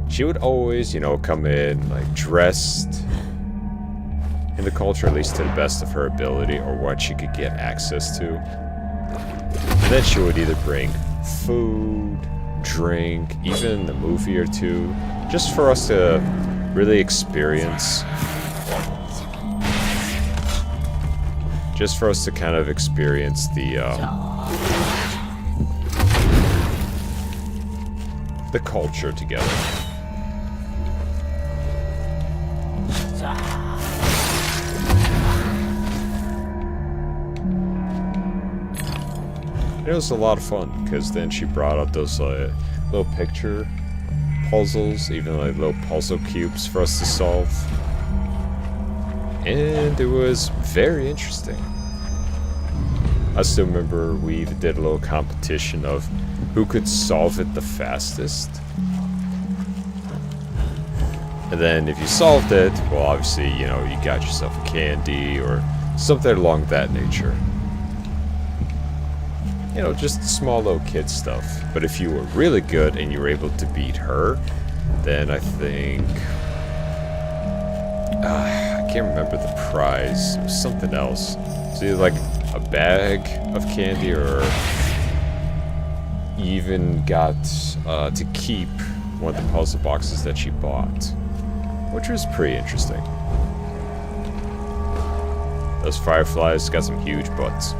[SPEAKER 2] she would always, you know, come in like dressed in the culture, at least to the best of her ability, or what she could get access to. And then she would either bring food, drink, even a movie or two, just for us to really experience. Just for us to kind of experience the culture together. It was a lot of fun, because then she brought up those little picture puzzles, even like little puzzle cubes for us to solve. And it was very interesting. I still remember we even did a little competition of who could solve it the fastest. And then if you solved it, well, obviously, you know, you got yourself a candy or something along that nature. You know, just small little kid stuff. But if you were really good and you were able to beat her, then I think... I can't remember the prize. It was something else. It's either like a bag of candy, or you even got to keep one of the puzzle boxes that she bought, which was pretty interesting. Those fireflies got some huge butts.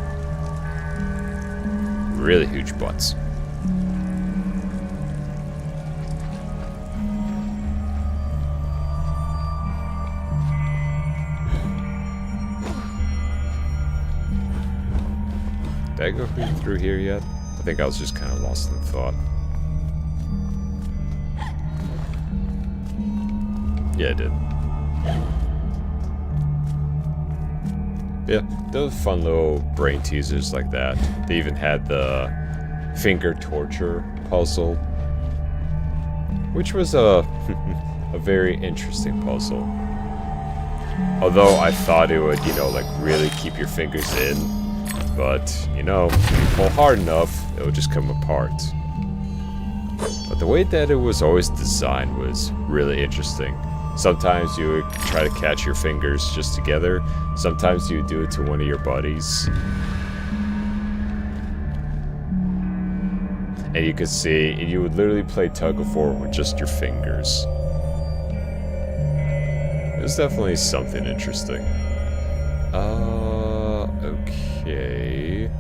[SPEAKER 2] Really huge butts. Did I go through here yet? I think I was just kind of lost in thought. Yeah, I did. Yeah, those fun little brain teasers like that. They even had the finger torture puzzle, which was a very interesting puzzle. Although I thought it would, you know, like really keep your fingers in, but, you know, if you pull hard enough, it'll just come apart. But the way that it was always designed was really interesting. Sometimes you would try to catch your fingers just together. Sometimes you would do it to one of your buddies. And you could see, and you would literally play tug of war with just your fingers. It was definitely something interesting. Okay.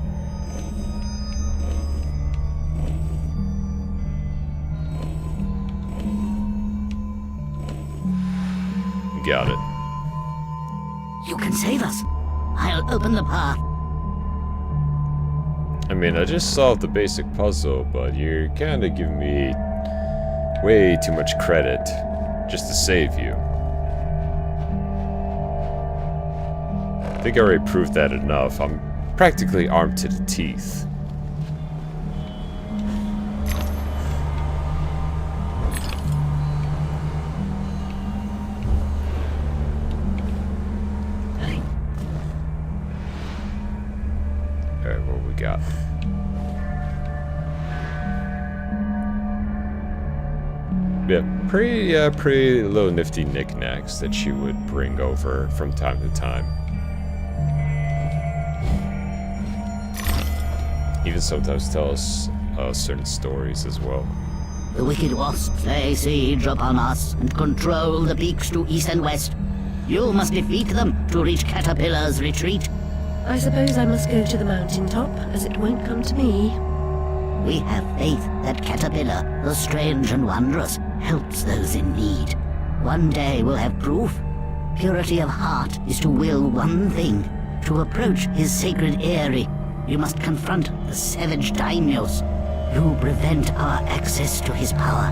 [SPEAKER 2] Got it.
[SPEAKER 13] You can save us. I'll open the path.
[SPEAKER 2] I mean, I just solved the basic puzzle, but you're kind of giving me way too much credit just to save you. I think I already proved that enough. I'm practically armed to the teeth. Alright, what we got? Yeah, pretty little nifty knickknacks that she would bring over from time to time. Even sometimes tell us certain stories as well.
[SPEAKER 13] The wicked wasps lay siege upon us and control the peaks to east and west. You must defeat them to reach Caterpillar's retreat.
[SPEAKER 3] I suppose I must go to the mountaintop, as it won't come to me.
[SPEAKER 13] We have faith that Caterpillar, the strange and wondrous, helps those in need. One day we'll have proof. Purity of heart is to will one thing, to approach his sacred eyrie. You must confront the savage daimyos. You prevent our access to his power.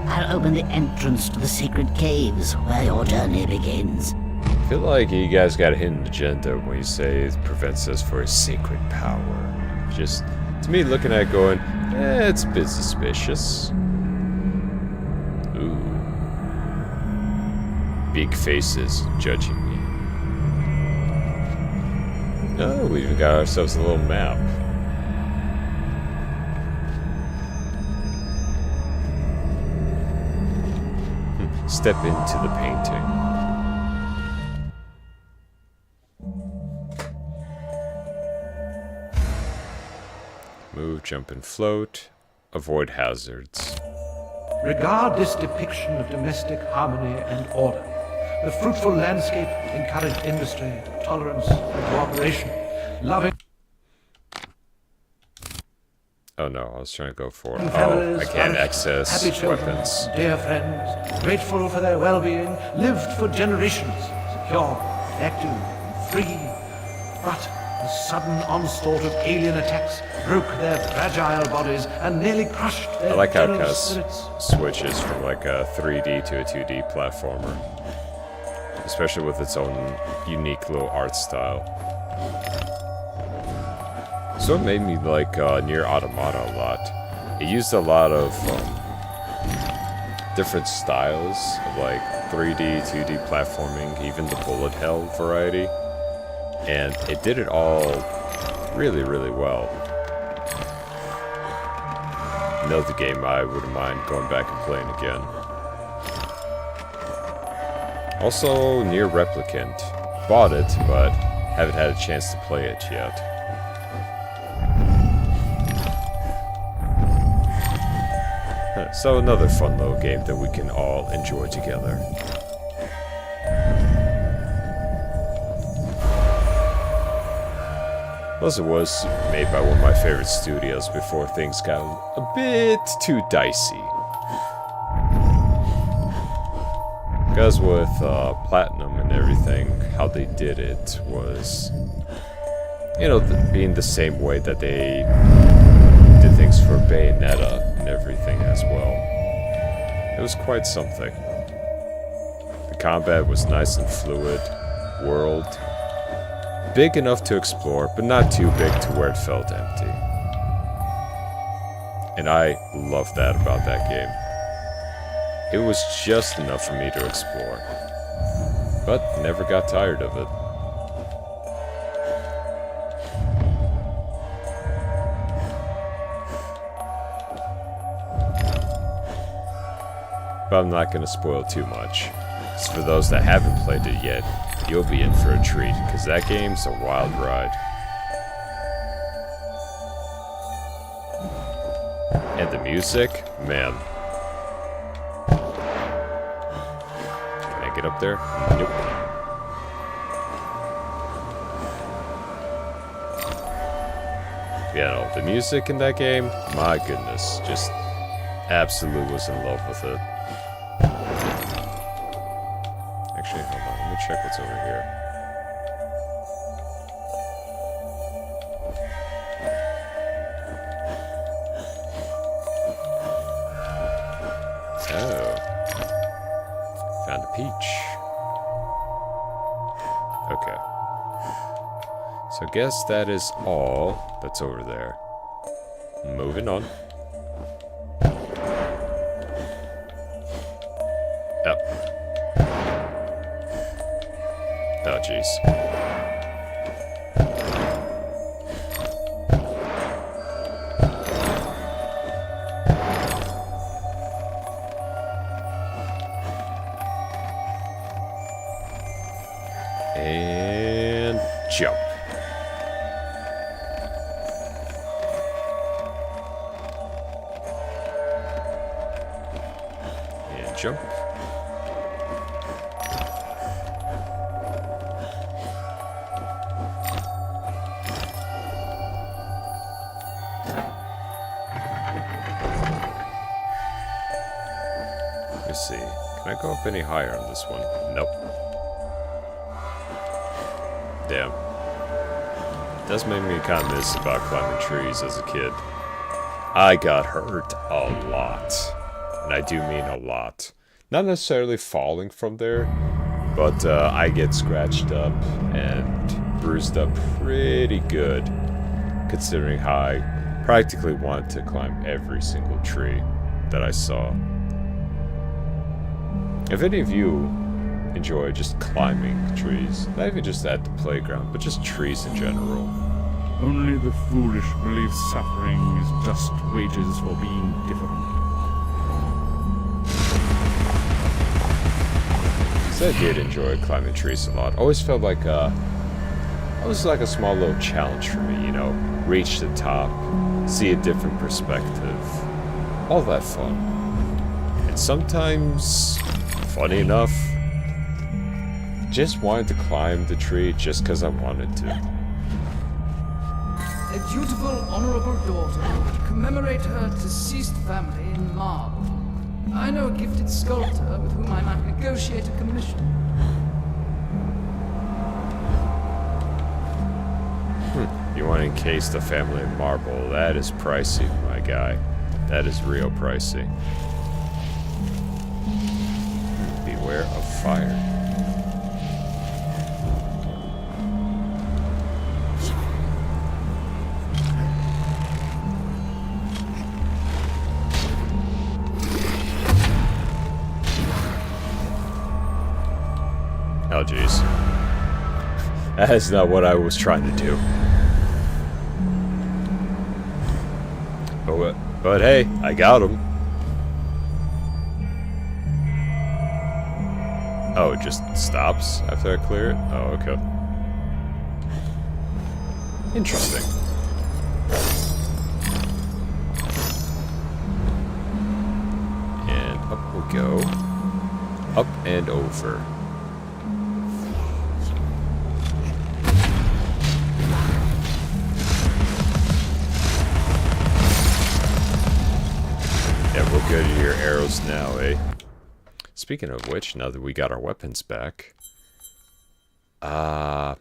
[SPEAKER 13] I'll open the entrance to the sacred caves where your journey begins.
[SPEAKER 2] I feel like you guys got a hidden agenda when you say it prevents us for his sacred power. Just, to me, looking at it going, it's a bit suspicious. Ooh. Big faces judging me. Oh, we even got ourselves a little map. Step into the painting. Move, jump, and float. Avoid hazards.
[SPEAKER 6] Regard this depiction of domestic harmony and order. The fruitful landscape encouraged industry, tolerance, and cooperation. Loving...
[SPEAKER 2] Oh no, I was trying to go for it. Oh, I can't access
[SPEAKER 6] happy children,
[SPEAKER 2] weapons.
[SPEAKER 6] dear friends, grateful for their well-being, lived for generations, secure, active, and free. But the sudden onslaught of alien attacks broke their fragile bodies and nearly crushed their
[SPEAKER 2] I like how it kind
[SPEAKER 6] generous
[SPEAKER 2] of
[SPEAKER 6] spirits.
[SPEAKER 2] switches from like a 3D to a 2D platformer. Especially with its own unique little art style. So it made me like Nier Automata a lot. It used a lot of different styles of like 3D, 2D platforming, even the bullet hell variety. And it did it all really, really well. Another game I wouldn't mind going back and playing again. Also, Nier Replicant. Bought it, but haven't had a chance to play it yet. So another fun little game that we can all enjoy together. Plus it was made by one of my favorite studios before things got a bit too dicey. Because with Platinum and everything, how they did it was, you know, being the same way that they did things for Bayonetta and everything as well. It was quite something. The combat was nice and fluid, world big enough to explore, but not too big to where it felt empty. And I love that about that game. It was just enough for me to explore, but never got tired of it. but I'm not going to spoil too much. So for those that haven't played it yet, you'll be in for a treat, because that game's a wild ride. And the music, man. Can I get up there? Nope. Yeah, no, the music in that game, my goodness, just absolutely was in love with it. Actually, hold on, let me check what's over here. Oh. Found a peach. Okay. So I guess that is all that's over there. Moving on. Oh. Oh, jeez. And jump. And jump. Let's see. Can I go up any higher on this one? Nope. Damn. It does make me kind of miss about climbing trees as a kid. I got hurt a lot. And I do mean a lot. Not necessarily falling from there, but I get scratched up and bruised up pretty good, considering how I practically wanted to climb every single tree that I saw. If any of you enjoy just climbing trees, not even just at the playground, but just trees in general.
[SPEAKER 7] Only the foolish believe suffering is just wages for being different.
[SPEAKER 2] So I did enjoy climbing trees a lot. Always felt like it was like a small little challenge for me, you know. Reach the top, see a different perspective, all that fun. And sometimes, funny enough, just wanted to climb the tree just because I wanted to.
[SPEAKER 12] A dutiful, honorable daughter to commemorate her deceased family in marble. I know a gifted sculptor with whom I might negotiate a commission.
[SPEAKER 2] You want to encase the family in marble? That is pricey, my guy. That is real pricey. Beware of fire. Oh, jeez. That is not what I was trying to do. But hey, I got him. Oh, it just stops after I clear it? Oh, okay. Interesting. And up we go. Up and over. Yeah, we'll go to your arrows now, eh? Speaking of which, now that we got our weapons back... I'm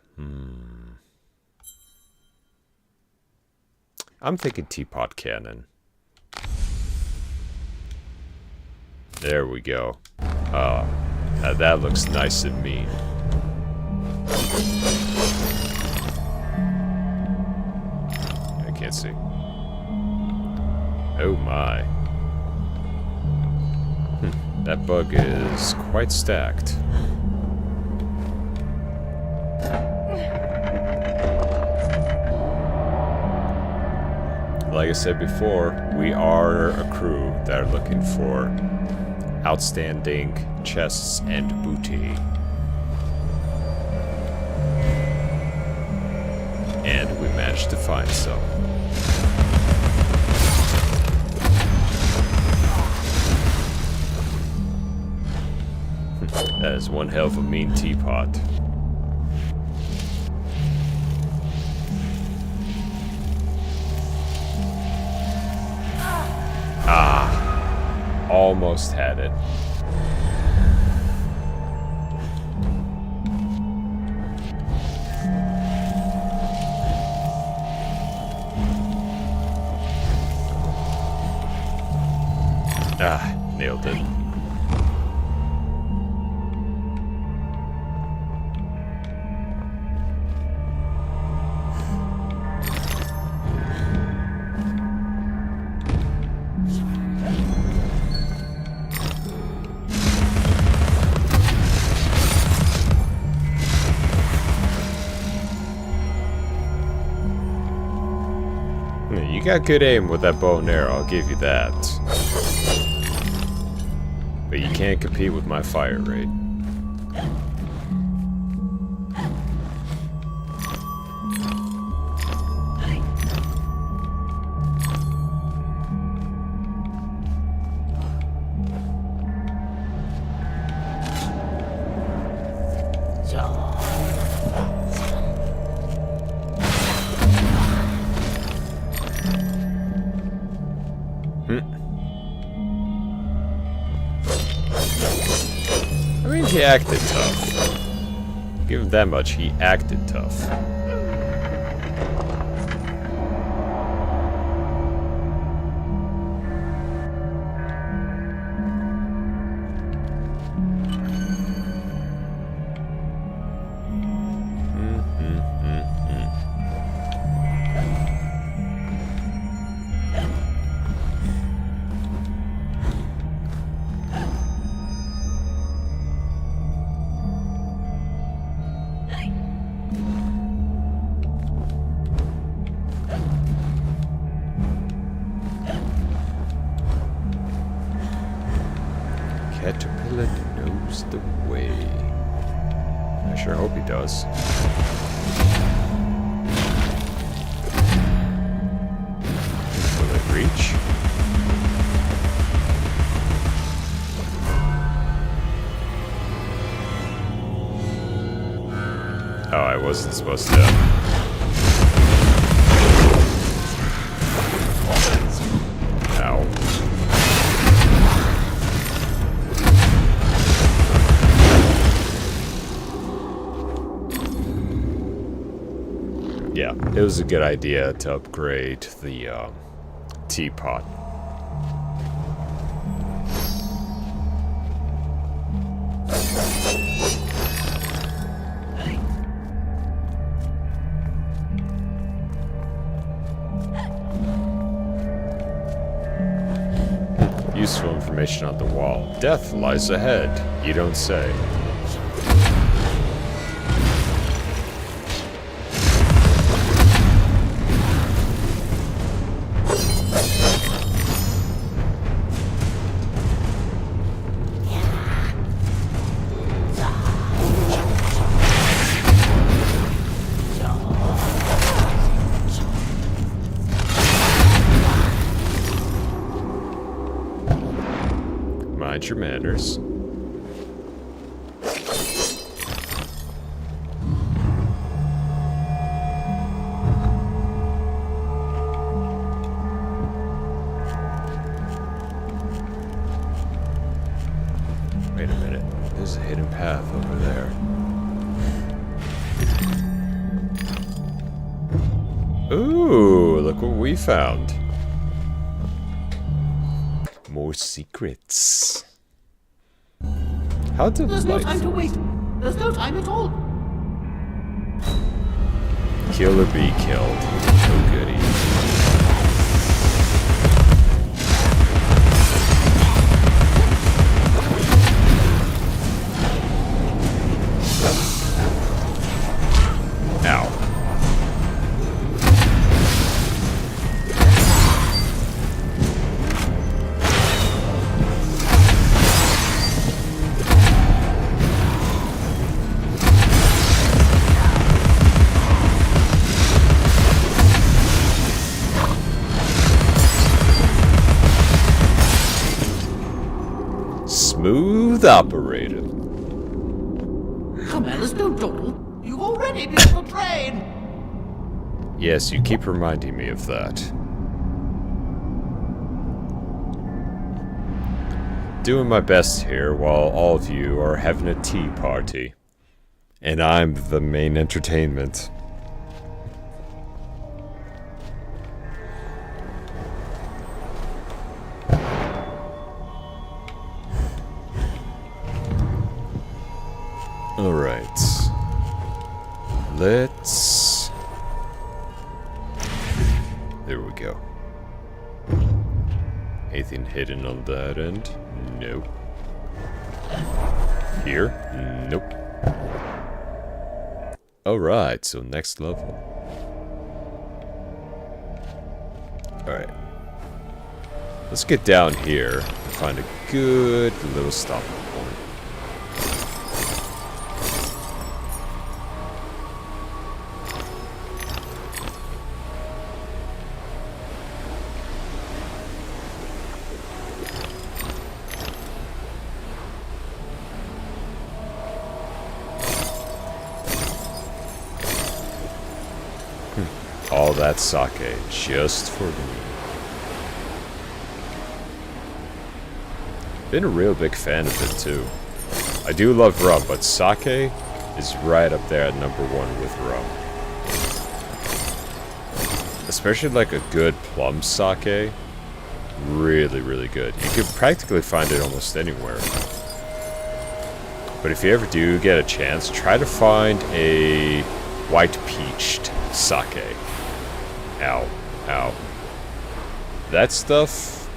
[SPEAKER 2] thinking teapot cannon. There we go. Now that looks nice and mean. I can't see. Oh my. That bug is quite stacked. Like I said before, we are a crew that are looking for outstanding chests and booty. And we managed to find some. That is one hell of a mean teapot. Ah, almost had it. Ah, nailed it. You got good aim with that bow and arrow, I'll give you that. But you can't compete with my fire rate. I mean, he acted tough. Give him that much, he acted tough. Caterpillar knows the way. I sure hope he does. Will it reach? Oh, I wasn't supposed to. Yeah, it was a good idea to upgrade the teapot. Useful information on the wall. Death lies ahead. You don't say. Mind your manners. Wait a minute. There's a hidden path over there. Ooh, look what we found. More secrets. How did
[SPEAKER 6] There's no time to wait. There's no time at all.
[SPEAKER 2] Kill or be killed. Oh goody. Ow. Smooth operator.
[SPEAKER 6] Come, Alice, don't dawdle. You've already missed the train.
[SPEAKER 2] Yes, you keep reminding me of that. Doing my best here while all of you are having a tea party. And I'm the main entertainment. Alright. Let's... There we go. Anything hidden on that end? Nope. Here? Nope. Alright, so next level. Alright. Let's get down here and find a good little stopping point. All that sake just for me. Been a real big fan of it too. I do love rum, but sake is right up there at #1 with rum. Especially like a good plum sake. Really, really good. You can practically find it almost anywhere. But if you ever do get a chance, try to find a white peached sake. Ow. Ow. That stuff,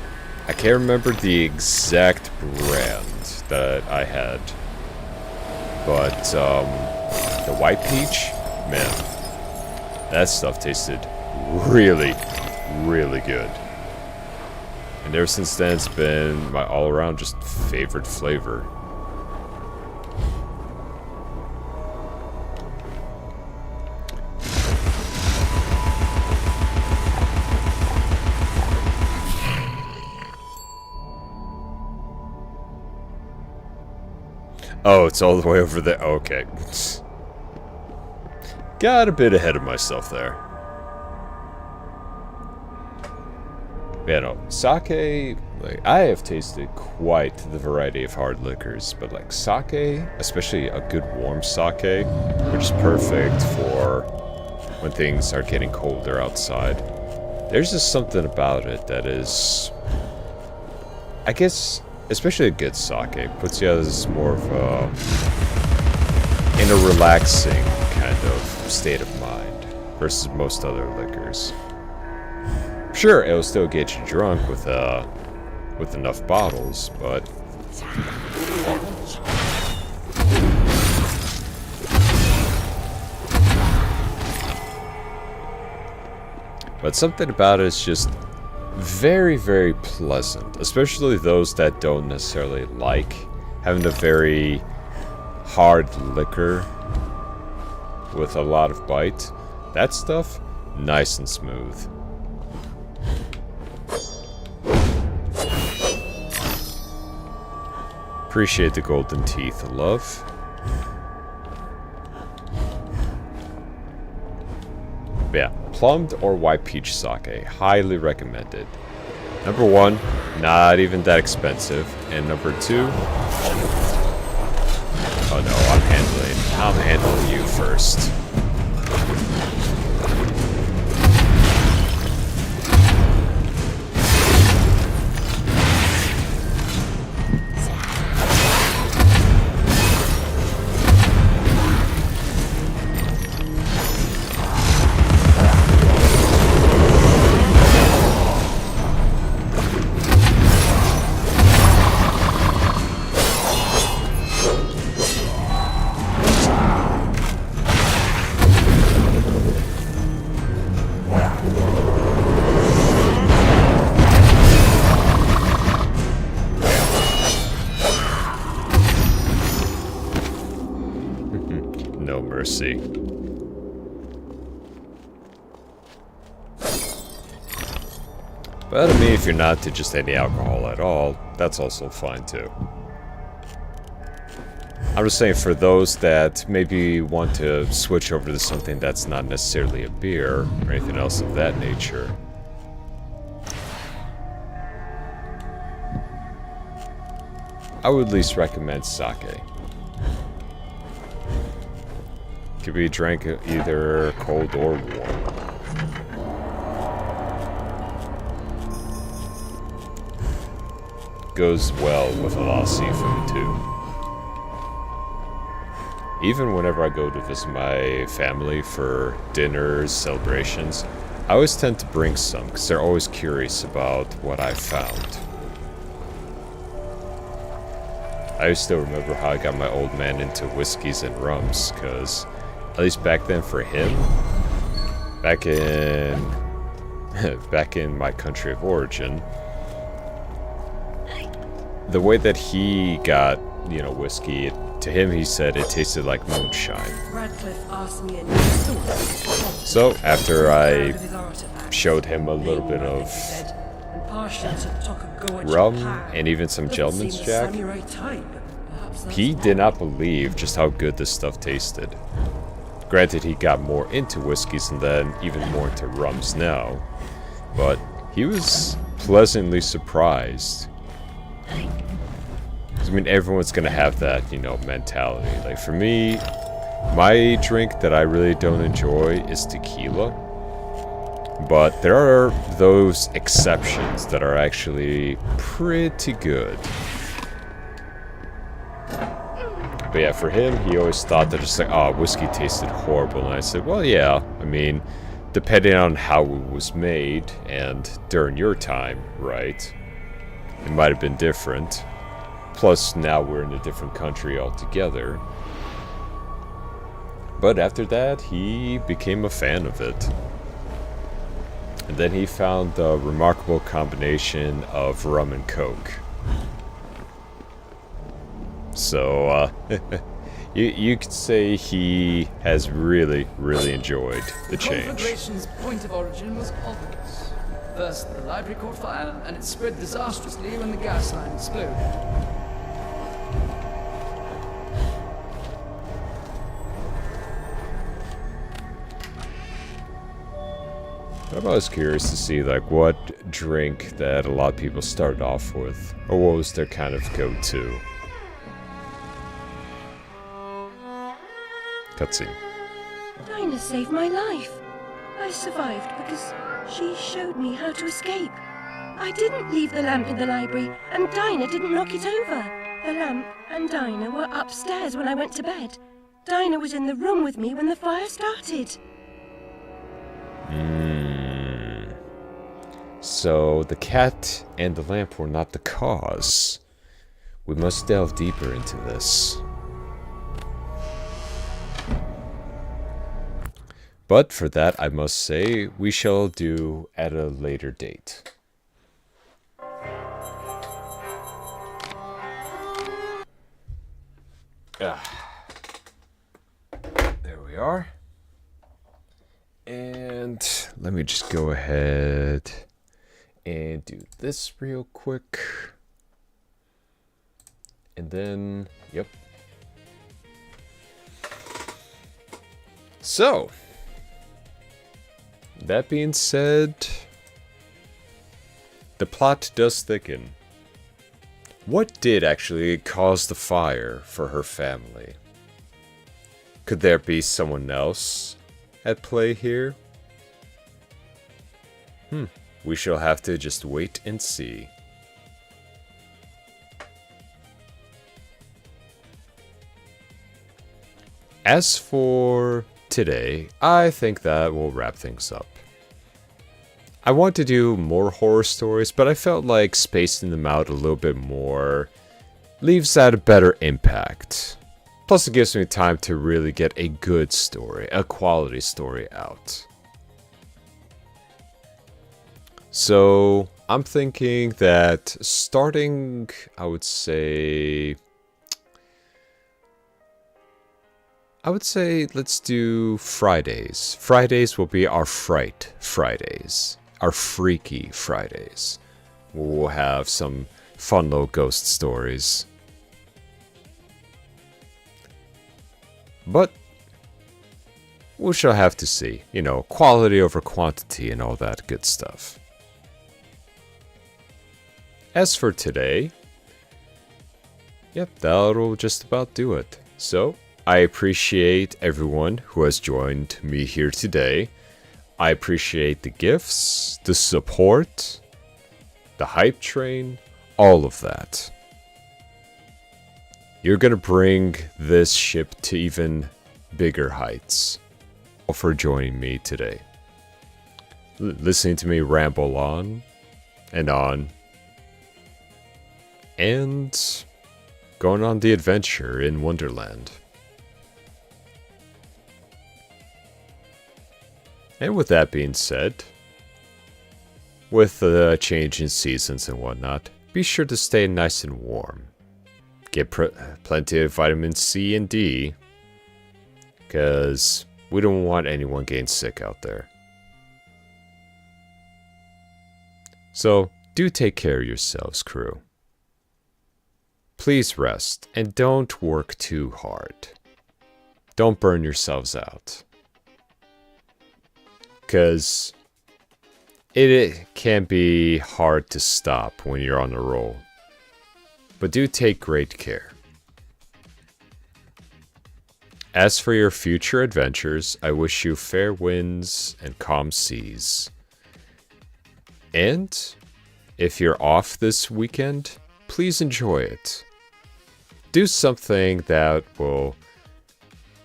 [SPEAKER 2] I can't remember the exact brand that I had. But, the white peach, man, that stuff tasted really, really good. And ever since then, it's been my all-around just favorite flavor. Oh, it's all the way over there. Okay. Got a bit ahead of myself there. Yeah, no. Sake, like, I have tasted quite the variety of hard liquors, but like sake, especially a good warm sake, which is perfect for when things are getting colder outside. There's just something about it that is, I guess, especially a good sake, puts you as more of a, in a relaxing kind of state of mind versus most other liquors. Sure, it'll still get you drunk with enough bottles, but something about it is just very, very pleasant, especially those that don't necessarily like having a very hard liquor with a lot of bite. That stuff, nice and smooth. Appreciate the golden teeth, love. Yeah, plumbed or white peach sake, highly recommended. #1, not even that expensive, and #2, oh no, I'm handling you first. No mercy. But I mean, if you're not to just any alcohol at all, that's also fine too. I'm just saying for those that maybe want to switch over to something that's not necessarily a beer or anything else of that nature. I would at least recommend sake. Could be drank either cold or warm. Goes well with a lot of seafood too. Even whenever I go to visit my family for dinners, celebrations, I always tend to bring some because they're always curious about what I found. I still remember how I got my old man into whiskeys and rums because, at least back then for him, back in my country of origin, the way that he got, you know, whiskey, to him he said it tasted like moonshine.
[SPEAKER 10] Radcliffe asked me a new source.
[SPEAKER 2] So after I showed him a little bit of rum and even some gentleman's jack, he did not believe just how good this stuff tasted. Granted, he got more into whiskeys and then even more into rums now, but he was pleasantly surprised. I mean, everyone's gonna have that, you know, mentality. Like for me, my drink that I really don't enjoy is tequila. But there are those exceptions that are actually pretty good. But yeah, for him, he always thought that just like, oh, whiskey tasted horrible. And I said, well, yeah, I mean, depending on how it was made and during your time, right, it might have been different. Plus, now we're in a different country altogether. But after that, he became a fan of it. And then he found the remarkable combination of rum and coke. So, you could say he has really, really enjoyed the change.
[SPEAKER 12] Conflagration's point of origin was obvious. First, the library caught fire, and it spread disastrously when the gas line exploded.
[SPEAKER 2] I'm always curious to see like what drink that a lot of people started off with, or what was their kind of go-to. Cutscene.
[SPEAKER 3] Dinah saved my life. I survived because she showed me how to escape. I didn't leave the lamp in the library, and Dinah didn't knock it over. The lamp and Dinah were upstairs when I went to bed. Dinah was in the room with me when the fire started.
[SPEAKER 2] So the cat and the lamp were not the cause. We must delve deeper into this. But for that, I must say, we shall do at a later date. There we are. And let me just go ahead and do this real quick. And then, yep. So, that being said, the plot does thicken. What did actually cause the fire for her family? Could there be someone else at play here? We shall have to just wait and see. As for today, I think that will wrap things up. I want to do more horror stories, but I felt like spacing them out a little bit more leaves that a better impact. Plus it gives me time to really get a good story, a quality story out. So I'm thinking that starting, I would say let's do Fridays. Fridays will be our Fright Fridays. Our Freaky Fridays. We'll have some fun little ghost stories. But we shall have to see. You know, quality over quantity and all that good stuff. As for today, yep, that'll just about do it. So, I appreciate everyone who has joined me here today. I appreciate the gifts, the support, the hype train, all of that. You're gonna bring this ship to even bigger heights. For joining me today. Listening to me ramble on. And going on the adventure in Wonderland. And with that being said, with the change in seasons and whatnot, be sure to stay nice and warm. Get plenty of vitamin C and D, because we don't want anyone getting sick out there. So, do take care of yourselves, crew. Please rest, and don't work too hard. Don't burn yourselves out. Because it can be hard to stop when you're on a roll. But do take great care. As for your future adventures, I wish you fair winds and calm seas. And if you're off this weekend, please enjoy it. Do something that will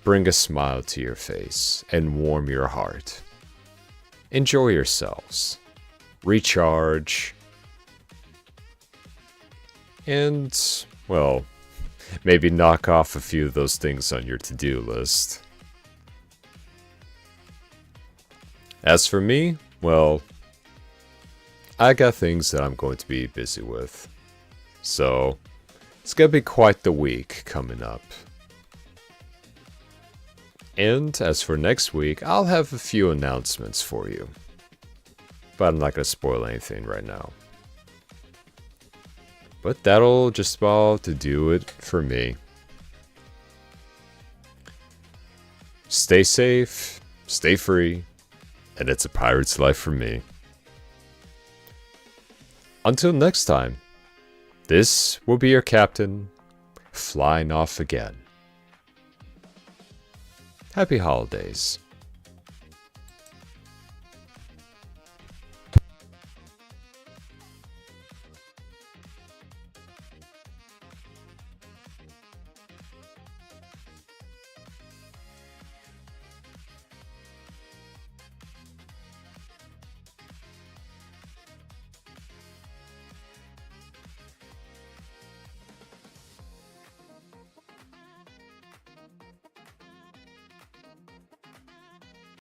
[SPEAKER 2] bring a smile to your face and warm your heart. Enjoy yourselves. Recharge. And, well, maybe knock off a few of those things on your to-do list. As for me, well, I got things that I'm going to be busy with. So, it's going to be quite the week coming up. And as for next week, I'll have a few announcements for you. But I'm not going to spoil anything right now. But that'll just about do it for me. Stay safe, stay free, and it's a pirate's life for me. Until next time, this will be your captain, flying off again. Happy holidays.